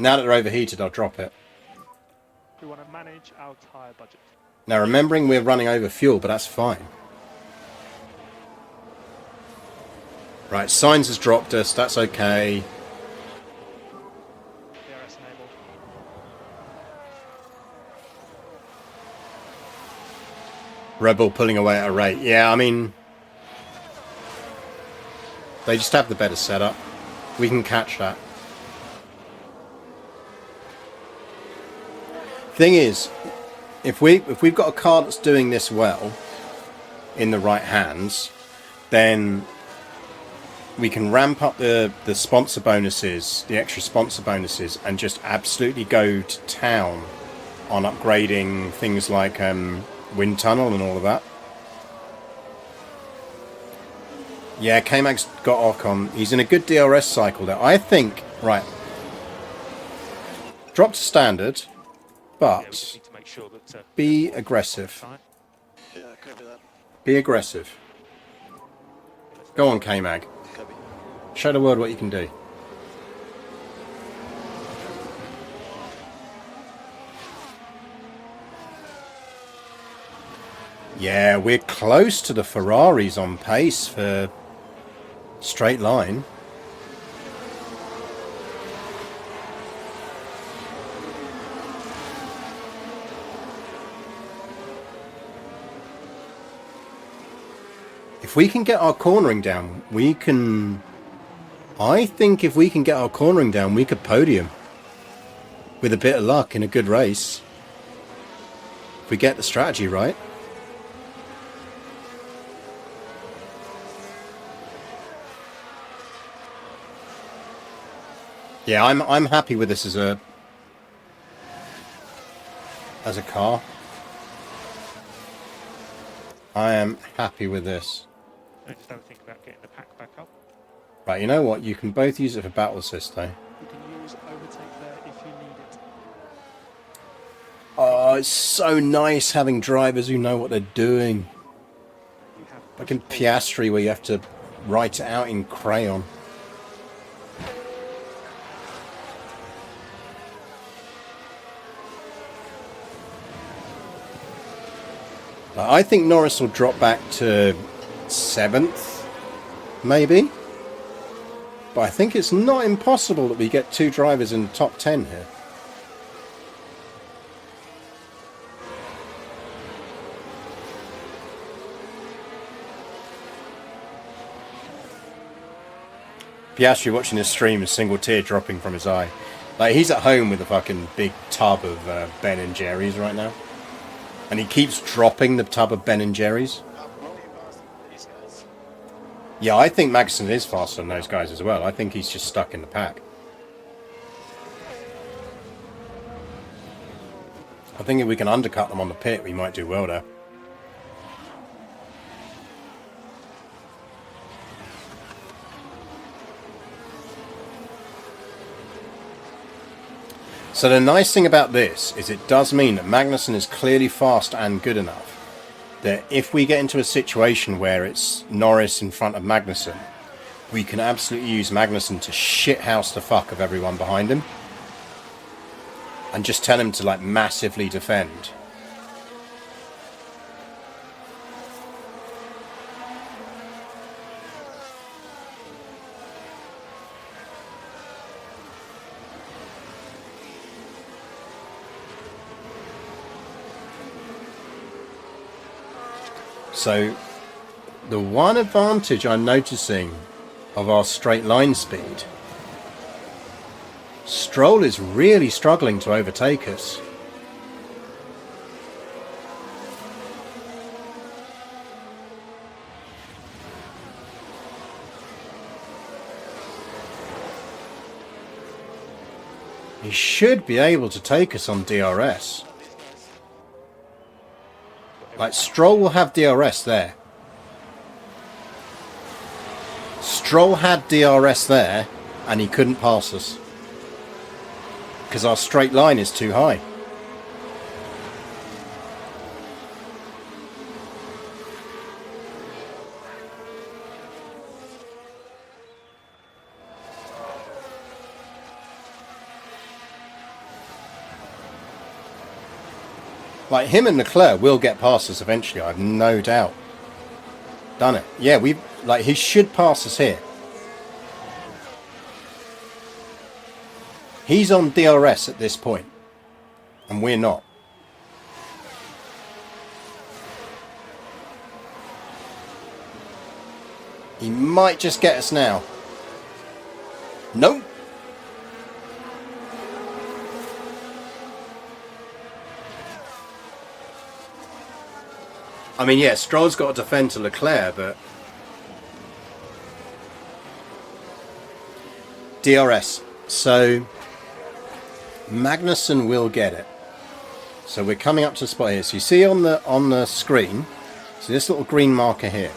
Now that they're overheated, I'll drop it. We want to manage our tyre budget. Now, remembering we're running over fuel, but that's fine. Right, Sainz has dropped us. That's okay. DRS enabled. Red Bull pulling away at a rate. Yeah, I mean... They just have the better setup. We can catch that. Thing is, if we've got a car that's doing this well in the right hands, then we can ramp up the sponsor bonuses, the extra sponsor bonuses, and just absolutely go to town on upgrading things like wind tunnel and all of that. Yeah, K-Mag's got Ocon. He's in a good DRS cycle there. I think, right, drop to standard, Yeah, we but just need to make sure that be aggressive. Yeah, copy that. Be aggressive. Go on, K-Mag. Copy. Show the world what you can do. Yeah, we're close to the Ferraris on pace for straight line. If we can get our cornering down, we can... I think if we can get our cornering down, we could podium. With a bit of luck in a good race. If we get the strategy right. Yeah, I'm happy with this as a car. I am happy with this. I just don't think about getting the pack back up. Right, you know what? You can both use it for battle assist, though. You can use overtake there if you need it. Oh, it's so nice having drivers who know what they're doing. You have Like in Piastri, where you have to write it out in crayon. I think Norris will drop back to 7th, maybe. But I think it's not impossible that we get 2 drivers in the top 10 here. Piastri watching this stream, a single tear dropping from his eye. Like, he's at home with a fucking big tub of Ben and Jerry's right now. And he keeps dropping the tub of Ben and Jerry's. I'm probably faster than these guys. Yeah, I think Magnussen is faster than those guys as well. I think he's just stuck in the pack. I think if we can undercut them on the pit, we might do well there. So the nice thing about this is it does mean that Magnussen is clearly fast and good enough that if we get into a situation where it's Norris in front of Magnussen, we can absolutely use Magnussen to shithouse the fuck of everyone behind him and just tell him to like massively defend. So, the one advantage I'm noticing of our straight line speed, Stroll is really struggling to overtake us. He should be able to take us on DRS. Like, Stroll will have DRS there. Stroll had DRS there, and he couldn't pass us. Because our straight line is too high. Like, him and Leclerc will get past us eventually, I have no doubt. Done it. Yeah, he should pass us here. He's on DRS at this point, and we're not. He might just get us now. Nope. I mean, yeah, Stroll's got to defend to Leclerc, but... DRS. So, Magnussen will get it. So we're coming up to the spot here. So you see on the screen, so this little green marker here.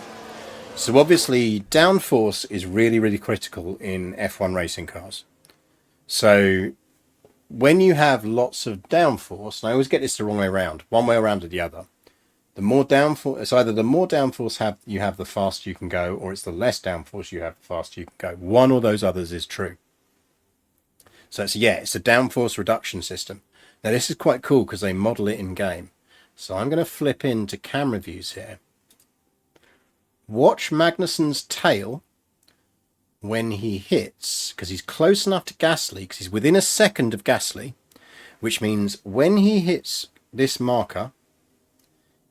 So obviously, downforce is really, really critical in F1 racing cars. So when you have lots of downforce, and I always get this the wrong way around, one way around or the other. The more downforce, it's either the more downforce you have, the faster you can go, or it's the less downforce you have, the faster you can go. One or those others is true. So it's a downforce reduction system. Now this is quite cool because they model it in game. So I'm going to flip into camera views here. Watch Magnussen's tail when he hits, because he's close enough to Gasly, because he's within a second of Gasly, which means when he hits this marker,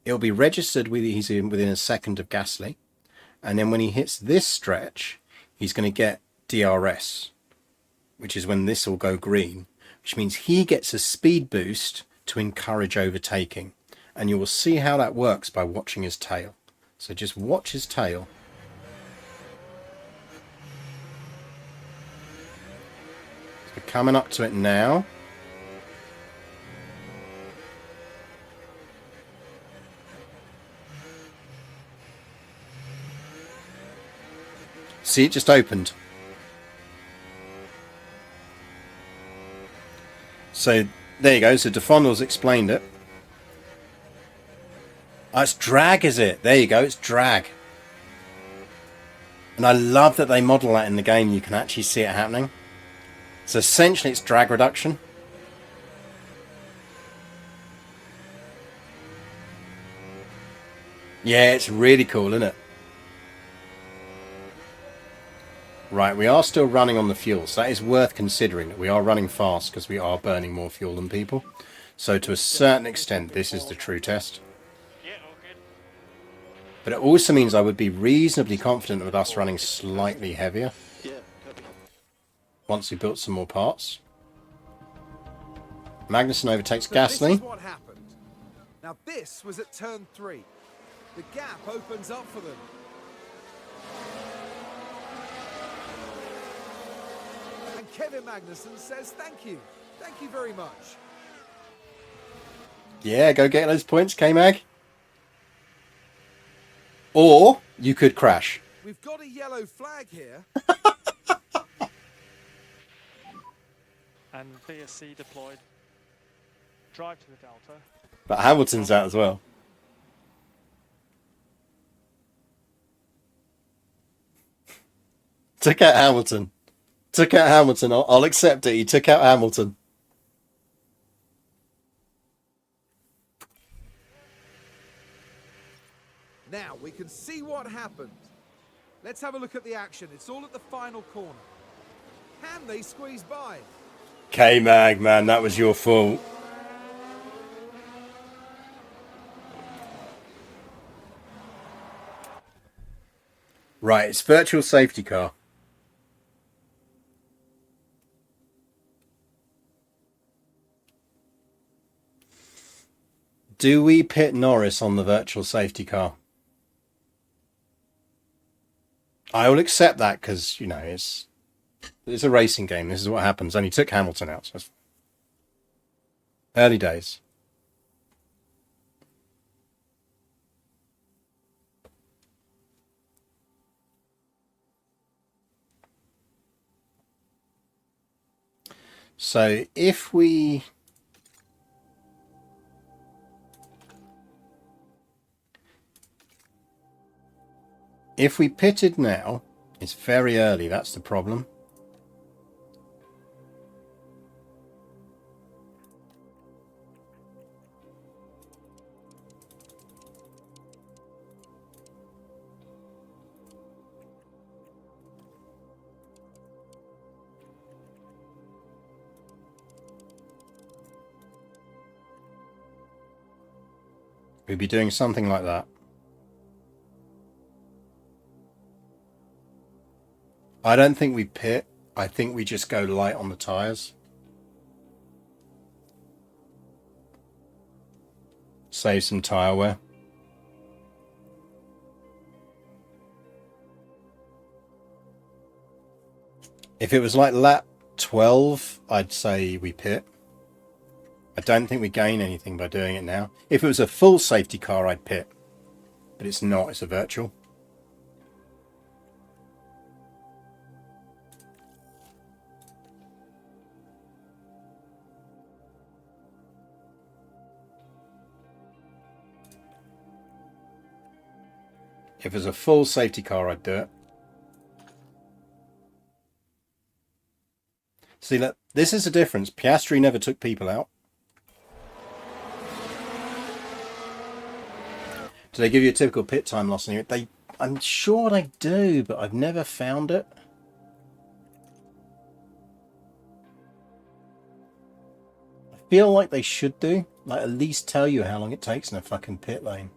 it'll be registered with he's within a second of Gasly, and then when he hits this stretch, he's going to get DRS, which is when this will go green, which means he gets a speed boost to encourage overtaking. And you will see how that works by watching his tail. So just watch his tail. We're coming up to it now. See, it just opened. So there you go. So DeFondle's explained it. Oh, it's drag, is it? There you go. It's drag. And I love that they model that in the game. You can actually see it happening. So essentially it's drag reduction. Yeah, it's really cool, isn't it? Right, we are still running on the fuel, so that is worth considering that we are running fast because we are burning more fuel than people. So to a certain extent, this is the true test. But it also means I would be reasonably confident with us running slightly heavier once we built some more parts. Magnussen overtakes Gasly. This is what happened. Now this was at turn 3. The gap opens up for them. And Kevin Magnussen says thank you. Thank you very much. Yeah, go get those points, K-Mag. Or you could crash. We've got a yellow flag here. And VSC deployed. Drive to the Delta. But Hamilton's out as well. Took out Hamilton. Took out Hamilton. I'll accept it. He took out Hamilton. Now we can see what happened. Let's have a look at the action. It's all at the final corner. Can they squeeze by? K-Mag, man, that was your fault. Right, it's virtual safety car. Do we pit Norris on the virtual safety car? I will accept that because, you know, it's a racing game. This is what happens. And he took Hamilton out, so Early days. So if we pitted now, it's very early, that's the problem. We'd be doing something like that. I don't think we pit. I think we just go light on the tyres. Save some tyre wear. If it was like lap 12, I'd say we pit. I don't think we gain anything by doing it now. If it was a full safety car, I'd pit. But it's not, it's a virtual. If it was a full safety car, I'd do it. See, look, this is the difference. Piastri never took people out. Do they give you a typical pit time loss? I'm sure they do, but I've never found it. I feel like they should do. Like, at least tell you how long it takes in a fucking pit lane.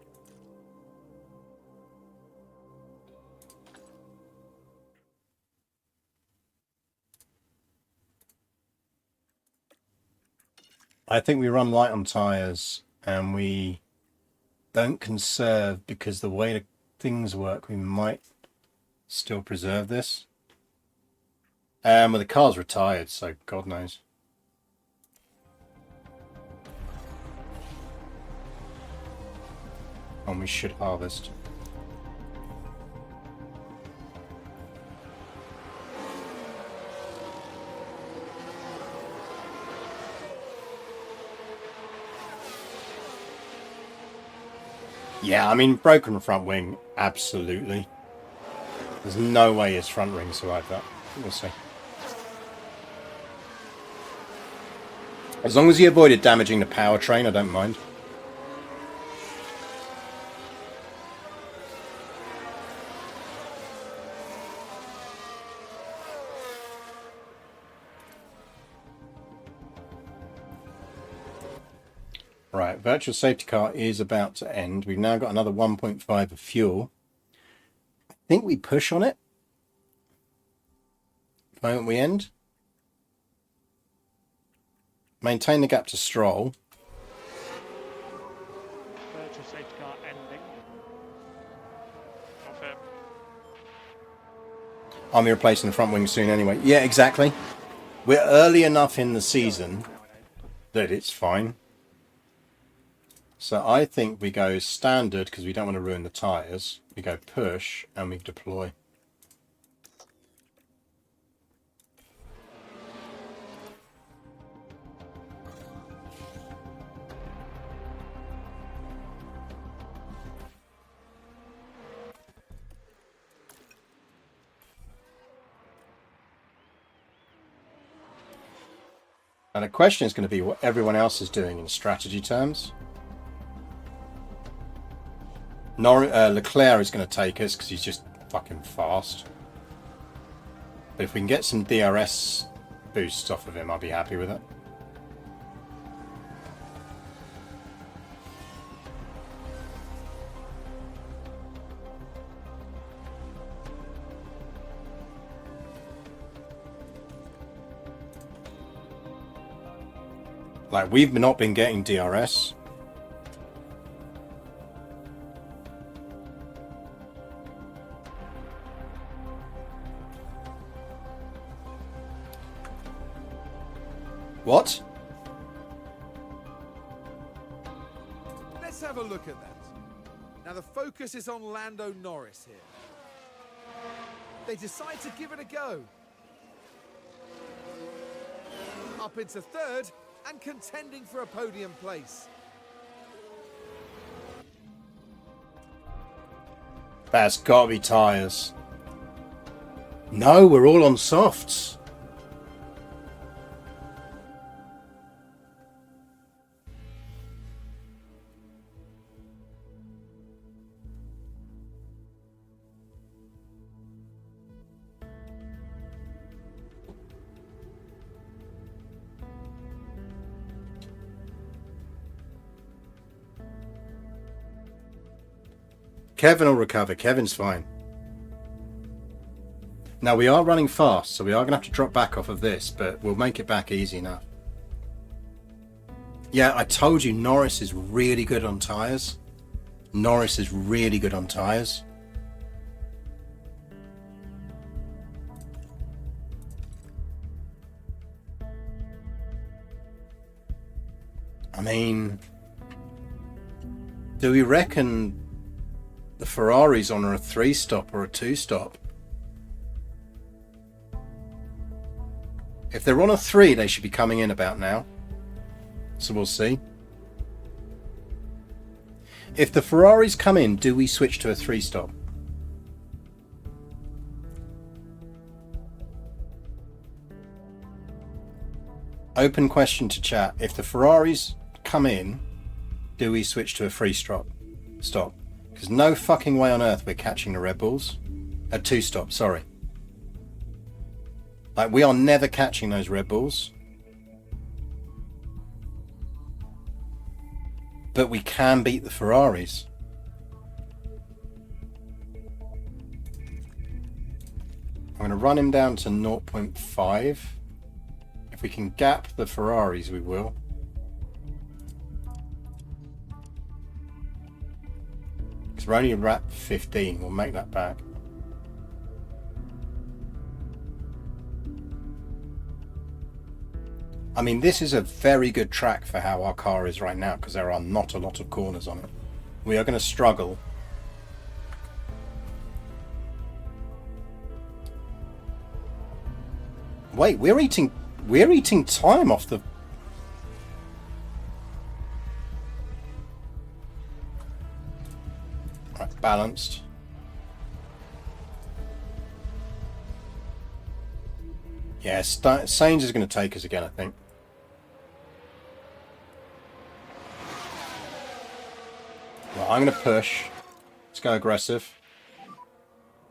I think we run light on tyres and we don't conserve, because the way the things work, we might still preserve this. Well, the car's retired, so God knows. And we should harvest. Yeah, I mean, broken front wing, absolutely. There's no way his front wing survived that. We'll see. As long as he avoided damaging the powertrain, I don't mind. Right, virtual safety car is about to end. We've now got another 1.5 of fuel. I think we push on it. The moment we end. Maintain the gap to Stroll. Virtual safety car ending. Off it. I'll be replacing the front wing soon anyway. Yeah, exactly. We're early enough in the season that it's fine. So I think we go standard because we don't want to ruin the tyres. We go push and we deploy. And the question is going to be what everyone else is doing in strategy terms. Leclerc is going to take us because he's just fucking fast. But if we can get some DRS boosts off of him, I'll be happy with it. Like, we've not been getting DRS. What? have a look at that. Now the focus is on Lando Norris here. They decide to give it a go. Up into third and contending for a podium place. That's gotta be tyres. No, we're all on softs. Kevin will recover. Kevin's fine. Now we are running fast, so we are going to have to drop back off of this, but we'll make it back easy enough. Yeah, I told you Norris is really good on tyres. Norris is really good on tyres. I mean, do we reckon the Ferrari's on a 3-stop or a 2-stop? If they're on a 3, they should be coming in about now. So we'll see. If the Ferraris come in, do we switch to a 3-stop? Open question to chat. If the Ferraris come in, do we switch to a 3-stop? Stop. Because no fucking way on earth we're catching the Red Bulls. A 2-stop, sorry. Like, we are never catching those Red Bulls. But we can beat the Ferraris. I'm going to run him down to 0.5. If we can gap the Ferraris, we will. Because we're only at 15. We'll make that back. I mean, this is a very good track for how our car is right now, because there are not a lot of corners on it. We are going to struggle. Wait, we're eating time off the... Right, balanced. Yeah, Sainz is going to take us again, I think. Well, I'm going to push. Let's go aggressive.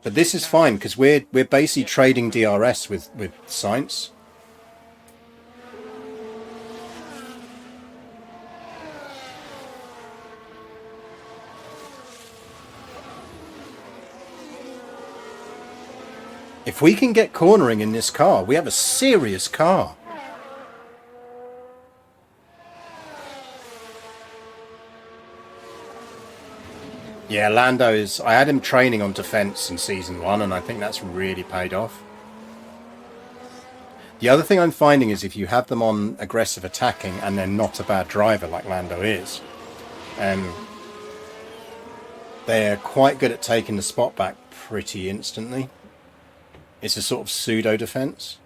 But this is fine, because we're basically trading DRS with Sainz. If we can get cornering in this car, we have a serious car. Yeah, Lando is... I had him training on defense in Season 1, and I think that's really paid off. The other thing I'm finding is if you have them on aggressive attacking and they're not a bad driver like Lando is, they're quite good at taking the spot back pretty instantly. It's a sort of pseudo defense.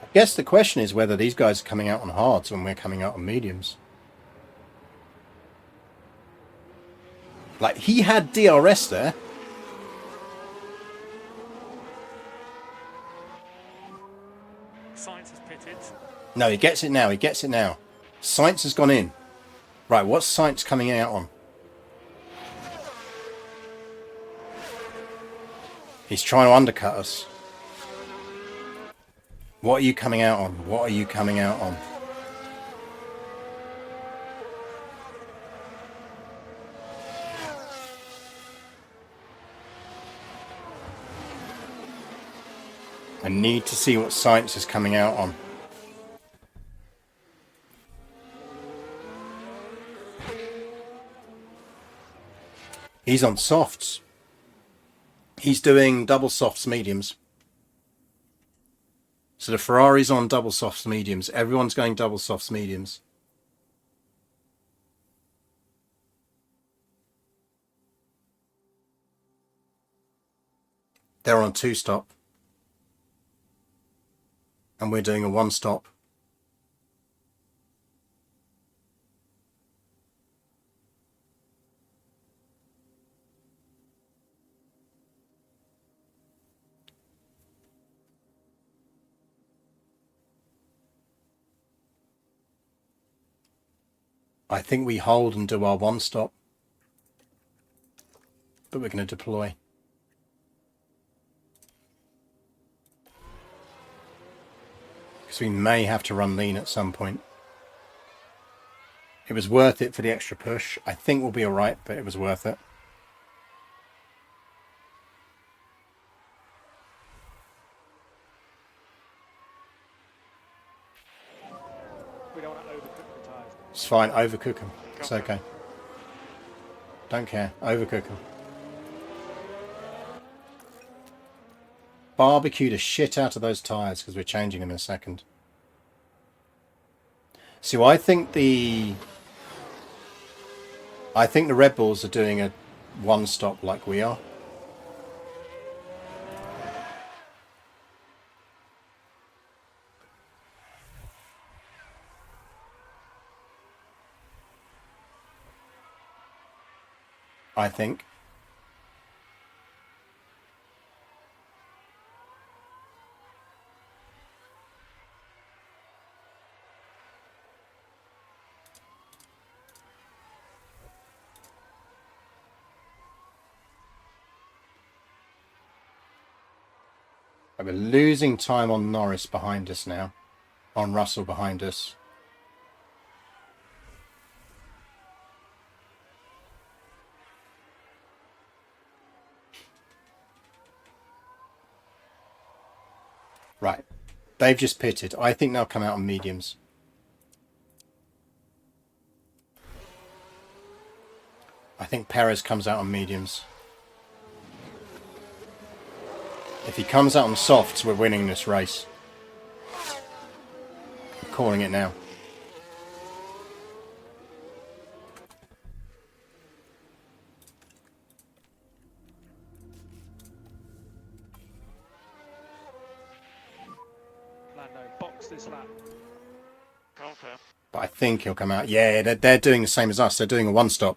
I guess the question is whether these guys are coming out on hards when we're coming out on mediums. Like, he had DRS there. Sainz has pitted. No, he gets it now. He gets it now. Sainz has gone in. Right, what's Sainz coming out on? He's trying to undercut us. What are you coming out on? What are you coming out on? I need to see what Sainz is coming out on. He's on softs. He's doing double softs mediums. So the Ferrari's on double softs mediums. Everyone's going double softs mediums. They're on a 2-stop. And we're doing a 1-stop. I think we hold and do our 1-stop. But we're going to deploy. Because we may have to run lean at some point. It was worth it for the extra push. I think we'll be alright, but it was worth it. We don't want to overcook the tyres. It's fine, overcook them. It's okay. Don't care, overcook them. Barbecue the shit out of those tyres because we're changing them in a second. So I think the Red Bulls are doing a 1-stop like we are. I think. We're losing time on Norris behind us now. On Russell behind us. Right. They've just pitted. I think they'll come out on mediums. I think Perez comes out on mediums. If he comes out on softs, we're winning this race. I'm calling it now. Lando, box this lap. Okay. But I think he'll come out. Yeah, they're doing the same as us. They're doing a 1-stop.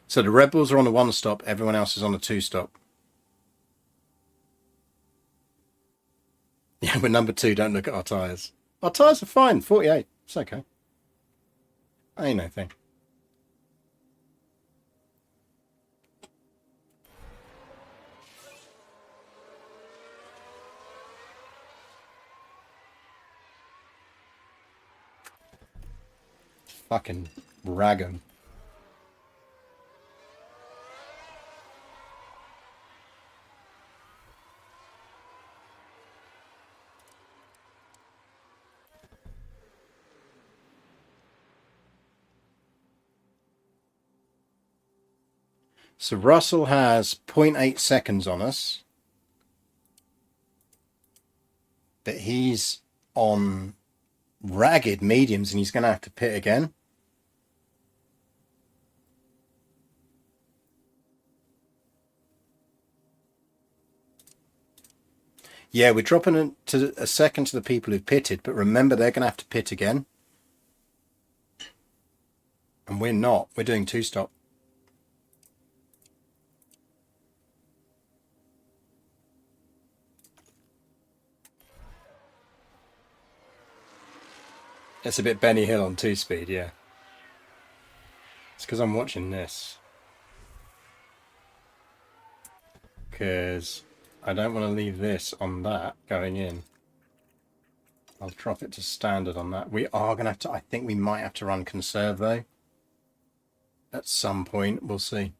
So the Red Bulls are on a 1-stop. Everyone else is on a 2-stop. Yeah, we're number 2. Don't look at our tyres. Our tyres are fine. 48. It's okay. Ain't no thing. Fucking rag 'em. So Russell has 0.8 seconds on us. But he's on ragged mediums and he's going to have to pit again. Yeah, we're dropping a second to the people who've pitted, but remember they're going to have to pit again. And we're not. We're doing 2-stop. It's a bit Benny Hill on 2-speed, yeah. It's because I'm watching this. Because I don't want to leave this on that going in. I'll drop it to standard on that. We are going to have to, I think we might have to run conserve though. At some point, we'll see.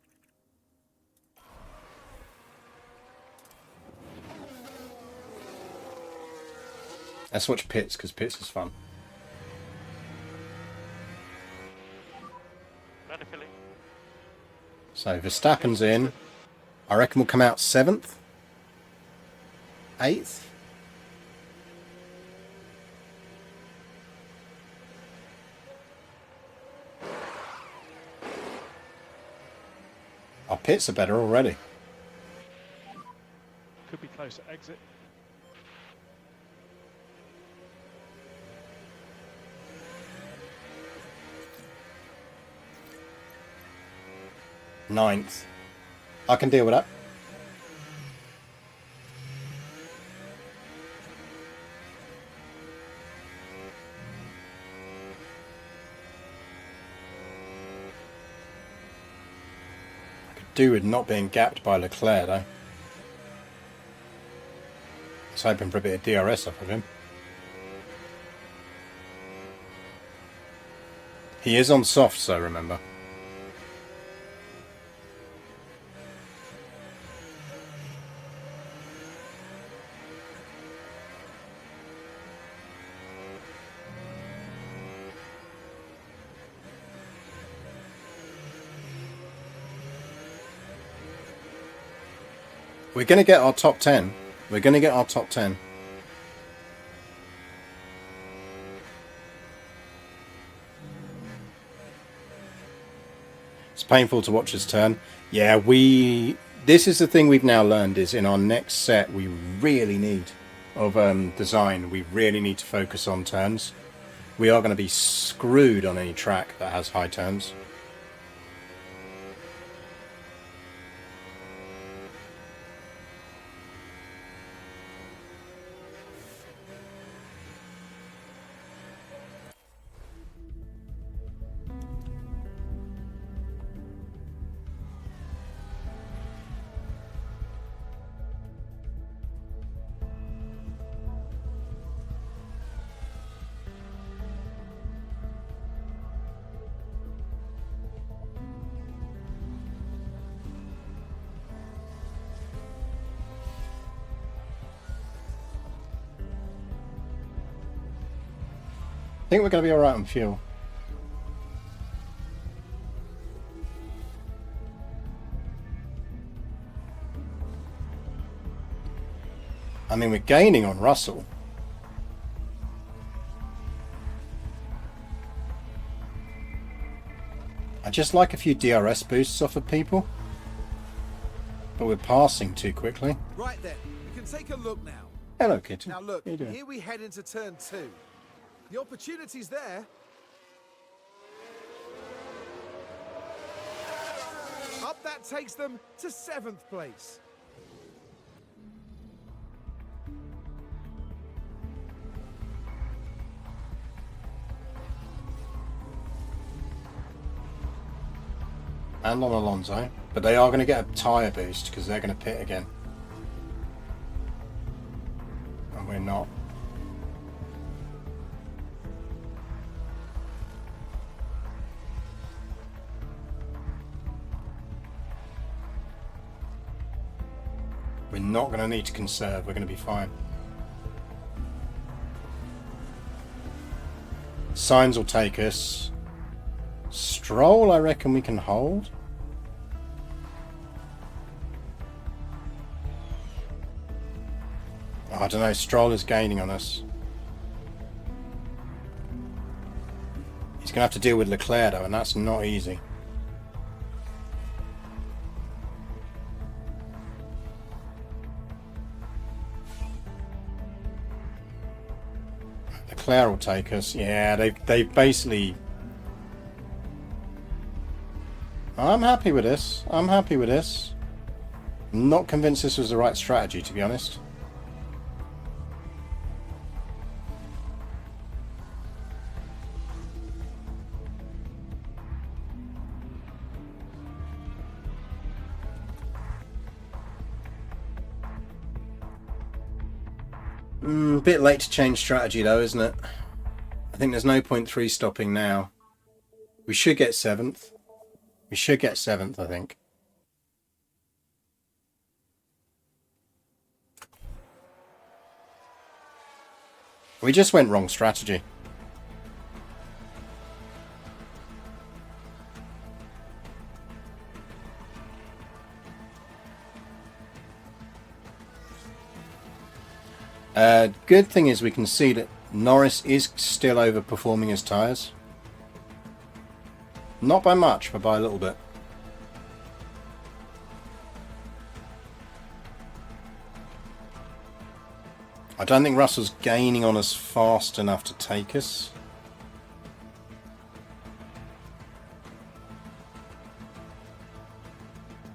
Let's watch pits because pits is fun. So Verstappen's in. I reckon we'll come out 7th, 8th. Our pits are better already. Could be close at exit. Ninth. I can deal with that. I could do with not being gapped by Leclerc though. I was hoping for a bit of DRS off of him. He is on soft, so remember. We're going to get our top 10. We're going to get our top 10. It's painful to watch us turn. Yeah, this is the thing we've now learned, is in our next set we really need of design, we really need to focus on turns. We are going to be screwed on any track that has high turns. I think we're going to be alright on fuel. I mean, we're gaining on Russell. I just like a few DRS boosts off of people. But we're passing too quickly. Right then, you can take a look now. Hello, Kitty. Now look, How you doing? here we head into turn 2. The opportunity's there. Up that takes them to 7th place. And on Alonso. But they are going to get a tyre boost because they're going to pit again. And we're not. We're not going to need to conserve. We're going to be fine. Signs will take us. Stroll, I reckon we can hold. Oh, I don't know. Stroll is gaining on us. He's going to have to deal with Leclerc though, and that's not easy. Leclerc will take us. Yeah, they've basically... I'm happy with this. I'm happy with this. I'm not convinced this was the right strategy, to be honest. A bit late to change strategy though, isn't it? I think there's no point 3 stopping now. We should get 7th. We should get 7th, I think. We just went wrong strategy. Good thing is we can see that Norris is still overperforming his tyres. Not by much, but by a little bit. I don't think Russell's gaining on us fast enough to take us.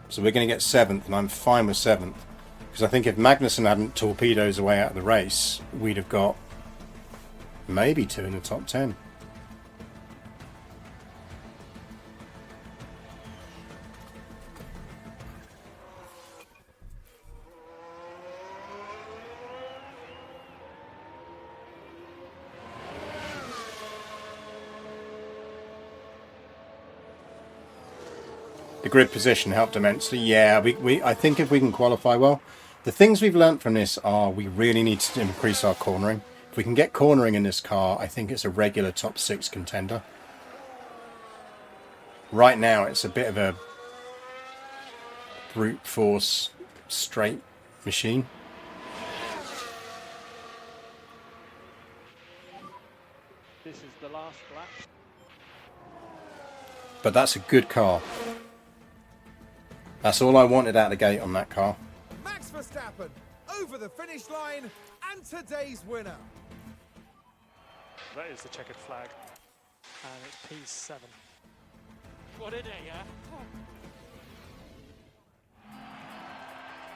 So we're going to get 7th, and I'm fine with 7th. Because I think if Magnussen hadn't torpedoed his way out of the race, we'd have got maybe 2 in the top 10. The grid position helped immensely. Yeah, I think if we can qualify well, the things we've learnt from this are we really need to increase our cornering. If we can get cornering in this car, I think it's a regular top 6 contender. Right now, it's a bit of a brute force straight machine. This is the last lap. But that's a good car. That's all I wanted out of the gate on that car. Max Verstappen over the finish line and today's winner. That is the checkered flag. And it's P7. What a day, yeah?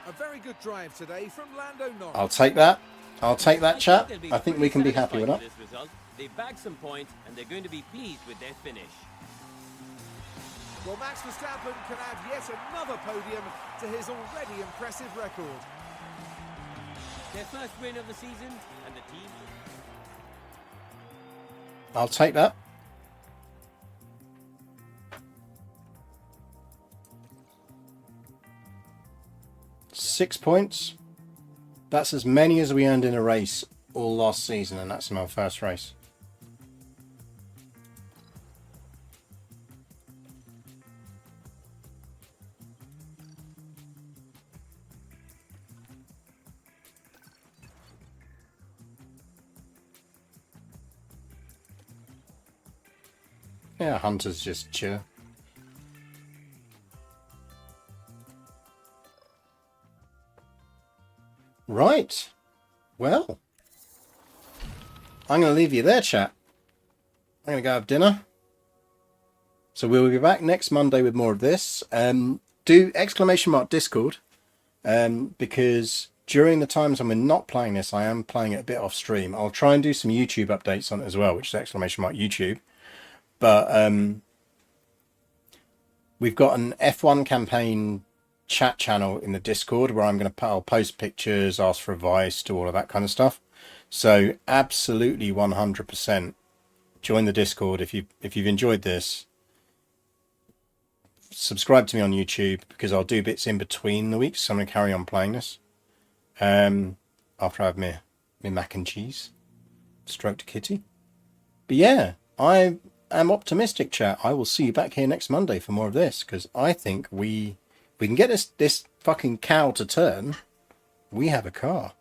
A very good drive today from Lando Norris. I'll take that. I'll take that, chap. they'll be I think pretty we can be happy with satisfied that. this result. They bagged some points and they're going to be pleased with their finish. Well, Max Verstappen can add yet another podium to his already impressive record. Their first win of the season and the team. I'll take that. Six points. That's as many as we earned in a race all last season, and that's in our first race. Yeah, Hunter's just chill. Right. Well, I'm going to leave you there, chat. I'm going to go have dinner. So we'll be back next Monday with more of this. Do !Discord, because during the times when we're not playing this, I am playing it a bit off stream. I'll try and do some YouTube updates on it as well, which is !YouTube. But we've got an F1 campaign chat channel in the Discord where I'll post pictures, ask for advice, do all of that kind of stuff. So absolutely 100% join the Discord if you've enjoyed this. Subscribe to me on YouTube because I'll do bits in between the weeks. So I'm going to carry on playing this. After I have my mac and cheese, stroked kitty. But yeah, I'm optimistic, chat. I will see you back here next Monday for more of this, because I think we can get this fucking cow to turn. We have a car.